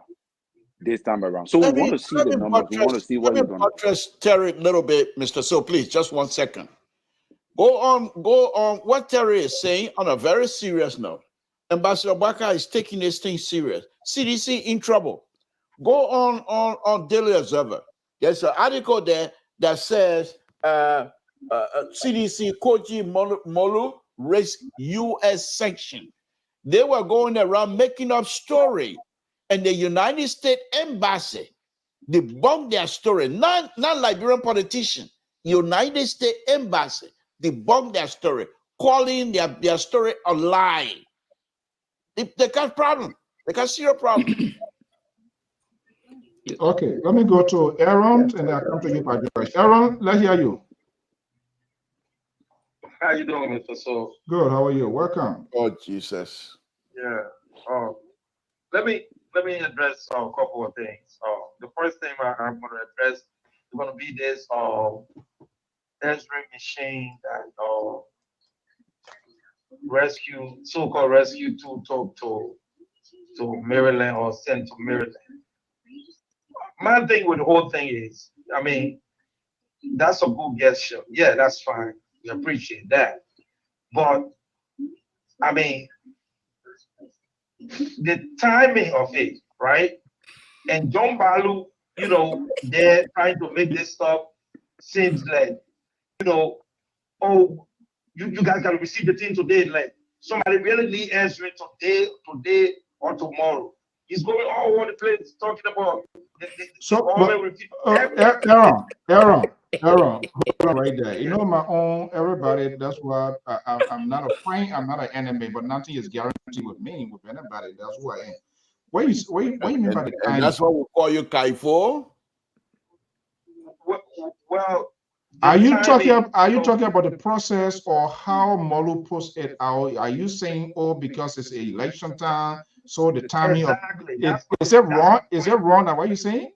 this time around. So we want to see the numbers. We want to see what he's going to do. Terry a little bit, Mr. So please, just 1 second. Go on what Terry is saying on a very serious note. Ambassador Boyka is taking this thing serious. CDC in trouble. Go on Daily Observer. There's an article there that says CDC Koji Molu risk U.S. sanction. They were going around making up story, and the United States Embassy debunked their story. Not Liberian politician. United States Embassy debunked their story, calling their story a lie. They got problem. They got serious problem. Okay, let me go to Aaron and I'll come to you, Joyce. Aaron, let's hear you. How you doing, Mr. So? Good. How are you? Welcome. Oh Jesus. Yeah. Let me address a couple of things. The first thing I'm going to address is going to be this answering machine that so-called rescue to Maryland or sent to Maryland. My thing with the whole thing is, I mean, that's a good gesture. Yeah, that's fine. We appreciate that. But I mean, the timing of it, right? And John Balu, you know, they're trying to make this stuff seems like, you know, oh, you guys gotta receive the thing today. Like somebody really need answering today or tomorrow. He's going all over the place talking about Aaron, hold on right there. You know my own everybody. That's why I'm not a friend. I'm not an enemy, but nothing is guaranteed with me with anybody. That's who I am. What you mean by the and that's what we call you Kaifo? Well, are you talking about the process or how Molu puts it out? Are you saying, oh, because it's election time, so the timing exactly. Is it wrong? Is it wrong? What are you saying?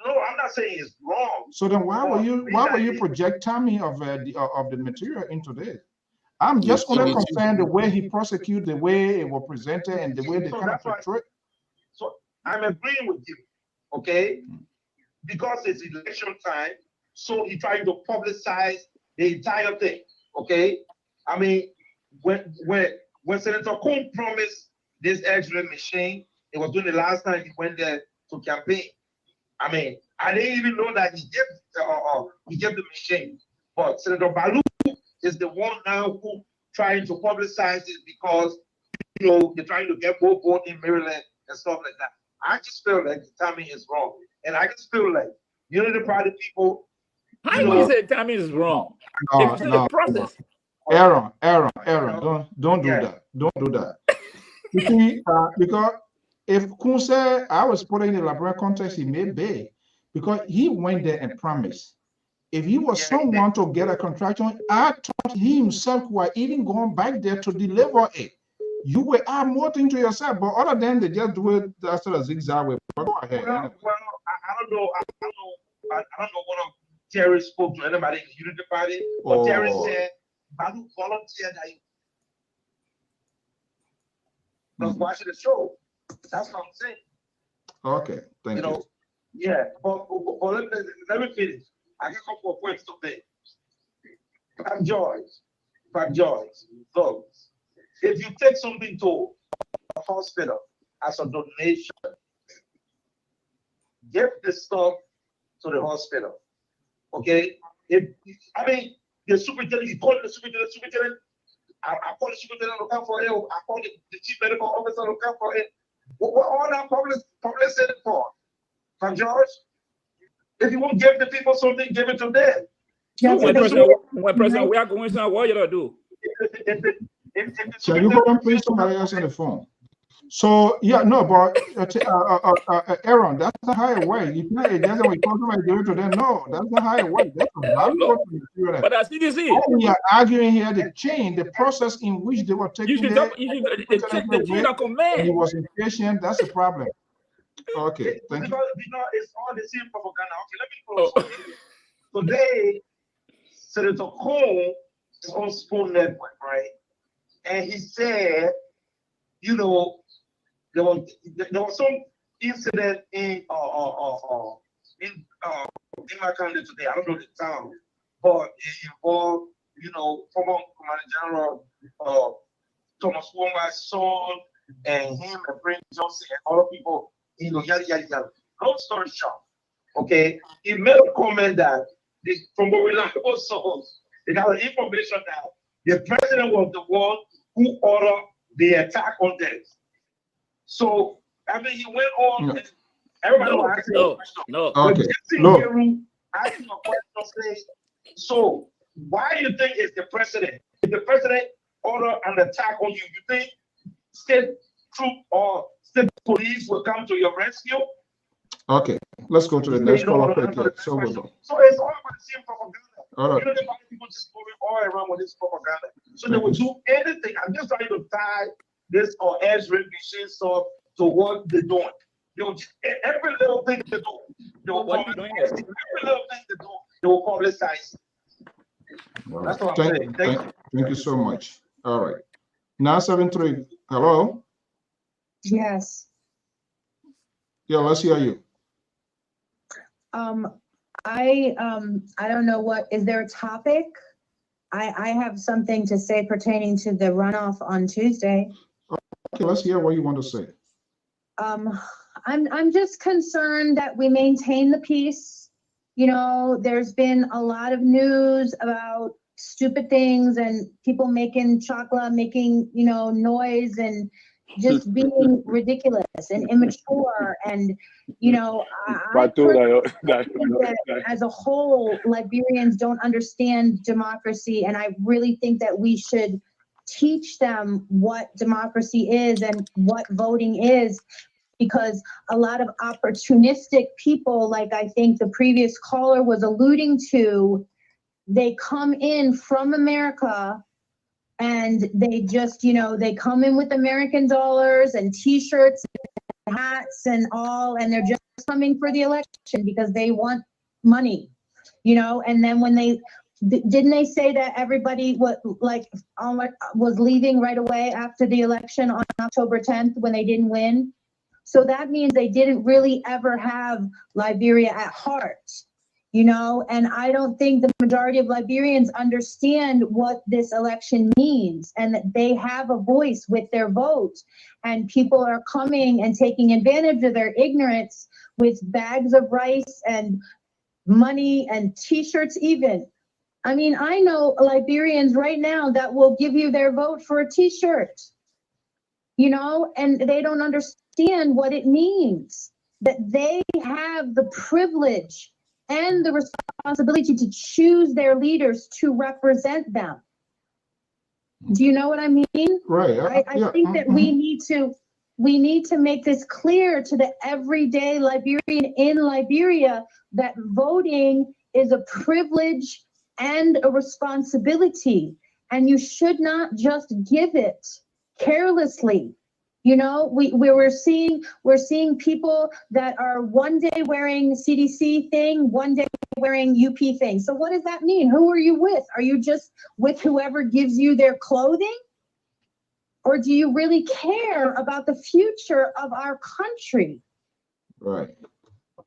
No, I'm not saying it's wrong. So then why will you project timing of the material into this? I'm just only concerned the way he prosecuted, the way it was presented, and the way they kind of portray. So I'm agreeing with you, okay? Because it's election time, so he's trying to publicize the entire thing, okay? I mean, when Senator Cohn promised this X-ray machine, it was doing the last time he went there to campaign. I mean, I didn't even know that he gave the machine. But Senator Balu is the one now who trying to publicize it because, you know, they're trying to get more vote in Maryland and stuff like that. I just feel like the timing is wrong. And I just feel like, you know, the party people. How do you say the timing is wrong? It's the process. Aaron, don't do that. Don't do that. You see, because if Kunse, I was putting in the Liberian context, he may be, because he went there and promised. If he was someone to get a contraction, I thought he himself were even going back there to deliver it. You will add more things to yourself, but other than they just do it that sort of zigzag way. Go ahead. Well, I don't know. I don't know what Terry spoke to anybody in the Unity Party, but Terry said Balu volunteered that he was watching the show. That's what I'm saying. Okay, thank you. Yeah, but let me finish. I got a couple of points to make. Pat Joyce, look, if you take something to a hospital as a donation, give the stuff to the hospital. Okay? I mean, the superintendent, you call the superintendent, I call the superintendent to come for it, I call the chief medical officer to come for it. What all that publicity for? From George? If you won't give the people something, give it to them. So when President we are going somewhere, what you do? Can you go and please somebody else on the phone? So yeah, no, but Aaron, that's not how it works. You can't just when you call somebody give it to them. No, that's not how it works. That's but that's CDC. We are arguing here the chain, the process in which they were taking the chain of command. He was impatient. That's the problem. Okay, thank you. Because it's all the same propaganda. Okay, let me close. Today, Senator Cole is on Spoon Network, right? And he said, you know, there was some incident in my country today. I don't know the town, but it involved, you know, former Commander General Thomas Womba's son and him and Prince Johnson and other people, you know, yada yada yada. Long story short, okay, he made a comment that from a reliable source, they got information that the president was the one who ordered the attack on them. So, I mean, he went on and everybody was asking a question. Okay. Asking a question saying, so why do you think it's the president? If the president order an attack on you, you think state troop or state police will come to your rescue? Okay, let's go to the next caller. So it's all about the same propaganda. All right. You know, the people just going all around with this propaganda. So they will do anything. I'm just trying to tie this or edge machine stuff to what they're doing. They will just, every little thing they do, they will every little thing they do, they will publicize. Right. That's what I'm saying. Thank you so much. All right. 973. Hello. Yes. Yeah, let's hear you. I don't know what, is there a topic? I have something to say pertaining to the runoff on Tuesday. Okay, let's hear what you want to say. I'm just concerned that we maintain the peace. You know, there's been a lot of news about stupid things and people making chocolate, making, you know, noise and just being ridiculous and immature. And, you know, I think that as a whole, Liberians don't understand democracy. And I really think that we should teach them what democracy is and what voting is, because a lot of opportunistic people, like I think the previous caller was alluding to, they come in from America and they just, you know, they come in with American dollars and t-shirts and hats and all, and they're just coming for the election because they want money, you know. And then when they, didn't they say that everybody was leaving right away after the election on October 10th when they didn't win? So that means they didn't really ever have Liberia at heart. You know, and I don't think the majority of Liberians understand what this election means and that they have a voice with their vote. And people are coming and taking advantage of their ignorance with bags of rice and money and t-shirts even. I mean, I know Liberians right now that will give you their vote for a t-shirt, you know, and they don't understand what it means, that they have the privilege and the responsibility to choose their leaders to represent them. Do you know what I mean? Right. I think that we need to make this clear to the everyday Liberian in Liberia that voting is a privilege and a responsibility, and you should not just give it carelessly. You know, we're seeing people that are one day wearing CDC thing, one day wearing UP thing. So what does that mean? Who are you with? Are you just with whoever gives you their clothing? Or do you really care about the future of our country? Right.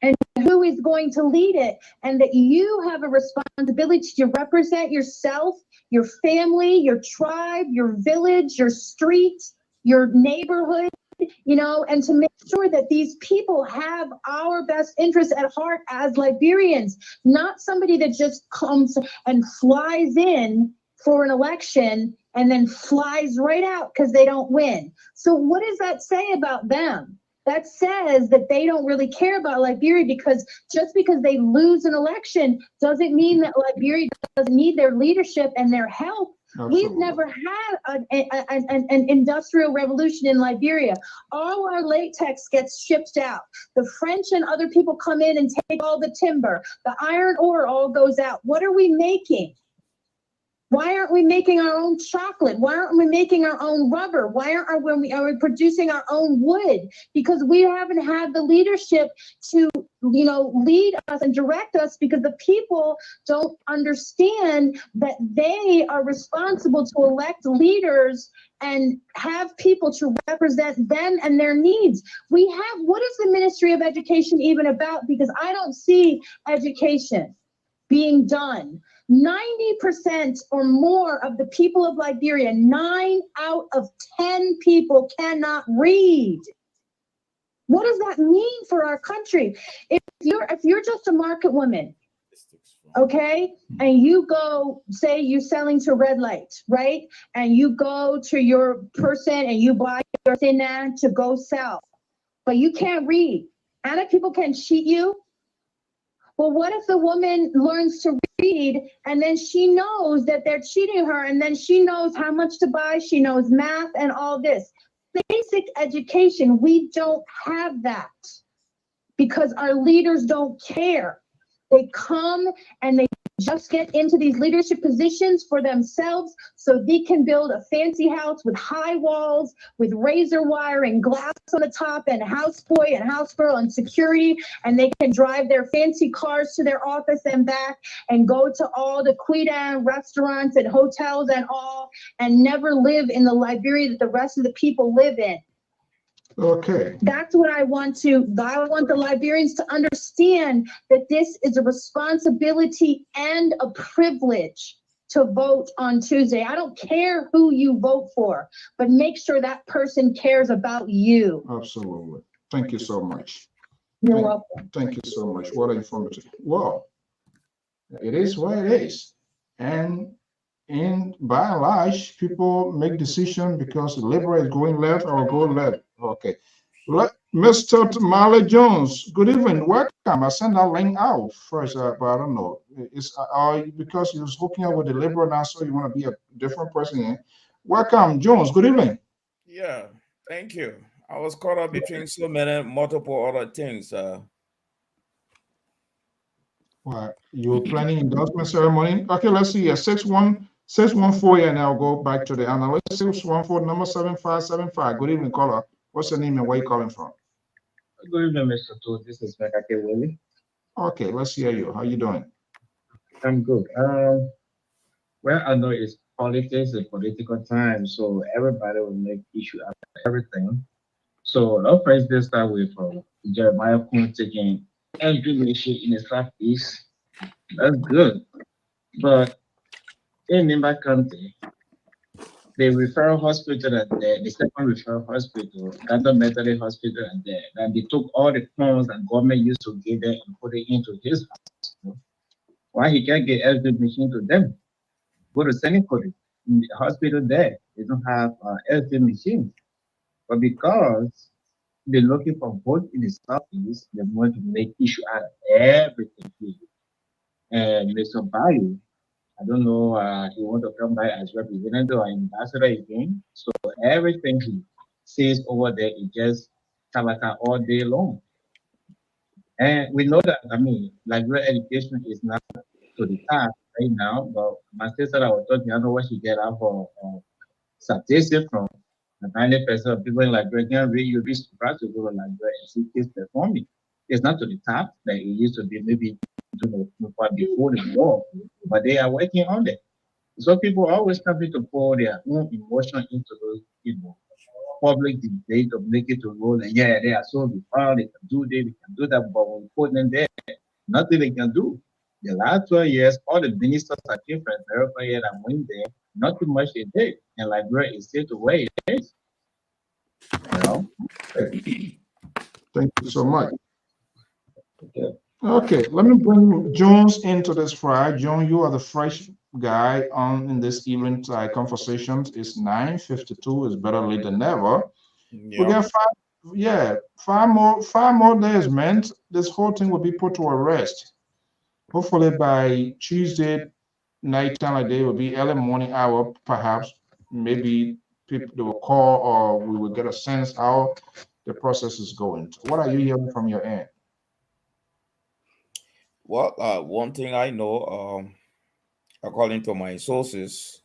And who is going to lead it? And that you have a responsibility to represent yourself, your family, your tribe, your village, your street, your neighborhood, you know, and to make sure that these people have our best interests at heart as Liberians, not somebody that just comes and flies in for an election and then flies right out because they don't win. So what does that say about them? That says that they don't really care about Liberia, because just because they lose an election doesn't mean that Liberia doesn't need their leadership and their help. Absolutely. We've never had an industrial revolution in Liberia. All our latex gets shipped out. The French and other people come in and take all the timber. The iron ore all goes out. What are we making? Why aren't we making our own chocolate? Why aren't we making our own rubber? Why are we producing our own wood? Because we haven't had the leadership to, you know, lead us and direct us, because the people don't understand that they are responsible to elect leaders and have people to represent them and their needs. What is the Ministry of Education even about? Because I don't see education being done. 90% or more of the people of Liberia, 9 out of 10 people cannot read. What does that mean for our country? If you're just a market woman, okay, and you go, say you're selling to red light, right? And you go to your person and you buy your thing to go sell, but you can't read. And if people can cheat you, well, what if the woman learns to read and then she knows that they're cheating her and then she knows how much to buy, she knows math and all this. Basic education, we don't have that because our leaders don't care. They come and they just get into these leadership positions for themselves so they can build a fancy house with high walls, with razor wire and glass on the top and houseboy and housegirl and security, and they can drive their fancy cars to their office and back and go to all the Queen restaurants and hotels and all, and never live in the Liberia that the rest of the people live in. Okay. That's what I want the Liberians to understand, that this is a responsibility and a privilege to vote on Tuesday. I don't care who you vote for, but make sure that person cares about you. Absolutely. Thank you so much. You're welcome. Thank you so much. What informative. Well, it is what it is. And by and large, people make decisions because the Liberia is going left or going left. Okay. Mr. Marley Jones, good evening. Welcome. I sent that link out first, but I don't know. It's because you was hooking up with the Liberal now, so you want to be a different person here. Welcome, Jones. Good evening. Yeah, thank you. I was caught up between so many multiple other things. Well, you're planning endorsement ceremony. Okay, let's see here. 614, and I'll go back to the analyst. 614, number 7575. Good evening, caller. What's your name and where you calling from? Good evening, Mr. Tu. This is Mekake Willie. Okay, let's hear you. How you doing? I'm good. Well, I know it's politics and political time, so everybody will make issue out of everything. So let's first let's start with Jeremiah Kun taking every mission in the Southeast. That's good. But in my country, the referral hospital and the second referral hospital, Ghana Methodist Hospital, and they took all the funds that government used to give them and put it into his hospital. Why he can't get every machine to them? Go to Senegal, in the hospital there, they don't have LP machines. But because they're looking for vote in the Southeast, they want to make issue out of everything here. And Mr. Bayou, I don't know, he want to come by as representative or ambassador again. So everything he says over there is just Tabata all day long. And we know that, I mean, Liberia education is not to the top right now, but my sister I was talking, I know what she get out for statistics from 90% of people in Liberia can read, you reach to go to Liberia and see kids performing. It's not to the top like it used to be, maybe before the war, but they are working on it. So people always coming to pour their own emotion into those, public debate to make it to roll. And yeah, they are so proud, they can do this, they can do that, but when we put them there, nothing they can do. The last 12 years, all the ministers are different. Every year that went there, not too much they did, and Liberia is still the way it is. Thank you so much. Okay, let me bring Jones into this Friday. John, you are the fresh guy on in this evening conversations. It's 9:52. It's better late than never. Yeah. We got five more days, man. This whole thing will be put to a rest. Hopefully by Tuesday night time, like they will be early morning hour, perhaps. Maybe people they will call, or we will get a sense how the process is going. What are you hearing from your end? Well, one thing I know, according to my sources,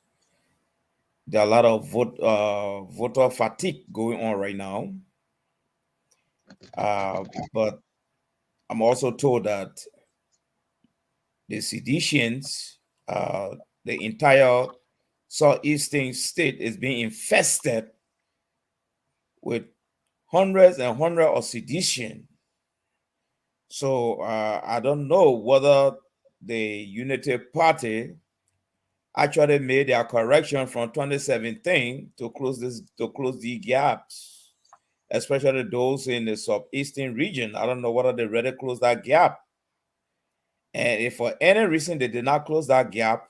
there are a lot of voter fatigue going on right now. But I'm also told that the seditions, the entire southeastern state is being infested with hundreds and hundreds of sedition. So I don't know whether the Unity Party actually made their correction from 2017 to close the gaps, especially those in the southeastern region. I don't know whether they already closed that gap. And if for any reason they did not close that gap,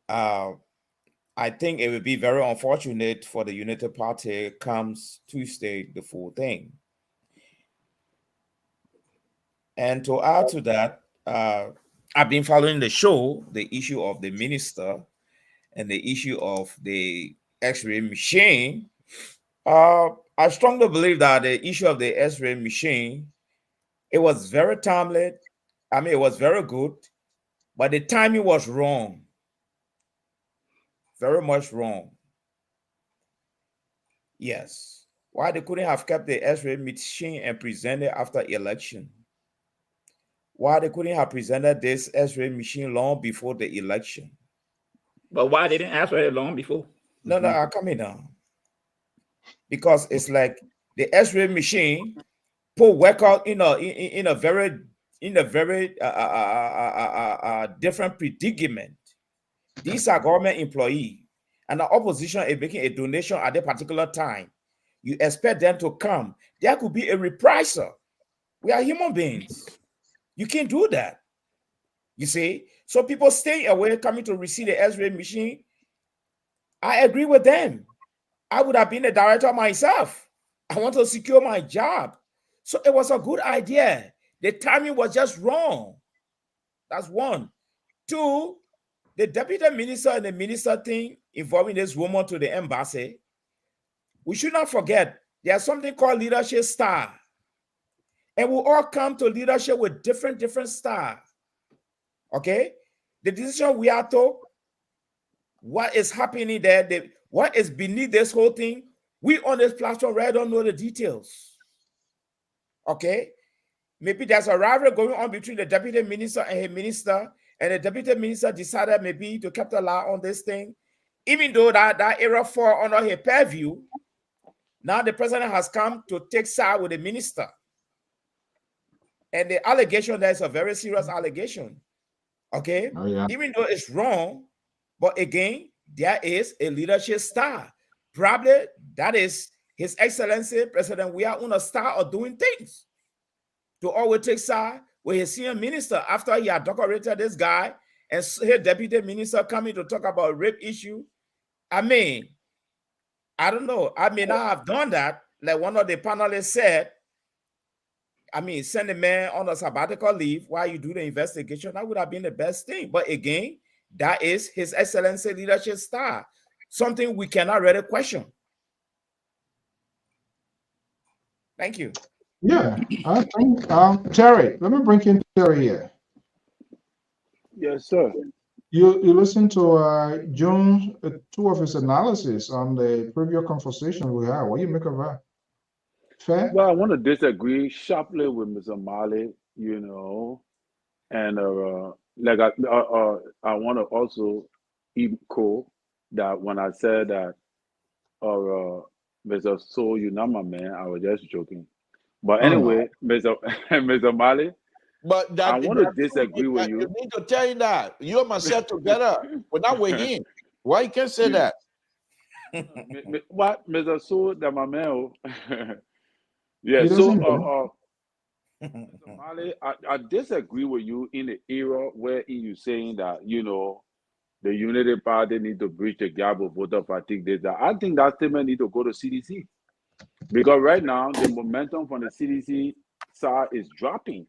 I think it would be very unfortunate for the United Party comes Tuesday, the full thing. And to add to that, I've been following the show, the issue of the minister and the issue of the X-ray machine. I strongly believe that the issue of the X-ray machine, it was very timely. I mean, it was very good, but the timing was wrong. Very much wrong. Yes. Why they couldn't have kept the X-ray machine and presented after election? Why they couldn't have presented this X-ray machine long before the election? But why they didn't ask for it long before? No, I'm coming down. Because it's like the X-ray machine put workout in a very different predicament. These are government employees, and the opposition is making a donation at a particular time. You expect them to come. There could be a reprisal. We are human beings. You can't do that. You see? So people stay away coming to receive the X-ray machine. I agree with them. I would have been a director myself. I want to secure my job. So it was a good idea. The timing was just wrong. That's one. Two, the deputy minister and the minister thing involving this woman to the embassy, we should not forget there's something called leadership style. And we all come to leadership with different style. Okay? The decision we are to, what is happening there, what is beneath this whole thing, we on this platform really don't know the details. Okay? Maybe there's a rivalry going on between the deputy minister and her minister, and the deputy minister decided maybe to capitalize on this thing. Even though that area fall under her purview, now the president has come to take side with the minister. And the allegation there is a very serious allegation. Okay? Oh, yeah. Even though it's wrong, but again, there is a leadership style. Probably that is His Excellency President we are on a style of doing things. To always take side with his senior minister after he had decorated this guy and his deputy minister coming to talk about rape issue. I mean, I don't know. I may not have done that. Like one of the panelists said, I mean, send a man on a sabbatical leave while you do the investigation. That would have been the best thing. But again, that is His Excellency leadership style. Something we cannot really question. Thank you. Yeah, I think, Terry, let me bring in Terry here. Yes, sir. You listen to June, two of his analysis on the previous conversation we had. What do you make of that? Fair? Well, I want to disagree sharply with Mr. Mali, and like I want to also echo that when I said that, Mr. So, you're not my man, I was just joking. But anyway, Mr. Mali, But that I want to disagree with you you. need to tell you that you and myself together. We're not with him. Why you can't say that? What, Mr. So, that my man? Yeah. He So, doesn't know. Mr. Mali, I disagree with you in the era where you saying that the Unity Party need to bridge the gap of voter fatigue. I think that statement need to go to CDC. Because right now, the momentum from the CDC side is dropping.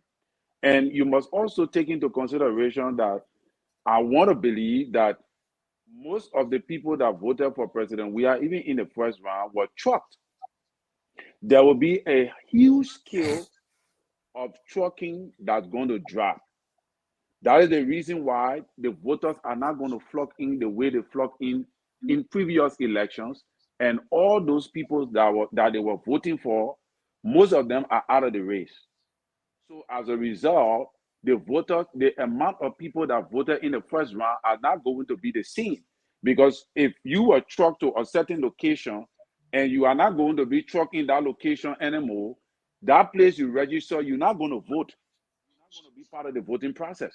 And you must also take into consideration that I want to believe that most of the people that voted for president, we are even in the first round, were trucked. There will be a huge scale of trucking that's going to drop. That is the reason why the voters are not going to flock in the way they flocked in previous elections. And all those people that they were voting for, most of them are out of the race. So as a result, the amount of people that voted in the first round are not going to be the same. Because if you were trucked to a certain location and you are not going to be trucked in that location anymore, that place you register, you're not going to vote. You're not going to be part of the voting process.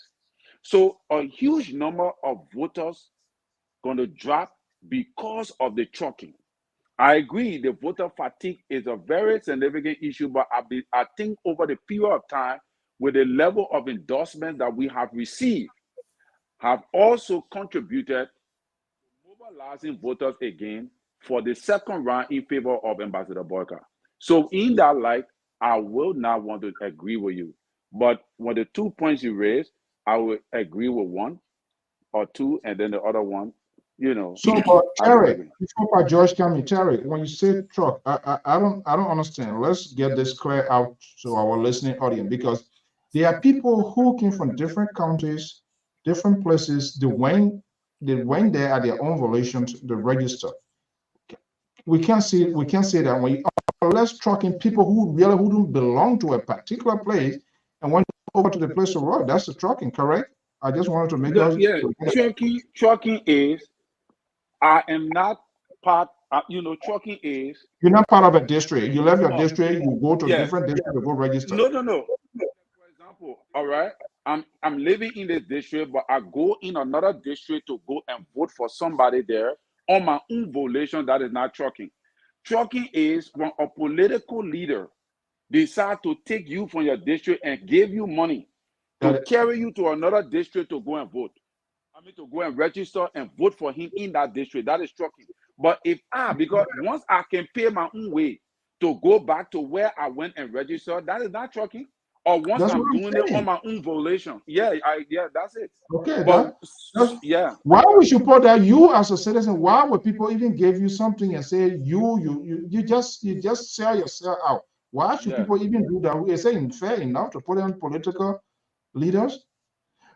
So a huge number of voters going to drop because of the trucking. I agree, the voter fatigue is a very significant issue, but I think over the period of time, with the level of endorsement that we have received, have also contributed to mobilizing voters again for the second round in favor of Ambassador Boyka. So in that light, I will not want to agree with you. But when the 2 points you raised, I will agree with one or two, and then the other one, you know. So, but Terry, before George coming, Terry, when you say truck, I don't understand. Let's get this clear out to our listening audience, because there are people who came from different countries, different places. They went there at their own volition to register. We can't say that when you are less trucking people who don't belong to a particular place and went over to the place to work. That's the trucking, correct? I just wanted to make us. Yeah, trucking is, I am not part, trucking is. You're not part of a district. You left your district, you go to a different district to go register. No. For example, all right, I'm living in this district, but I go in another district to go and vote for somebody there on my own volition. That is not trucking. Trucking is when a political leader decides to take you from your district and give you money to carry you to another district to go and vote. To go and register and vote for him in that district. That is trucking. But because once I can pay my own way to go back to where I went and register, that is not trucking. Or once I'm doing it on my own volition. Yeah, that's it. Okay, but yeah. Why would you put that you as a citizen? Why would people even give you something and say you just sell yourself out? Why should people even do that? Is it fair enough to put on political leaders?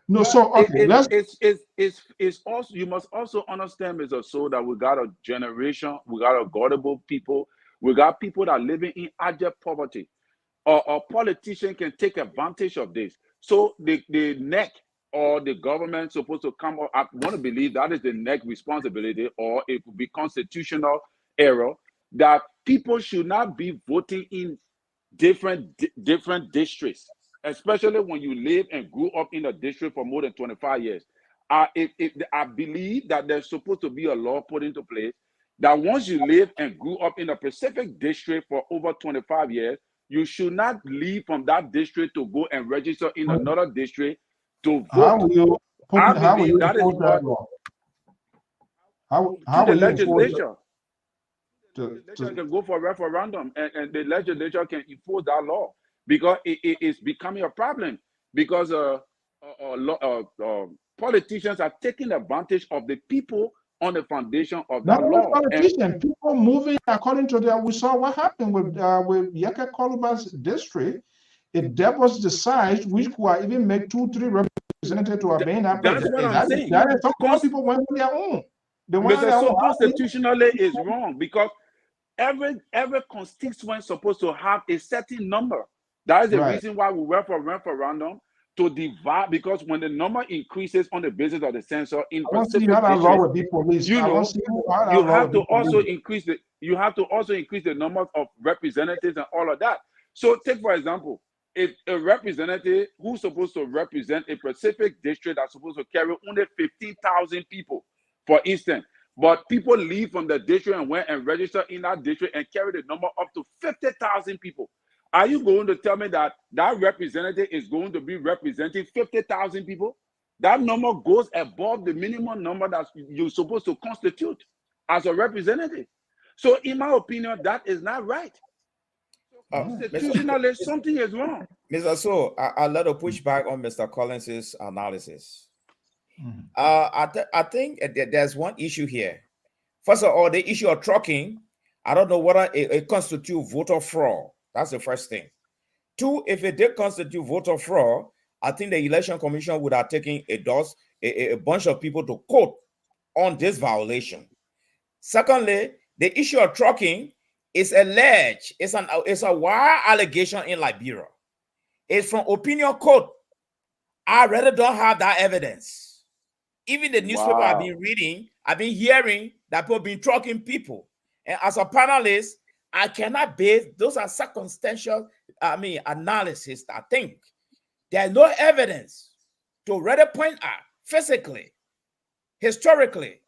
No, so okay, it's also, you must also understand, Mr. So, that we got a generation, we got a gullible people, we got people that are living in abject poverty. A politician can take advantage of this. So the NEC or the government supposed to come up. I want to believe that is the NEC responsibility, or it could be constitutional error, that people should not be voting in different districts, especially when you live and grew up in a district for more than 25 years. I believe that there's supposed to be a law put into place that once you live and grew up in a specific district for over 25 years, you should not leave from that district to go and register in another district to vote. How will you that is what the legislature. The legislature can go for a referendum, and the legislature can enforce that law, because it is becoming a problem, because politicians are taking advantage of the people on the foundation of that law. Politicians, people moving according to that. We saw what happened with Yaka Koluba's district. If that was the size, which could even make 2-3 representatives to obey that. That's what I'm saying. Some people went on their own. So constitutionally is wrong, because every constituent is supposed to have a certain number. That is the reason why we went for referendum, to divide, because when the number increases on the basis of the census in specific districts, you have to also increase the number of representatives and all of that. So take, for example, if a representative who's supposed to represent a specific district that's supposed to carry only 15,000 people, for instance, but people leave from the district and went and register in that district and carry the number up to 50,000 people. Are you going to tell me that that representative is going to be representing 50,000 people? That number goes above the minimum number that you're supposed to constitute as a representative. So in my opinion, that is not right. Constitutionally, something is wrong. Mr. So, I'd like to push back on Mr. Collins's analysis. I think there's one issue here. First of all, the issue of trucking, I don't know whether it constitutes voter fraud. That's the first thing. Two, if it did constitute voter fraud, I think the Election Commission would have taken a bunch of people to court on this violation. Secondly, the issue of trucking is alleged. It's a wild allegation in Liberia. It's from opinion court. I really don't have that evidence. Even the newspaper I've been reading, I've been hearing that people have been trucking people. And as a panelist, I cannot base, those are circumstantial, analysis, I think. There's no evidence to really point out physically, historically,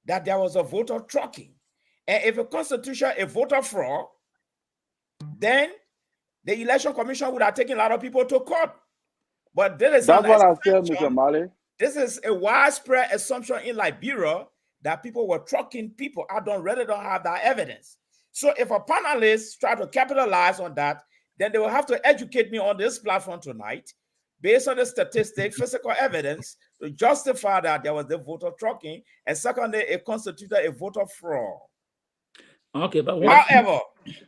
that there was a voter trucking. And if a constitution is voter fraud, then the election commission would have taken a lot of people to court. But this is That's what I said, Mr. Mali. This is a widespread assumption in Liberia that people were trucking people. I don't have that evidence. So if a panelist try to capitalize on that, then they will have to educate me on this platform tonight, based on the statistics, physical evidence, to justify that there was the voter trucking, and secondly, it constituted a voter fraud. Okay, but however,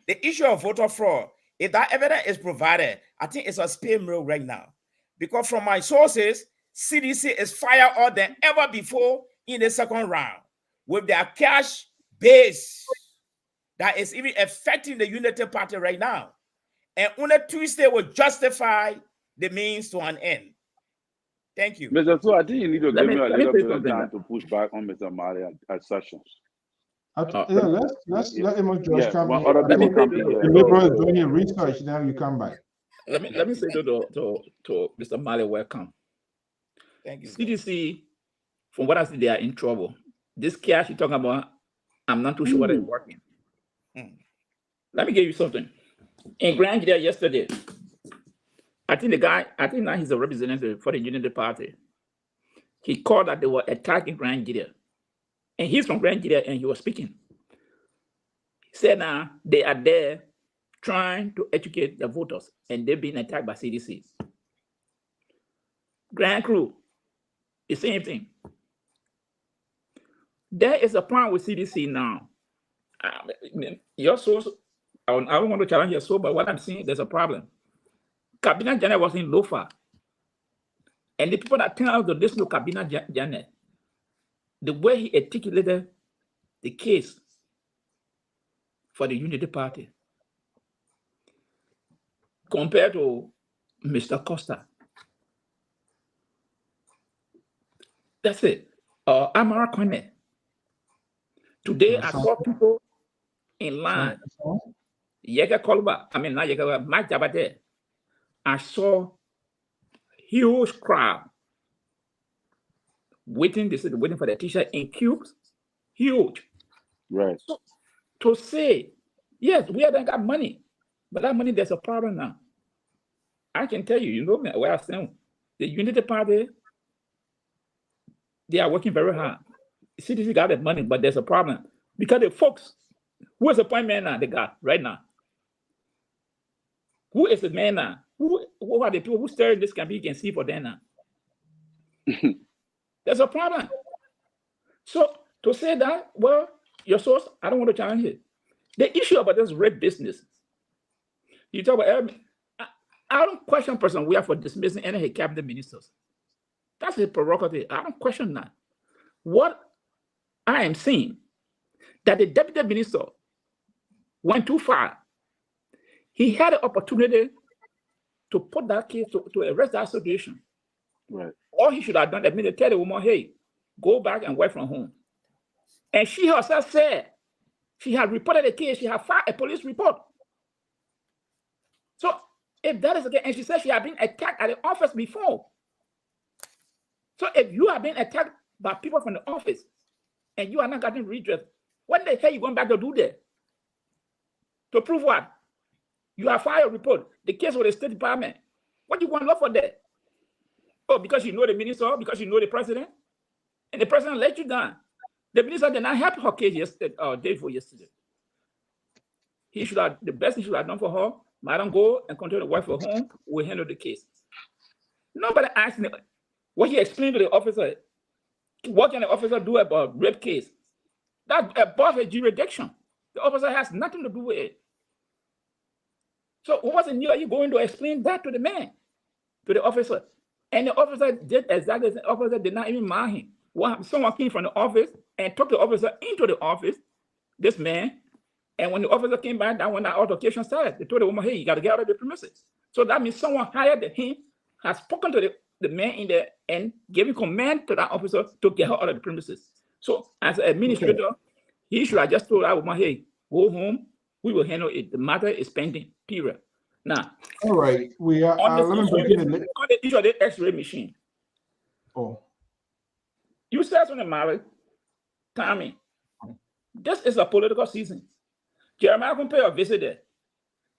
the issue of voter fraud, if that evidence is provided, I think it's a spear mill right now. Because from my sources, CDC is fired than ever before in the second round with their cash base that is even affecting the Unity Party right now. And only Tuesday will justify the means to an end. Thank you. Mr. So I think you need to give me a little bit of time to push back on Mr. Mali at sessions. Let's let Amos George come in. Other people come in. The Liberal is doing your research, now you come back. Let me say to Mr. Mali, welcome. Thank you. CDC, from what I see, they are in trouble. This cash you're talking about, I'm not too sure what is working. Let me give you something. In Grand Judea yesterday, I think now he's a representative for the Unity Party. He called that they were attacking Grand Judea. And he's from Grand Judea and he was speaking. He said now they are there trying to educate the voters and they're being attacked by CDC. Grand Crew, the same thing. There is a problem with CDC now. Your source, I don't want to challenge your source, but what I'm seeing, there's a problem. Cabinet Janet was in Lofa. And the people that turned out to listen to Cabinet Janet, the way he articulated the case for the Unity Party compared to Mr. Costa. That's it. Amara Kone. Today, I saw people in line. Yega Kolba, I mean, not Yega, Mike Jabate. I saw huge crowd waiting for the teacher in cubes. Huge. Right. So, to say, yes, we haven't got money, but that money, there's a problem now. I can tell you, you know where I stand. The Unity Party, they are working very hard. CDC got the money, but there's a problem. Because the folks, who is the point man now they got right now? Who is the man now? Who are the people who steering this campaign can see for them now? There's a problem. So to say that, well, your source, I don't want to challenge it. The issue about this rape business, you talk about, I don't question person we are for dismissing any cabinet ministers. That's a prerogative. I don't question that. What I am saying, that the deputy minister went too far. He had an opportunity to put that case, to arrest that situation. Right. All he should have done, admitted, tell the woman, hey, go back and work from home. And she herself said she had reported the case, she had filed a police report. So if that is the case, and she said she had been attacked at the office before. So if you have been attacked by people from the office and you are not getting redress, what the hell are you going back to do there? To prove what? You have filed a report, the case with the State Department. What do you want to look for there? Oh, because you know the minister, because you know the president, and the president let you down. The minister did not help her case yesterday, day before yesterday. He should have, the best he should have done for her, madam, go and continue to work for home, we'll handle the case. Nobody asked him what he explained to the officer. What can the officer do about rape case? That's above a jurisdiction. The officer has nothing to do with it. So what was it new? Are you going to explain that to the man, to the officer? And the officer did exactly the officer did not even mind him. Well, someone came from the office and took the officer into the office, this man. And when the officer came back, that when that altercation started, they told the woman, hey, you got to get out of the premises. So that means someone hired him, has spoken to the man in there and giving command to that officer to get her out of the premises. So as an administrator, he should have just told that woman, hey, go home, we will handle it. The matter is pending, period. Now, all right, we are on the issue of the X-ray machine. Oh, you said something, Mary, Tommy. This is a political season. Jeremiah can pay a visit there.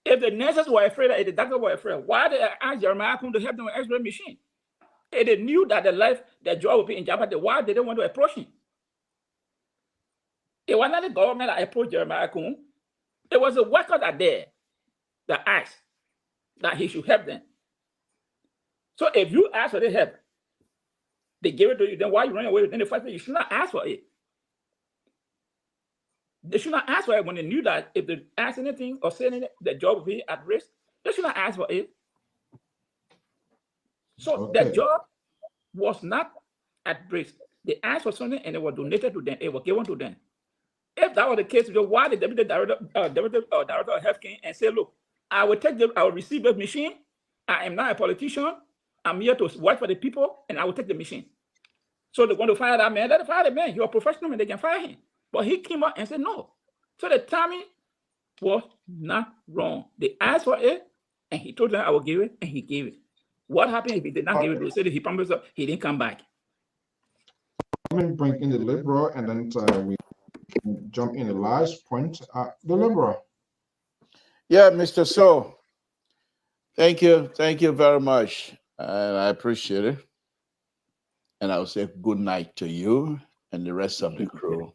If the nurses were afraid, if the doctors were afraid, why did they ask Jeremiah to help them with X-ray machine? If they knew that their job would be in jeopardy, why did they want to approach him? It was not the government that approached Jeremiah Kun. It was the workers that asked that he should help them. So if you ask for the help, they give it to you, then why you run away? Then the first place, you should not ask for it. They should not ask for it when they knew that if they ask anything or say anything, the job will be at risk. They should not ask for it. So their job was not at risk. They asked for something and it was donated to them. It was given to them. If that was the case, why the deputy director of health came and said, "Look, I will receive the machine. I am not a politician. I'm here to work for the people, and I will take the machine." So they want to fire that man. Let them fire the man. You're a professional, and they can fire him. But he came up and said no. So the timing was not wrong. They asked for it, and he told them, "I will give it," and he gave it. What happened if he did not give it? They said he promised he didn't come back. Let me bring in the Liberal, and then we jump in the last point. The Liberal. Yeah, Mr. So, thank you very much, and I appreciate it. And I will say good night to you and the rest of the crew.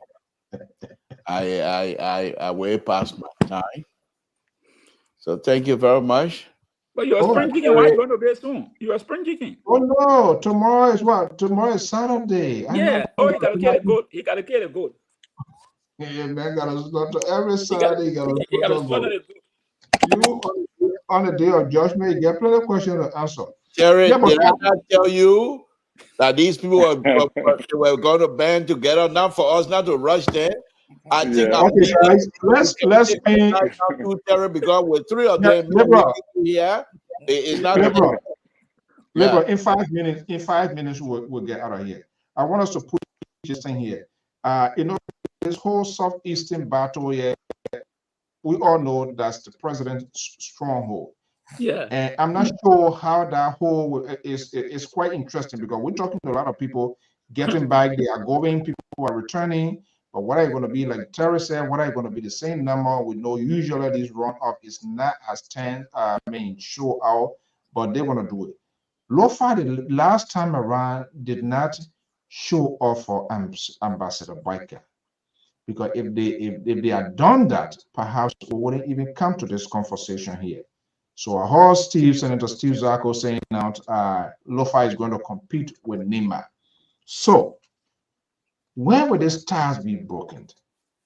I way past my time, so thank you very much. But you're a spring chicken. Why are you going to bed soon? You're a spring chicken. Oh no! Tomorrow is what? Tomorrow is Saturday. Yeah. Oh, he got to kill a goat. He got to kill a goat. Yeah, man, got to slaughter every Saturday. He got to slaughter the goat. You on the day of judgment, you get plenty of questions to answer. Terry, did I not tell you that these people were going to band together? Now for us not to rush there. I think okay, guys, let's be Terry, because with three of them here, it's not Liberal. In 5 minutes, we'll get out of here. I want us to put this thing here. This whole southeastern battle here, we all know that's the president's stronghold. Yeah. And I'm not sure how that whole is quite interesting, because we're talking to a lot of people getting back. They are going, people are returning. But what are you going to be, like Terry said, what are you going to be the same number? We know usually this runoff is not as 10, show out, but they want to do it. Lofa, the last time around, did not show off for Ambassador Biker. Because if they had done that, perhaps we wouldn't even come to this conversation here. So I heard Senator Steve Zarko saying out Lofa is going to compete with Nima. So when will these ties be broken?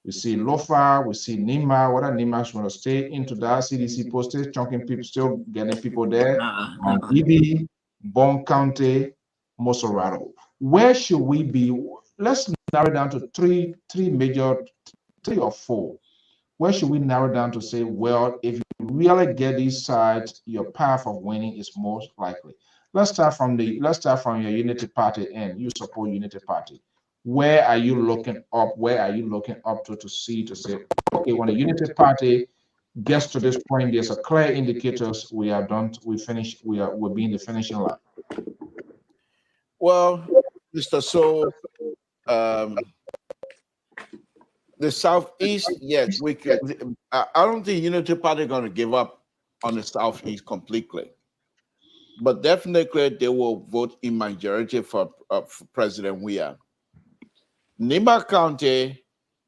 We see Lofa, we see Nima. Whether Nima is going to stay into that CDC postage, chunking people, still getting people there. And EB, Bon County, Mosorado. Where should we be? Let's narrow down to three or four. Where should we narrow down to say, well, if you really get these sides, your path of winning is most likely? Let's start from your Unity Party end. You support Unity Party. Where are you looking up? Where are you looking up to say, okay, when the Unity Party gets to this point, there's a clear indicators we are done, we'll be in the finishing line. Well, Mr. So, the Southeast, yes, we could. I don't think Unity Party is going to give up on the Southeast completely, but definitely they will vote in majority for President Weah. Nima County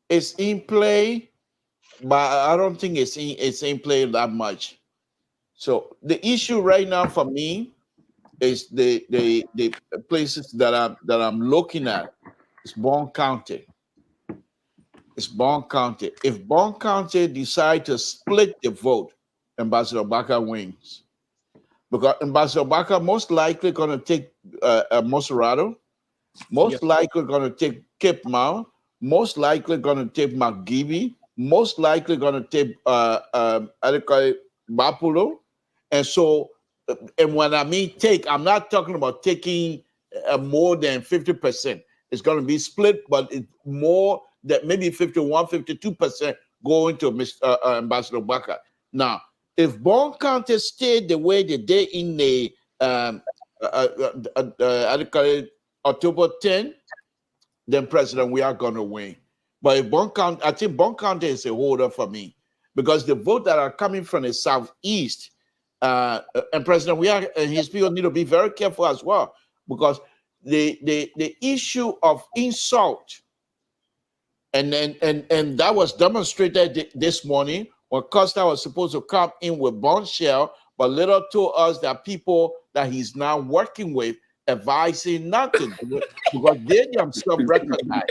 is in play, but I don't think it's in play that much. So the issue right now for me is the places that I'm looking at is Bon County. It's Bon County. If Bon County decide to split the vote, Ambassador Baka wins. Because Ambassador Baka most likely going to take Mosorado, most likely going to take Cape Mount, most likely going to take McGibby, most likely going to take Bapulo. And so, and when I mean take, I'm not talking about taking more than 50%. It's going to be split, but it's more that maybe 51, 52% going to Mr. Ambassador Baka. Now, if Bon County stayed the way they did in the October 10, then President, we are going to win. But if Bond County, I think Bond County is a holder for me because the votes that are coming from the southeast, and President Weah and his people need to be very careful as well, because the issue of insult, and that was demonstrated this morning when Costa was supposed to come in with bombshell, but little told us that people that he's now working with advising not to do it because they themselves recognize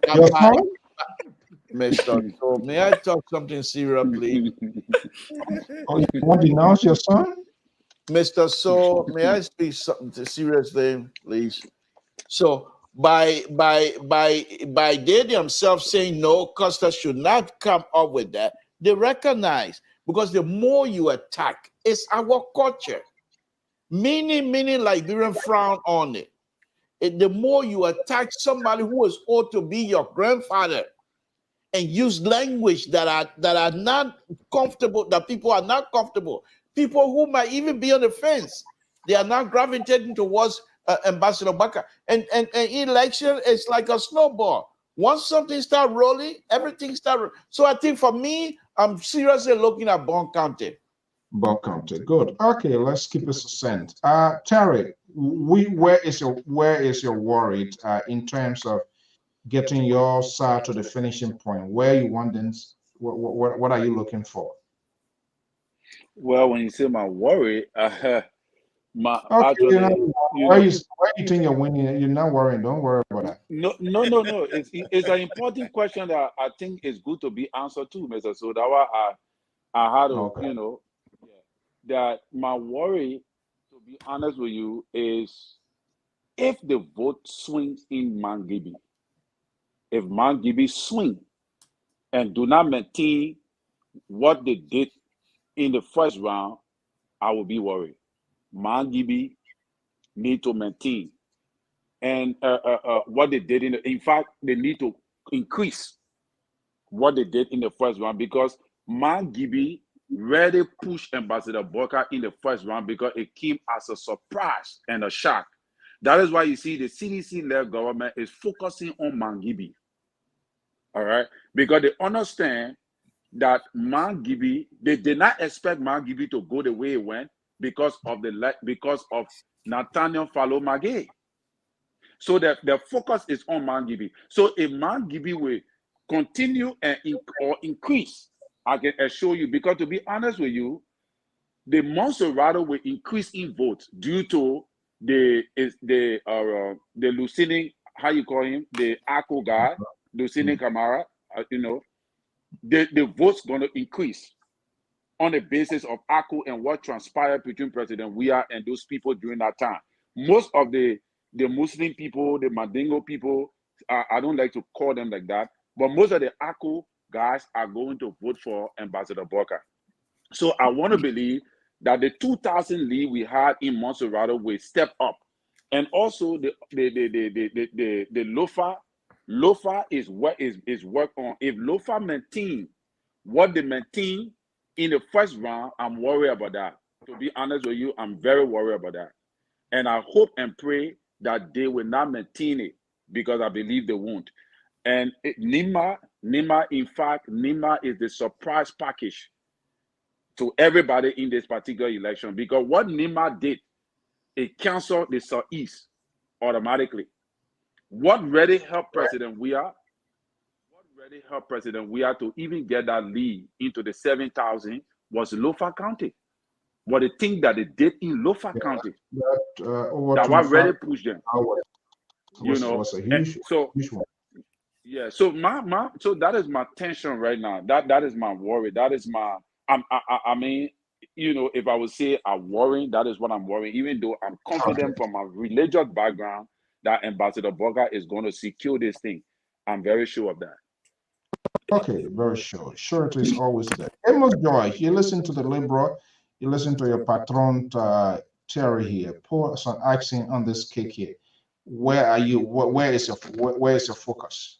that Mr. So may I talk something serious, please? Oh, you want to denounce your son? Mr. So may I speak something seriously, please? So by they themselves saying no, Costa should not come up with that, they recognize, because the more you attack, it's our culture. Many Liberians frown on it. The more you attack somebody who is ought to be your grandfather and use language that are not comfortable, that people are not comfortable, people who might even be on the fence, they are now gravitating towards Ambassador Baka. And election is like a snowball. Once something start rolling, everything start. So I think for me, I'm seriously looking at Bond County. Bond County, good. Okay, let's keep it succinct. Terry, where is your worry in terms of getting your side to the finishing point? Where you want them? What are you looking for? Well, when you say my worry, my okay, actually, where you think you're winning? You're not worrying. Don't worry about that. No. It's an important question that I think is good to be answered too, Mr. So that's why I had to, that my worry, to be honest with you, is if the vote swings in Mangibi, if Mangibi swing and do not maintain what they did in the first round, I will be worried. Mangibi need to maintain and what they did in fact, they need to increase what they did in the first round, because Mangibi really pushed Ambassador Boka in the first round because it came as a surprise and a shock. That is why you see the CDC-led government is focusing on Mangibi. All right, because they understand that Mangibi, they did not expect Mangibi to go the way it went because of Nathaniel Fallow Magay. So that the focus is on Mangibi. So if Mangibi will continue or increase, I can assure you, because to be honest with you, the Monserrato will increase in votes due to the Lucini, how you call him, the ACO guy, Lucini Camara, the votes going to increase on the basis of ACO and what transpired between President Weah and those people during that time. Most of the Muslim people, the Mandingo people, I don't like to call them like that, but most of the ACO guys are going to vote for Ambassador Boka. So I want to believe that the 2,000 lead we had in Monserrato will step up. And also the Lofa is what is work on. If Lofa maintain what they maintain in the first round, I'm worried about that. To be honest with you, I'm very worried about that. And I hope and pray that they will not maintain it, because I believe they won't. And Nima, in fact, Nima is the surprise package to everybody in this particular election, because what Nima did, it canceled the Southeast automatically. What really helped President Weah? To even get that lead into the 7,000 was Lofa County. What the thing that they did in Lofa County, that what really pushed them. Was a huge one. Yeah, so so that is my tension right now. That is my worry. That is my I mean, if I would say I'm worrying, that is what I'm worrying, even though I'm confident from my religious background that Ambassador Boka is going to secure this thing. I'm very sure of that. Okay, very sure. Surety is always there. Amos Joy, you listen to the Liberal, you listen to your patron Terry here. Pour some accent on this cake here. Where are you? Where is your focus?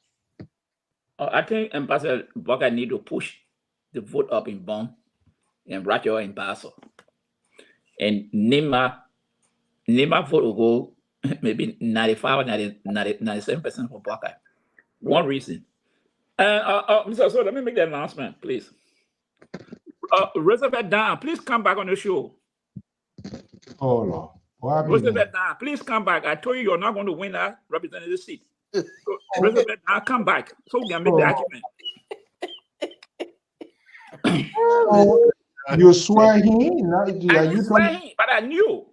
I think Ambassador Boka need to push the vote up in Bonn and Rochester and Basel. And Nima vote will go maybe 95 or 97% for Boka. One reason, Mr. So let me make the announcement, please. Roosevelt Dan, please come back on the show. Oh, Lord. What happened? Roosevelt Dan, please come back. I told you you're not going to win that representative seat. So, Roosevelt Dan, come back so we can make the argument. You swear him? I didn't swear him, but I knew.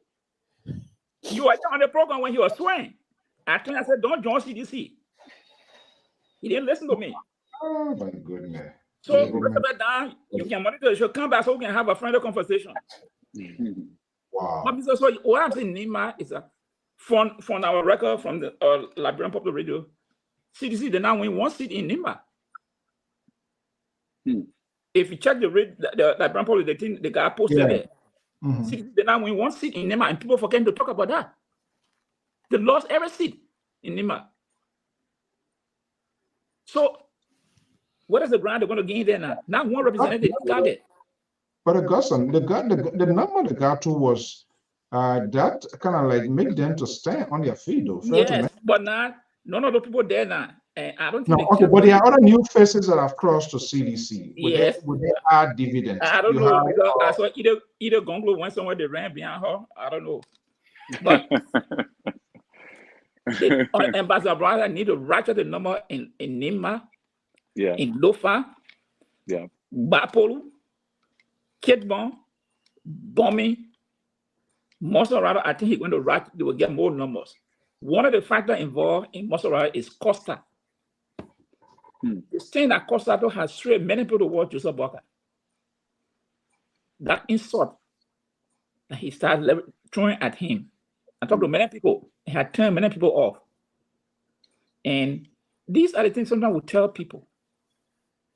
You were on the program when he was swearing. I said, don't join CDC. He didn't listen to me. Oh, my goodness. So, Roosevelt Dan, you can monitor the show. Come back so we can have a friendly conversation. Wow. But Mr. So what I'm saying, Nima, is from our record from the Liberian Public Radio, CDC did not win one seat in Nima. If you check the Liberian Public, the guy posted there. CDC did not win one seat in Nima, and people forget to talk about that. They lost every seat in Nima. So, what is the ground they're going to gain there now? Not one representative got it. But Augustine, the number they got to was that kind of like make them to stand on their feet, though. Yes, but not none of the people there now. And I don't think. No, okay, but there are other new faces that have crossed to CDC. Would they add dividends? I don't know, because I saw either Gonglo went somewhere, they ran behind her. I don't know. But Ambassador Brother need to ratchet the number in Nima, in Lofa, Bapolu, Kitbon, Bombing, Mosorado. I think he's going to ratchet, they will get more numbers. One of the factors involved in Mosorado is Costa. The thing that Costa has strayed many people to watch Joseph Walker. That insult that he started throwing at him. I talked to many people. It had turned many people off. And these are the things sometimes we tell people.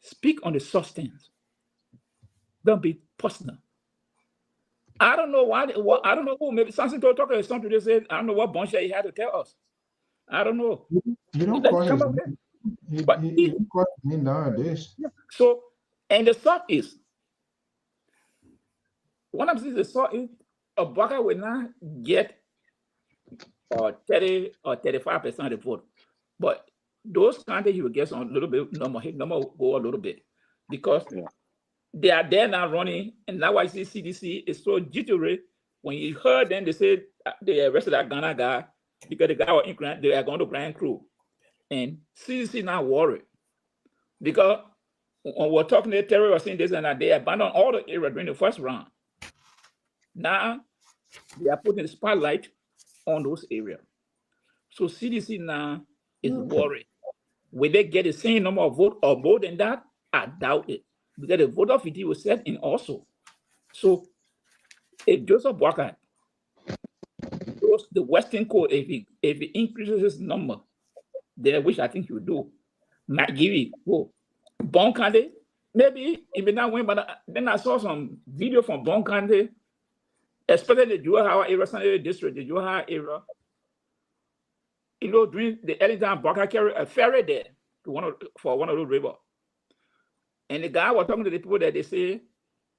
Speak on the substance. Don't be personal. I don't know why. I don't know who. Maybe something to talk to something today said. I don't know what bullshit he had to tell us. I don't know. You don't call him. He call me nowadays. So, and the thought is, one of the thought is, a Baka will not get 30 or 35% of the vote, but those counties he will get some little bit number. His number will go a little bit because they are there now running, and now I see CDC is so jittery. When you heard them, they said they arrested that Ghana guy because the guy was in Grand, they are going to Grand Crew, and CDC now worried because when we're talking to the terrorists saying this and that, they abandoned all the area during the first round. Now they are putting the spotlight on those areas. So CDC now is worried. Will they get the same number of votes or more than that? I doubt it. Because the vote of it was set in also. So if Joseph Walker goes the Western Coast, if he increases his number, then which I think he will do, might give it Bon County, maybe he may not win, but then I saw some video from Bon County, especially the Juha area, district, the Juha area. You know, during the early time, Baka carried a ferry there for one of those rivers. And the guy was talking to the people that they say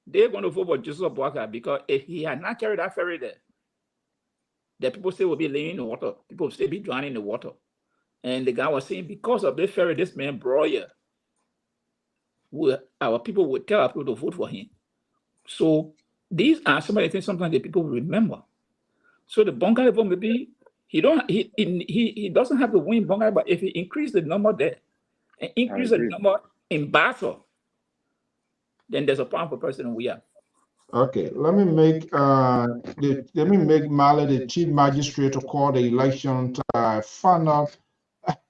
they're going to vote for Joseph Baka because if he had not carried that ferry there, the people still will be living in the water. People will still be drowning in the water. And the guy was saying because of this ferry, this man Broyer, our people would tell our people to vote for him. So these are some of the things sometimes the people remember. So the Bonga vote maybe he doesn't have to win Bonga, but if he increase the number there and increase the number in battle, then there's a problem for President Weah. Okay, let me make Mali the chief magistrate to call the election to find out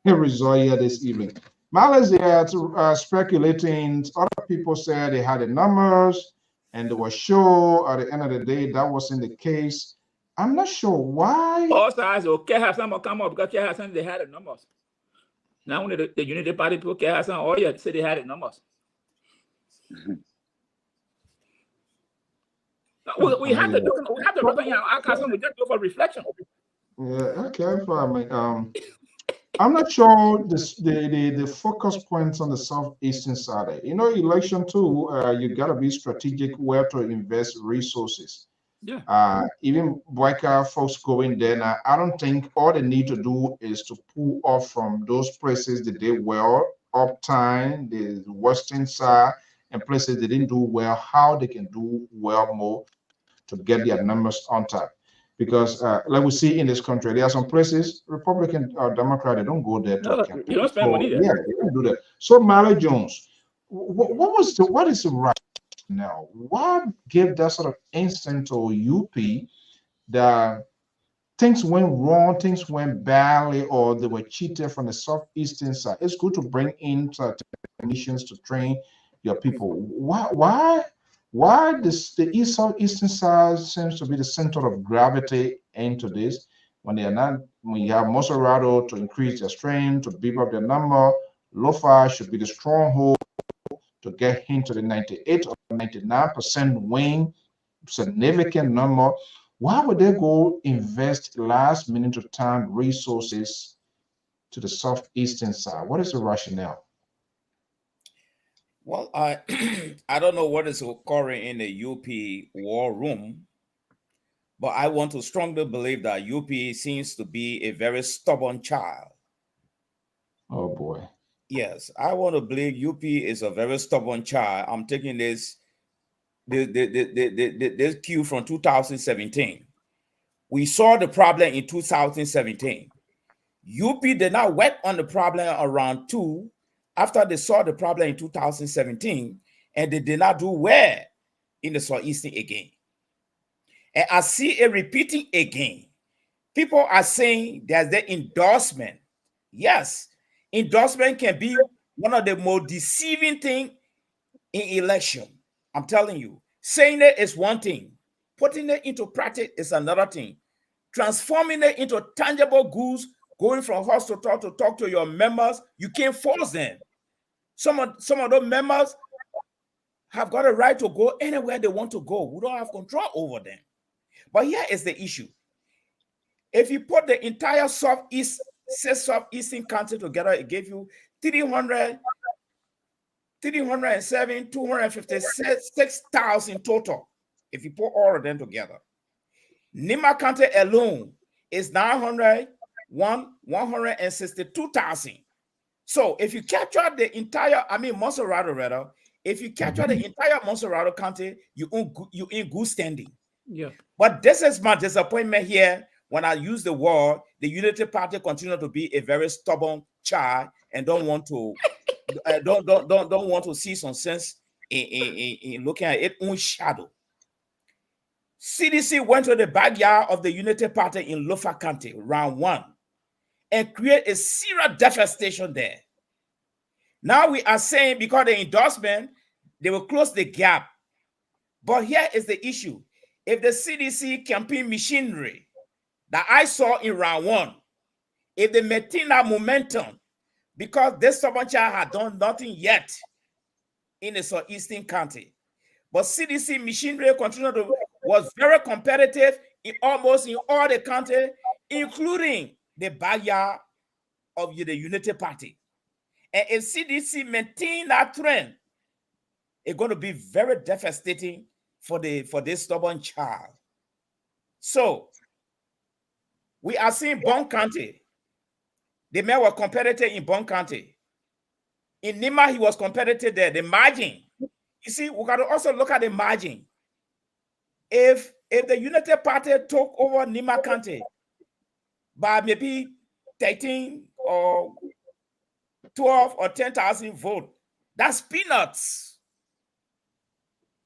the result here this evening. Mali's there speculating. Other people said they had the numbers and they were sure at the end of the day that wasn't the case. I'm not sure why. All sides, okay, Hassan will come up because Hassan they had the numbers. Now when the Unity Party people, Hassan, all you said they had the numbers. We have to do. We have to look at our Hassan. We just do for reflection. Yeah, okay, fine. I'm not sure the focus points on the southeastern side. You know, election too, you gotta be strategic where to invest resources. Yeah. Even Boyka folks going there now, I don't think all they need to do is to pull off from those places that they were uptime, the western side, and places they didn't do well, how they can do well more to get their numbers on top. Because like we see in this country, there are some places, Republican or Democrat, they don't go there to No, campaign. you don't spend money there. Yeah, they don't do that. So Mary Jones, what is the right now? What gave that sort of instant to UP that things went wrong, things went badly, or they were cheated from the southeastern side? It's good to bring in technicians to train your people. Why this the east southeastern side seems to be the center of gravity into this when they are not, when you have Moserado to increase their strength, to beef up their number, Lofa should be the stronghold to get into the 98 or 99% win, significant number. Why would they go invest last minute of time resources to the southeastern side? What is the rationale? Well, I I don't know what is occurring in the UP war room, but I want to strongly believe that UP seems to be a very stubborn child. Oh boy. Yes, I want to believe UP is a very stubborn child. I'm taking this cue from 2017. We saw the problem in 2017. UP did not work on the problem around 2 after they saw the problem in 2017, and they did not do well in the Southeastern again. And I see it repeating again. People are saying there's the endorsement. Yes, endorsement can be one of the most deceiving things in election. I'm telling you, saying it is one thing, putting it into practice is another thing. Transforming it into tangible goods, going from house to talk to your members, you can't force them. Some of those members have got a right to go anywhere they want to go. We don't have control over them. But here is the issue. If you put the entire southeastern country together, it gave you 256,000 total. If you put all of them together, Nima County alone is 162,000. So if you capture the entire, Montserrat rather, if you capture the entire Montserrat County, you in good standing. Yeah. But this is my disappointment here when I use the word, the Unity Party continue to be a very stubborn child and don't want to don't want to see some sense in looking at its own shadow. CDC went to the backyard of the Unity Party in Lofa County, round 1, and create a serious devastation there. Now we are saying because the endorsement, they will close the gap. But here is the issue. If the CDC campaign machinery that I saw in round 1, if they maintain that momentum, because this stubborn child had done nothing yet in the southeastern county, but CDC machinery was very competitive in almost in all the county, including the backyard of the Unity Party. And if CDC maintain that trend, it's going to be very devastating for this stubborn child. So we are seeing Bond County. The man was competitive in Bond County. In Nima, he was competitive there. The margin. You see, we got to also look at the margin. If the Unity Party took over Nima County by maybe 13 or 12 or 10,000 votes, that's peanuts.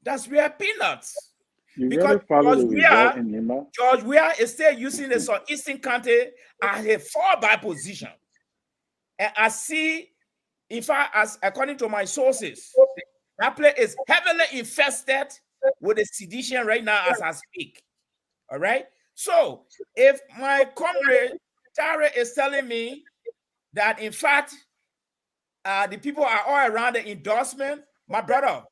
That's real peanuts. You Because really follow the result in Nima? George Weah is still using the southeastern county as a fallback position. And I see, in fact, as according to my sources, that place is heavily infested with the sedition right now as I speak. All right. So if my comrade Tara is telling me that in fact the people are all around the endorsement, my brother,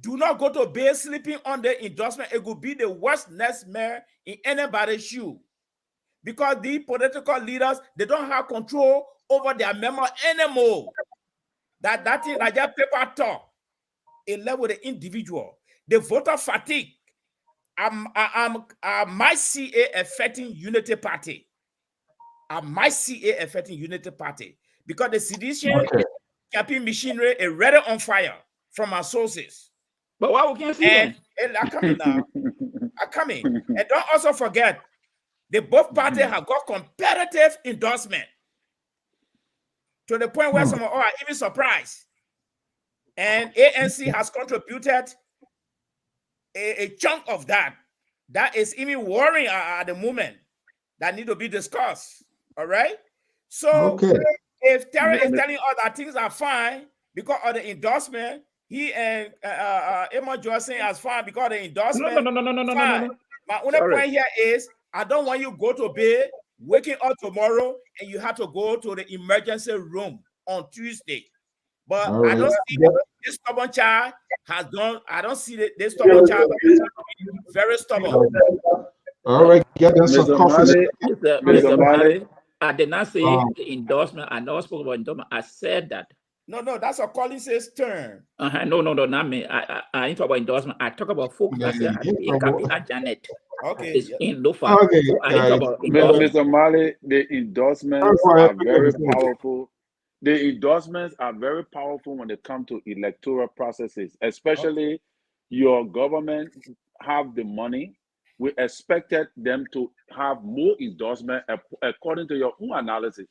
do not go to bed sleeping on the endorsement. It will be the worst nightmare in anybody's shoe. Because the political leaders, they don't have control over their members anymore. That thing, like that paper talk, it left with the individual. The voter fatigue, I might see it affecting Unity Party. I might see it affecting Unity Party. Because the sedition, campaign machinery is ready on fire from our sources. But why we can't see And them? I'm coming now. I'm coming. And don't also forget, the both parties have got competitive endorsement to the point where some of us are even surprised. And ANC has contributed a chunk of that. That is even worrying at the moment. That need to be discussed. All right. So if Terry is telling us that things are fine because of the endorsement, he and Emma Johnson as fine because of the endorsement. No. My only point here is I don't want you to go to bed, waking up tomorrow, and you have to go to the emergency room on Tuesday. But I don't see this stubborn child has done. I don't see this stubborn child very stubborn. All right, get us some coffee. Mr. Mali, I did not say the endorsement. I never spoke about endorsement. I said that. No, that's a Collins' term. No, not me. I ain't talk about endorsement. I talk about folks. I said Janet. Okay. It's in Lofa. Okay. So I ain't talk about endorsement. Mr. Mali, the endorsements are very powerful. The endorsements are very powerful when it comes to electoral processes, especially your government have the money. We expected them to have more endorsement according to your own analysis.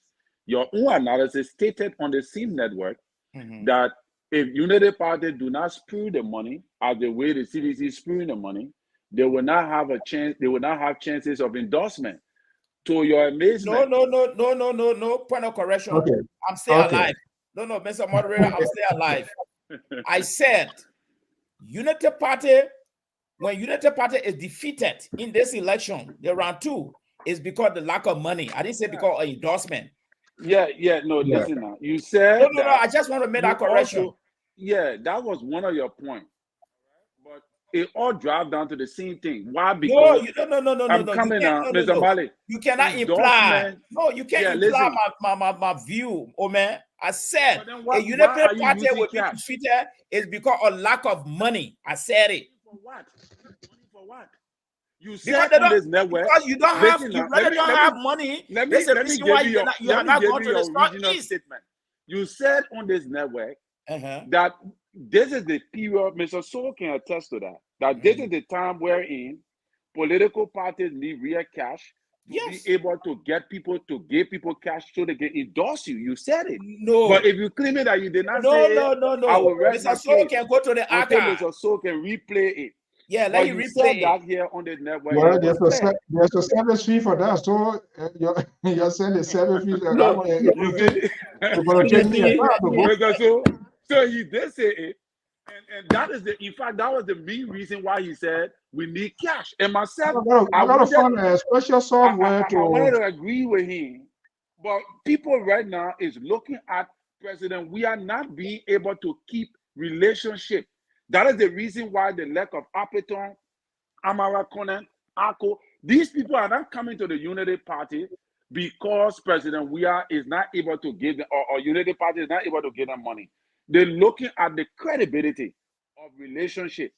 Your own analysis stated on the SIM network that if Unity Party do not spew the money as the way the CDC is spewing the money, they will not have a chance. They will not have chances of endorsement. To your amazement. No. Point of correction. Okay. I'm still alive. No, Mr. Moderator, I'm still alive. I said Unity Party. When Unity Party is defeated in this election, the round 2 is because of the lack of money. I didn't say because of endorsement. Listen now. You said no. I just want to make that correction. That was one of your points. But it all drives down to the same thing. Why? Because no. I'm coming now, Mr. Mali. You cannot imply. No, you can't imply my view, oh man. I said a Unity Party will be defeated is because of lack of money. I said it. For what? For what? You said on this network because you don't have money. There's a reason why you have not gone to the Southeast. Statement. You said on this network that this is the period. Mr. Soul can attest to that. That this is the time wherein political parties need real cash to be able to get people to give people cash so they can endorse you. You said it. No. But if you claim it that you did not say it, I will rest Mr. Soul can go to the archive. Mr. Soul can replay it. Yeah, let you replay that here on the network. Well, there's a service fee for that. So you're saying the service fee. So he did say it. And that is in fact, that was the main reason why he said we need cash. And myself, I gotta find a special software I wanted to agree with him. But people right now is looking at President. We are not being able to keep relationship. That is the reason why the lack of Appleton, Amara Conan, Ako, these people are not coming to the Unity Party because President Weah is not able to give them, or Unity Party is not able to give them money. They're looking at the credibility of relationship.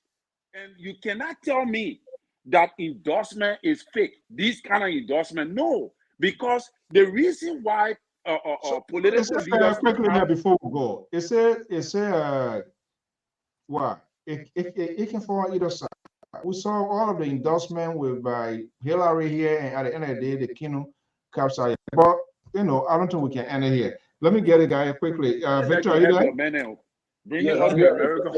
And you cannot tell me that endorsement is fake. This kind of endorsement, no. Because the reason why political leaders... Quickly here before we go. It can fall either side. We saw all of the endorsement with Hillary here, and at the end of the day, the kingdom caps are. But I don't think we can end it here. Let me get it, guy, quickly. Victor, are you there? Bring it up to America.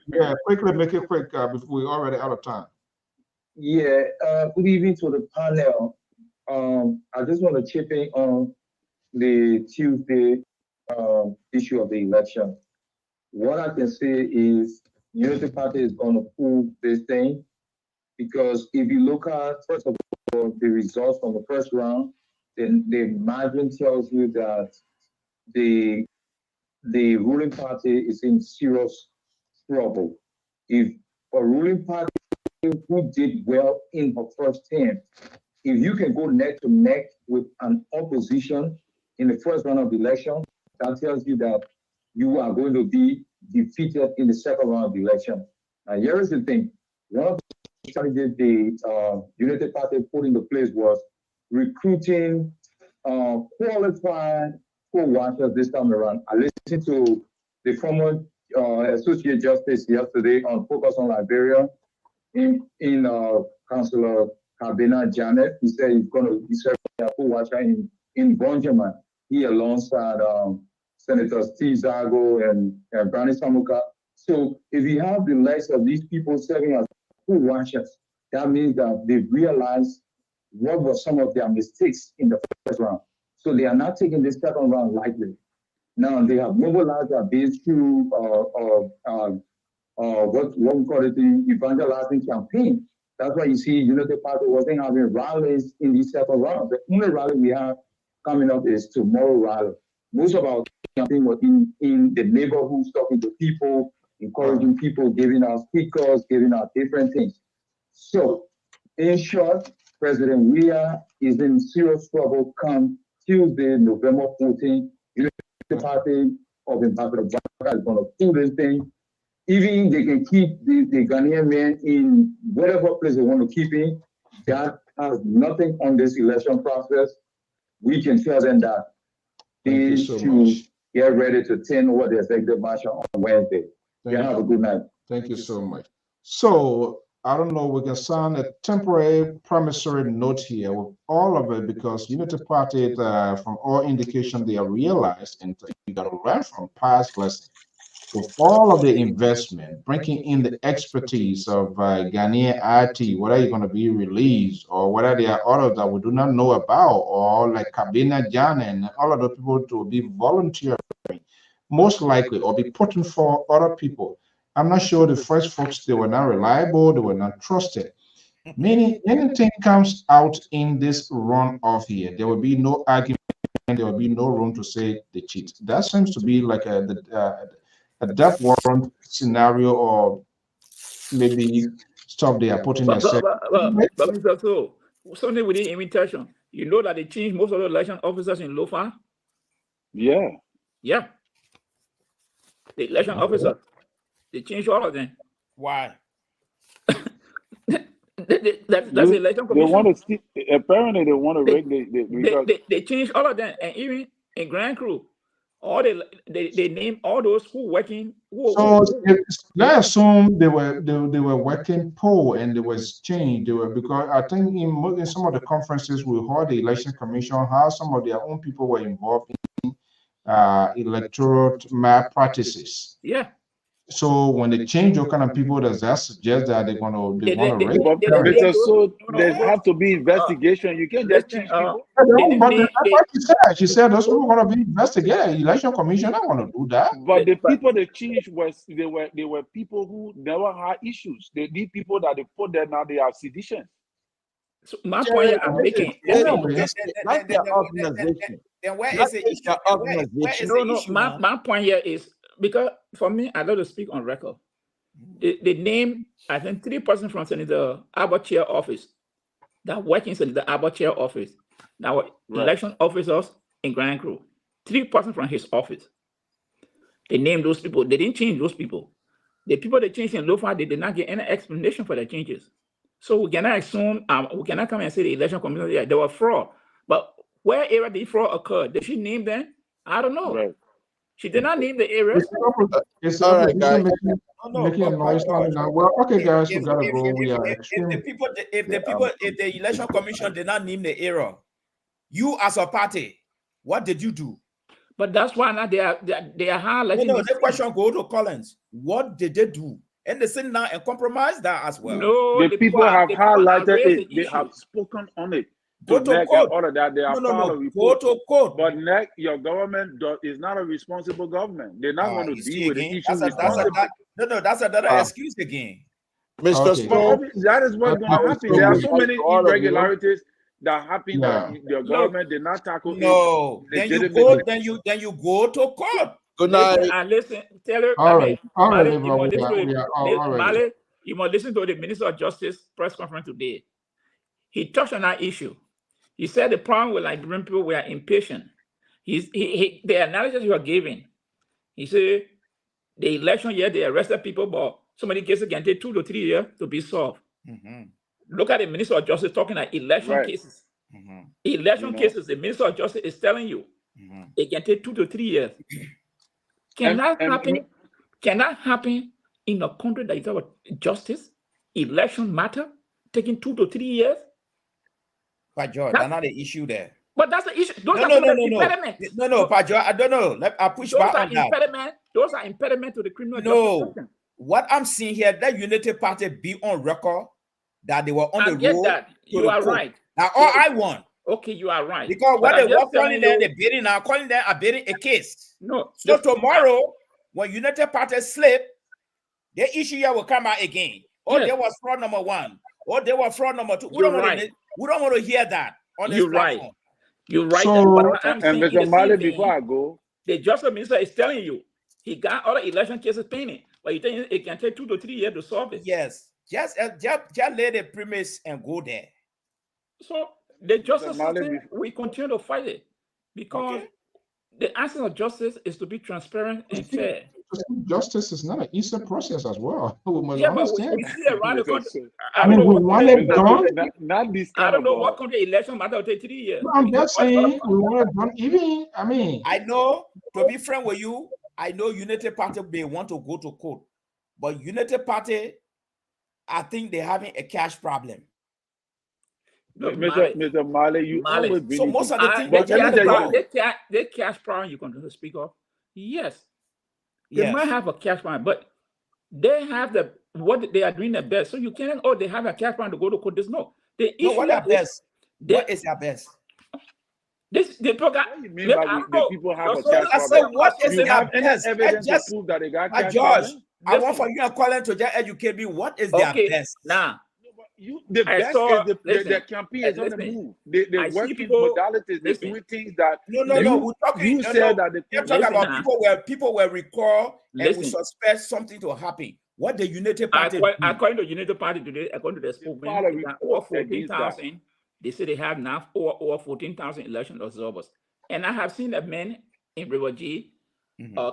Yeah, quickly, make it quick before we're already out of time. Yeah, good evening to the panel. I just want to chip in on the Tuesday issue of the election. What I can say is Unity Party is going to prove this thing, because if you look at, first of all, the results from the first round, then the margin tells you that the ruling party is in serious trouble. If a ruling party who did well in her first term, if you can go neck to neck with an opposition in the first round of the election, that tells you that you are going to be defeated in the second round of the election. Now, here is the thing. One of the strategies the Unity Party put into place was recruiting qualified co-watchers this time around. I listened to the former Associate Justice yesterday on Focus on Liberia in Councilor Kabina Janet. He said he's going to be serving a co-watcher in Bonjaman. He alongside Senator Steve Zago and Brani Samuka. So if you have the likes of these people serving as co-watchers, that means that they've realized what were some of their mistakes in the first round. So they are not taking this second round lightly. Now they have mobilized their base through what we call it, the evangelizing campaign. That's why you see Unity Party wasn't having rallies in the second round. The only rally we have coming up is tomorrow rally. Most of our campaign was in the neighborhoods, talking to people, encouraging people, giving out speakers, giving out different things. So in short, President Weah is in serious trouble come Tuesday, November 14th. The party of Ambassador Baka is going to pull this thing. Even they can keep the Ghanaian men in whatever place they want to keep in, that has nothing on this election process. We can tell them that they should get ready to attend over the executive marshal on Wednesday. Have a good night. Thank you so much. So I don't know, we can sign a temporary promissory note here with all of it, because Unity Party, from all indication, they are realized, and you got to learn from past lessons. With all of the investment, bringing in the expertise of Ghanaian IT, whether you're going to be released or whether there are others that we do not know about, or like Kabina Jan and all of the people to be volunteering, most likely, or be putting for other people. I'm not sure the first folks, they were not reliable, they were not trusted. Meaning anything comes out in this runoff here, there will be no argument, there will be no room to say they cheat. That seems to be like a death warrant scenario, or maybe stuff they are putting themselves. But Mr. So, something within invitation, you know that they changed most of the election officers in Lofa? Yeah. Yeah. The election officers, they changed all of them. Why? That's the election commission. They want to see, apparently they want to regulate. They changed all of them, and even in Grand Crew, all they name all those who working. Let's assume they were working poor and there was change. They were, because I think in some of the conferences we heard the election commission, how some of their own people were involved in electoral malpractices. Yeah. So when they change what kind of people, does that suggest that they want to So there have to be investigation. You can't just change people. She said those people want to be investigated. Election commission don't want to do that. But the people they changed they were people who never had issues. They need people that they put there now, they are seditions. So my point I'm making, that's their organization. Then where is the organization? No, my point here is, because for me, I love to speak on record. They name, I think, 3 persons from Senator Abbott chair office that work in Senator Abbott chair office. Now, election officers in Grand Crew, 3 persons from his office. They named those people. They didn't change those people. The people they changed in Lofa, they did not get any explanation for their changes. So we cannot assume, we cannot come and say the election commission, they were fraud. But where area the fraud occurred, did she name them? I don't know. Right. She did not name the area. It's all right, guys. Making a noise now. Well, okay, guys, we gotta go. We are if the election commission did not name the area, you as a party, what did you do? But that's why now they are highlighting. No, the question go to Collins. What did they do? And they sit now and compromise that as well. No, the people have highlighted it. They have spoken on it. Go to court. All of that, they are go to court. But NEC, your government is not a responsible government. They're not going to deal with the issue. That's another excuse again. Mr. Stone, that is what's going to happen. There are so many irregularities that happen that your government did not tackle. No, then you go to court. Good night. And listen, tell her. All right, you must listen to the Minister of Justice press conference today. He touched on that issue. He said the problem with Liberian people were impatient. The analysis you are giving, he said the election year they arrested people, but so many cases can take 2 to 3 years to be solved. Look at the Minister of Justice talking about election cases. Election cases, the Minister of Justice is telling you It can take 2 to 3 years. Can that happen in a country that is about justice, election matter, taking 2 to 3 years? But George, that's not the issue there. But that's the issue. Those are impediments. No, Pat George, I don't know. I push back on that. Those are impediments to the criminal justice system. What I'm seeing here, that Unity Party be on record that they were on the road. That. You are right. Now, all I want. Okay, you are right. Because what they were calling them, they're bidding now, calling them a bidding a case. No. So tomorrow, when United Party slip, the issue here will come out again. Oh, there was fraud number 1. Or there was fraud number 2. We don't want to hear that on this platform. You're right. So, and Mr. Mali, before I go, the Justice Minister is telling you he got all the election cases pending, but you think it can take 2 to 3 years to solve it? Yes. Just lay the premise and go there. So the justice system, we continue to fight it because the answer of justice is to be transparent and fair. Justice is not an easy process as well. We must But understand. we see around the country. We want it done. I don't know what country election matter will take 3 years. No, I'm just saying we want it done. Even I know, to be frank with you, I know Unity Party may want to go to court, but Unity Party, I think they're having a cash problem. No, Mr. Mali, you always so most of the things they cash problem you can speak of. Yes, they might have a cash problem, but they have what they are doing their best. So you can't. Oh, they have a cash problem to go to court. There's no. The issue what their best? What is their best? They program. What do you mean by the people have a cash I said, what is you their have any best? evidence to prove that they got cash George, problem? I want for you and Colin to just educate me. What is their best? Now, the best is the campaign is on the move. They work in modalities. They're doing things that no. We're talking. You said that we're talking about people were recalled and we suspect something to happen. What the Unity Party? According to Unity Party today, according to the spokesman, over 14,000. They say they have now over 14,000 election observers. And I have seen that men in River G,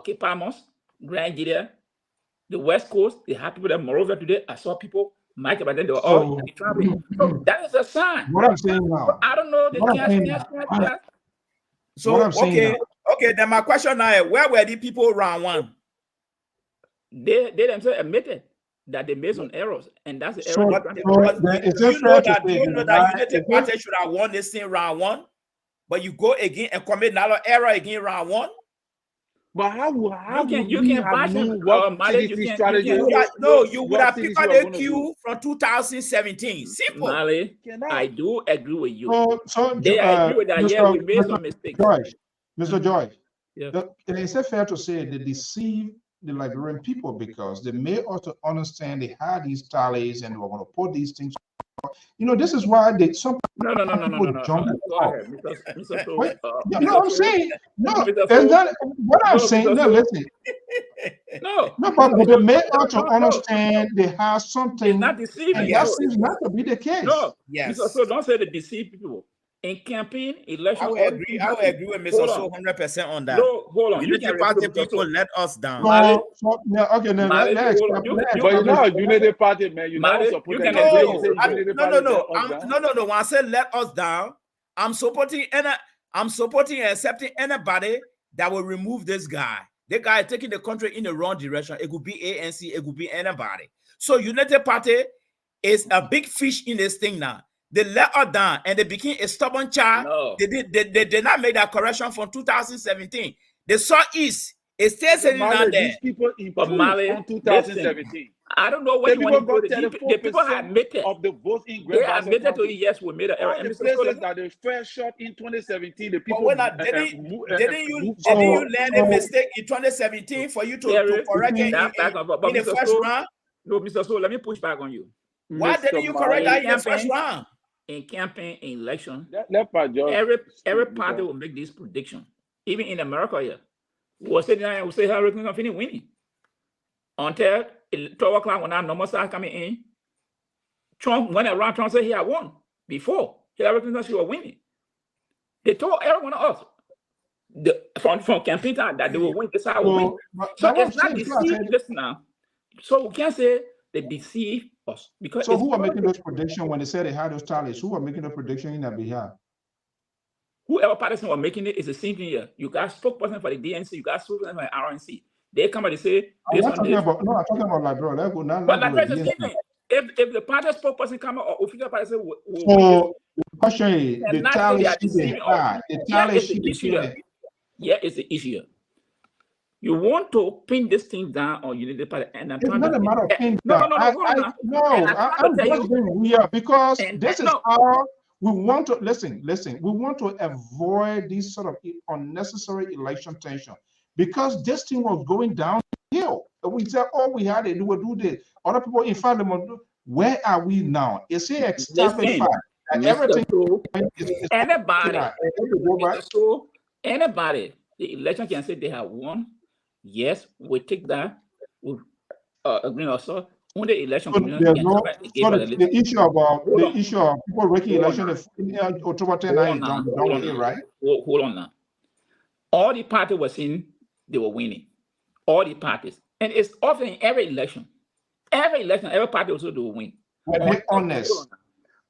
Cape Palmas, Grand Gilead, the West Coast, they have people that moreover today. I saw people, Mike, but then they were all traveling. So that is a sign. What I'm saying now. I don't know. So, okay, then my question now is, where were the people round 1? They themselves admitted that they made some errors, and that's the error. Do you know that Unity Party should have won this thing round 1, but you go again and commit another error again round 1? But how you can bash him? No, you would have picked on the queue from 2017. Simple. Mali, I do agree with you. So they agree with that. Yeah, we made some mistakes. Mr. George, is it fair to say they deceive the Liberian people because they may also understand they had these tallies and they were going to put these things? You know, this is why they some no. jump. I'm saying no. That's not what I'm saying. No, listen. No, but they may also understand they have something. It's not deceiving. That seems not to be the case. No, so don't say they deceive people. In campaign, election, I will agree with Mr. So 100% on that. No, hold on. Unity Party people let us down. Okay, let's but you know, Unity Party, man, you know, support No. When I say let us down, I'm supporting and accepting anybody that will remove this guy. The guy taking the country in the wrong direction. It could be ANC, it could be anybody. So Unity Party is a big fish in this thing now. They let her down and they became a stubborn child. No. They did not make that correction from 2017. They saw East. It's still sitting down there. These people improved in 2017. I don't know what you want to do. The people admitted of the votes in They admitted to it, yes, we made an error. The places that they fell short in 2017, the people didn't you learn a mistake in 2017 for you to correct it in the first round? No, Mr. So let me push back on you. Why didn't you correct that in the first round? In campaign, in election, every party will make this prediction. Even in America here, we'll say Hillary Clinton finish winning. Until 12 o'clock when our number started coming in, Trump went around, Trump said he had won before. Hillary Clinton, she was winning. They told everyone else from campaign time that they will win. This how we win. So it's not deceived. Listen now. So we can't say they deceive us. Because so who are making those predictions when they said they had those tallies? Who are making the prediction in their behalf? whoever partisan was making it is the same thing here. You got spokesperson for the DNC, you got spokesperson for the RNC. They come and they say, I'm talking about Liberia. Let's go now. But Liberia is the same thing. If the party spokesperson come or official party say, so the question is, the tally sheet they had, the tally sheet yeah, it's the issue. You want to pin this thing down on Unity Party, and I'm it's not a matter of pin down. I'm just being weird because this is how we want to listen. We want to avoid this sort of unnecessary election tension because this thing was going downhill. We said, oh, we had it, we will do this. Other people, in fact, where are we now? It's a established fact that everything anybody, the election can say they have won. Yes, we take that. We agree also. On the election, the issue of people breaking election in October 10 is done with it, right? Hold on now. All the parties were saying they were winning. All the parties. And it's often in every election. Every party also do win. Were they honest?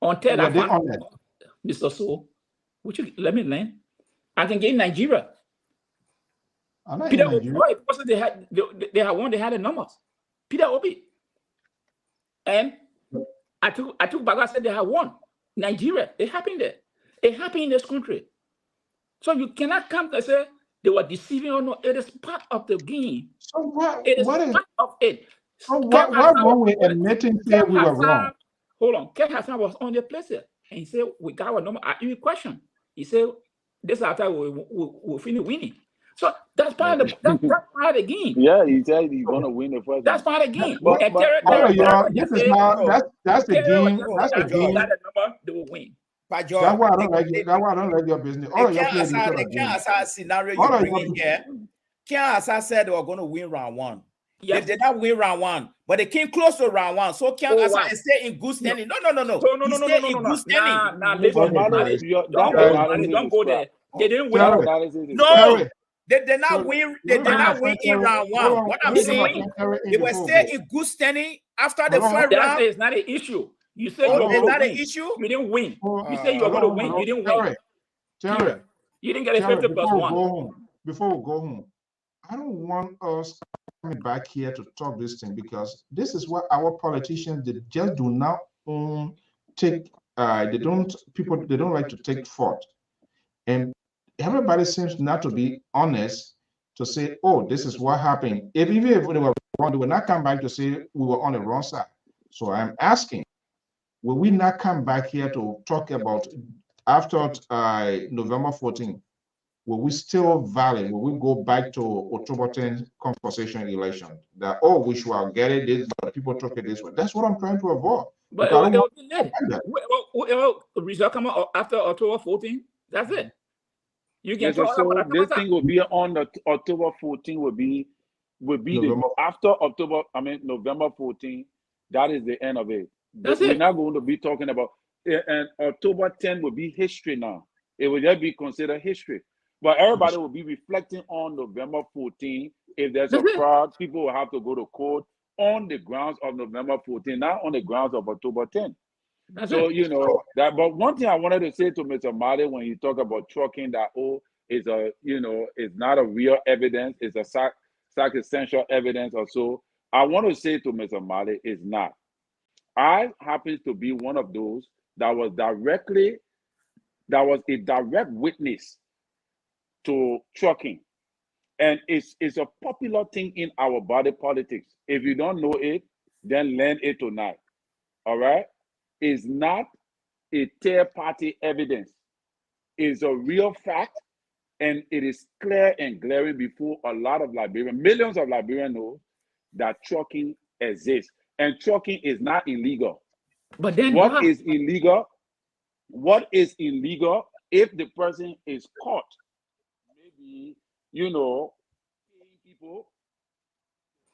Until were they honest? Mr. So, would you let me learn? I can get in Nigeria. Peter Obi, they had won, they had the numbers. Peter Obi. And I took back, I said they had won. Nigeria, it happened there. It happened in this country. So you cannot come and say they were deceiving or not. It is part of the game. So what is part of it. So what wrong with admitting that we were wrong? Hold on. Ken Hassan was on the place there. And he said, we got our number. I even question. He said, this after we'll finish winning. So that's part of the game. Yeah, he said he's gonna win the first. That's part of the game. This is not that's the game. That's the game. They will win. That's why I don't like you. That's why I don't like your business. All of your players scenario you bring in here. Ken Hassan said they were going to win round one. Yes. They did not win round one, but they came close to round one. So Ken Hassan is stay in good standing. No. Stay in good standing. Don't go there. They didn't win. No. They did not win. They did not win in round one. What I'm saying, they were still in good standing after the first round. It's not an issue. You said it's not an issue. You didn't win. You said you were going to win. You didn't win. Terry, you didn't get a 50 plus 1. Before we go home, I don't want us coming back here to talk this thing because this is what our politicians they just do not take. They don't like to take fault, and everybody seems not to be honest to say, oh, this is what happened. Even if they were wrong, they will not come back to say we were on the wrong side. So I'm asking, will we not come back here to talk about after November 14th? Will we still valid? Will we go back to October 10th conversation election? That, oh, we should get it this, but people took it this way. That's what I'm trying to avoid. But result come out after October 14th. That's it. You can so this thing will be on the October 14th. Will be after October. November 14th. That is the end of it. We're not going to be talking about. And October 10th will be history now. It will just be considered history. But everybody will be reflecting on November 14th. If there's a fraud, people will have to go to court on the grounds of November 14th, not on the grounds of October 10th. You know that. But one thing I wanted to say to Mr. Mali when he talked about trucking, that it's not a real evidence, it's a circumstantial evidence or so. I want to say to Mr. Mali, it's not. I happen to be one of those that was a direct witness to trucking, and it's a popular thing in our body politics. If you don't know it, then learn it tonight. All right, it's not a third-party evidence. It's a real fact, and it is clear and glaring before a lot of Liberians, millions of Liberians know that trucking exists, and trucking is not illegal. But then what is illegal? What is illegal if the person is caught? Maybe, paying people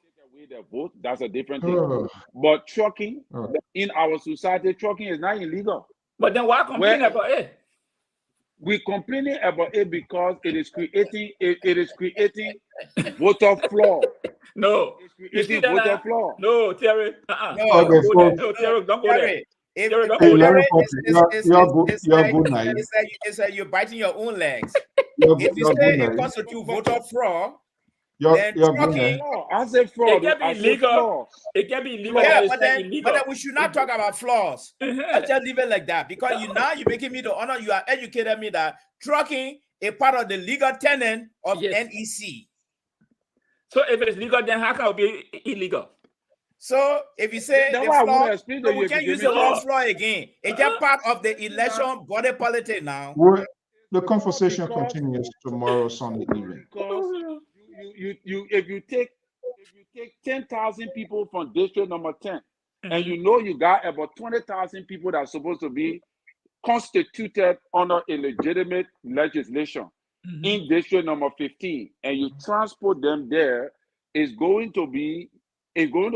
to take away their vote, that's a different thing. But trucking, in our society, trucking is not illegal. But then why complain about it? We're complaining about it because it is creating voter flaw. No. It's creating voter flaw. No, Terry. No, Terry, don't go there. If Hey, Terry, Larry it's like you're biting your own legs. If you say it constitutes voter fraud, then trucking. I say fraud. It can be illegal. It can be illegal. Yeah, but then we should not talk about flaws. Let's just leave it like that, because you're making me the honor. You are educating me that trucking is part of the legal tenant of NEC. So if it's legal, then how can it be illegal? So if you say the flaw, we can use the word flaw again. It's just part of the election body politics now. The conversation continues tomorrow Sunday evening. Because if you take 10,000 people from district number 10, and you know you got about 20,000 people that are supposed to be constituted under a legitimate legislation in district number 15, and you transport them there, it's going to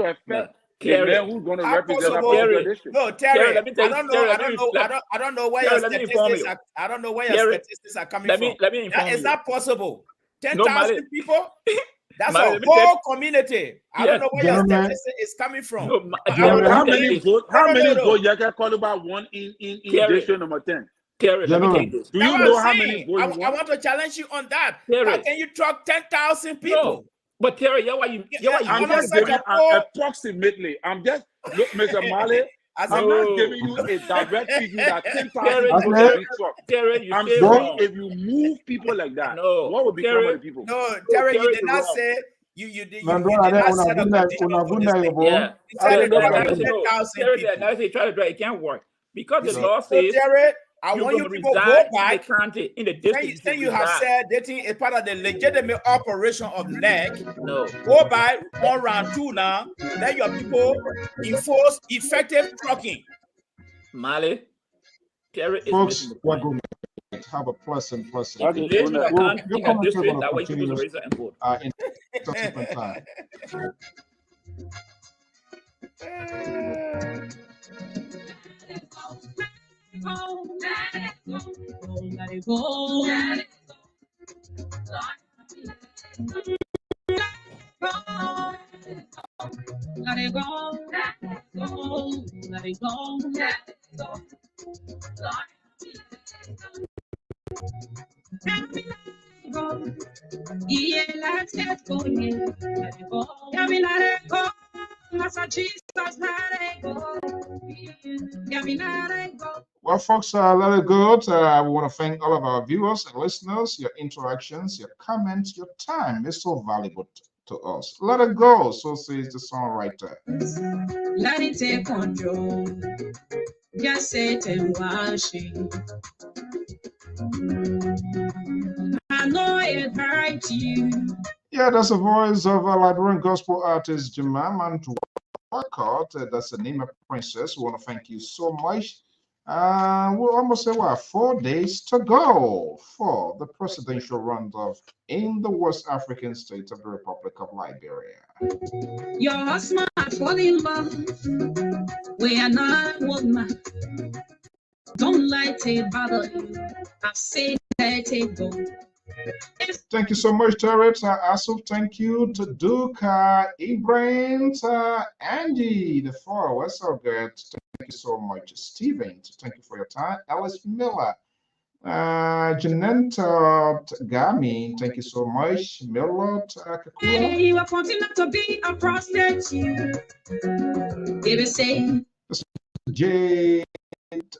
affect the man who's going to represent that particular district. No, Terry, I don't know where your statistics are. I don't know where your statistics are coming from. Let me inform you. It's not possible. 10,000 people. That's a whole community. I don't know where your statistic is coming from. How many votes you can call about one in district number 10? Terry, let me take this. Do you know how many votes? I want to challenge you on that. Terry. How can you truck 10,000 people? No. But Terry, I'm just giving approximately. Look, Mr. Malley, I'm not giving you a direct figure that 10,000 people will be trucked. Terry, I'm saying if you move people like that, what would become of the people? No, Terry, you did not say. You did not set a condition for this thing. Yeah. Terry, it can't work because the law says. Terry, I want you people to go back in the district. Then you have said dating is part of the legitimate operation of NEC. No. Go by on round 2 now. Let your people enforce effective trucking. Mali, Terry is folks, have a pleasant. Your comment will continue in subsequent time. Let it go. Let it go. Let it go. Yeah, let's get going. Let it go. Yeah, we let it go. Master Jesus, let it go. Yeah, we let it go. Well, folks, let it go. We want to thank all of our viewers and listeners. Your interactions, your comments, your time is so valuable to us. Let it go, so says the songwriter. Let it take control. Just sit and watch it. I know it hurt you. Yeah, that's the voice of Liberian gospel artist Jemima Walcott. That's the name of Princess. We want to thank you so much. We'll almost say 4 days to go for the presidential runoff in the West African state of the Republic of Liberia. Your husband fall in love. We are not woman. Don't let it bother you. I say let it go. Thank you so much, Terry. Asuf, thank you to Duke, Ibrahim, Angie, the four. What's so good? Thank you so much, Steven. Thank you for your time. Alice Miller, Janenta Gami, thank you so much. Milot Kakula. You are continuing to be a prostitute. Baby say. Jade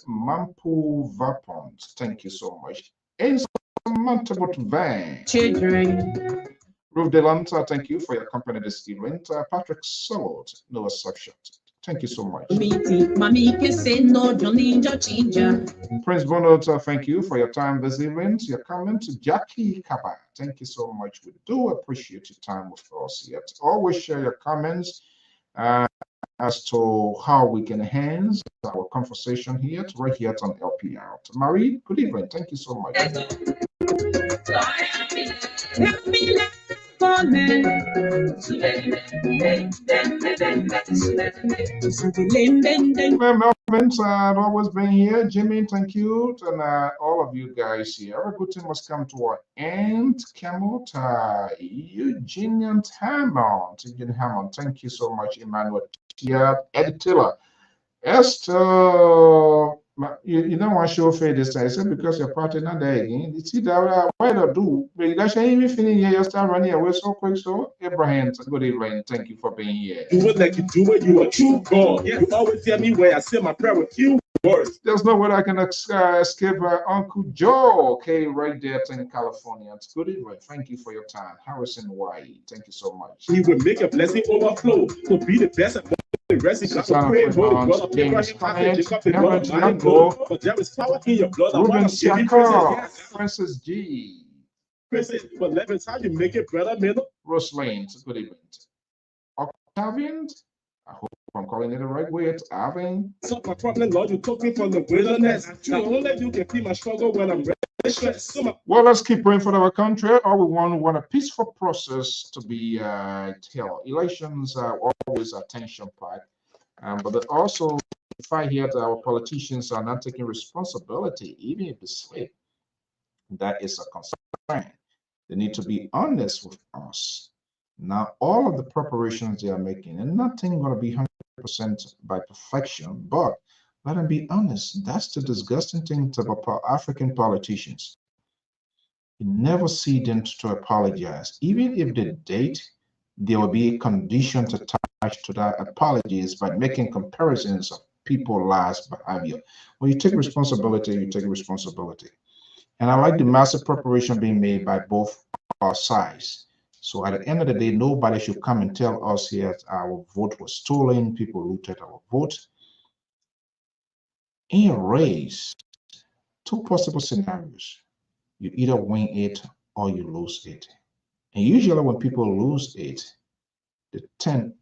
Mampu Vapont, thank you so much. Insurmountable Van. Children. Ruth Delanta, thank you for your company this evening. Patrick Solot, no exception. Thank you so much. Prince Bonota, thank you for your time this evening. Your comment to Jackie Kappa, thank you so much. We do appreciate your time with us here. Always share your comments as to how we can enhance our conversation here, right here on LPR. Marie, good evening. Thank you so much. Melvin had always been here. Jimmy, thank you. And all of you guys here. Every good thing must come to our end. Camot, Eugene Hammond, thank you so much, Emmanuel. Eddie Taylor, Esther, you don't want to show face this time. I said because your party not there again. You see that why not do? But you shouldn't even finish here. You start running away so quick. So Abraham, good evening. Thank you for being here. Do it like you do it. You a true God. You always tell me where I say my prayer with you. Words. There's no way I can escape Uncle Joe. Okay, right there in California. It's good evening. Thank you for your time. Harrison White. Thank you so much. He will make a blessing overflow. To be the best and the rest is God of prayer. God of Abraham, Jacob, the God of mine. But there is power in your blood. Ruben Siaka, Francis G. Princess, but let me how you make it, brother Miller. Roslyn, good evening. Octavian, I hope I'm calling it the right way. It's Avin. So my problem, Lord, you took me from the wilderness. Now only you can see my struggle when I'm stressed. Well, let's keep praying for our country. All we want a peaceful process to be held. Elections are always a tension packed, but also if I hear that our politicians are not taking responsibility, even if they slip, that is a concern. They need to be honest with us. Now, all of the preparations they are making, and nothing going to be 100% by perfection, but let them be honest. That's the disgusting thing about African politicians. You never see them to apologize. Even if they date, there will be a condition attached to that apologies by making comparisons of people's last behavior. When you take responsibility, you take responsibility. And I like the massive preparation being made by both sides. So at the end of the day, nobody should come and tell us here our vote was stolen, people looted our vote. In a race, two possible scenarios. You either win it or you lose it. And usually when people lose it, they tend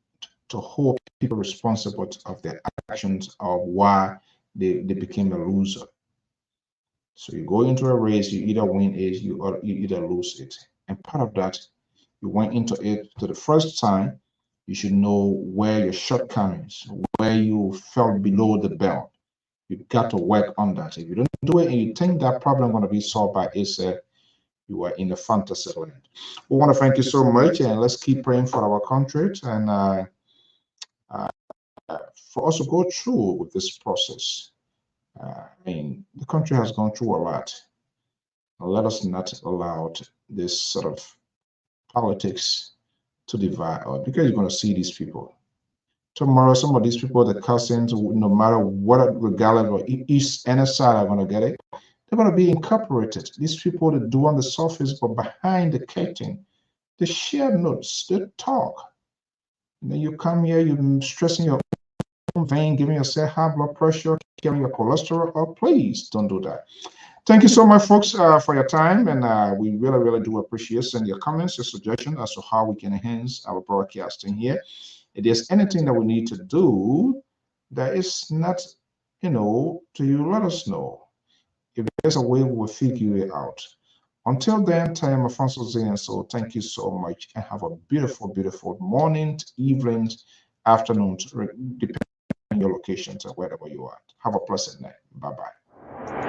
to hold people responsible of their actions of why they became a loser. So you go into a race, you either win it, you either lose it. And part of that, you went into it to the first time, you should know where your shortcomings, where you fell below the belt. You've got to work on that. If you don't do it and you think that problem going to be solved by itself, you are in the fantasy land. We want to thank you so much, and let's keep praying for our country and for us to go through with this process. I mean, the country has gone through a lot. Let us not allow this sort of politics to divide us, because you're going to see these people. Tomorrow, some of these people, the cousins, no matter what, regardless of each any side are going to get it, they're going to be incorporated. These people that do on the surface, but behind the curtain, they share notes, they talk. And then you come here, you're stressing your own vein, giving yourself high blood pressure, killing your cholesterol. Oh, please don't do that. Thank you so much, folks, for your time. And we really, really do appreciate sending your comments, your suggestions as to how we can enhance our broadcasting here. If there's anything that we need to do that is not, to you, let us know. If there's a way, we'll figure it out. Until then, time of and so thank you so much and have a beautiful, beautiful morning, evening, afternoon, depending on your location to wherever you are. Have a pleasant night. Bye-bye.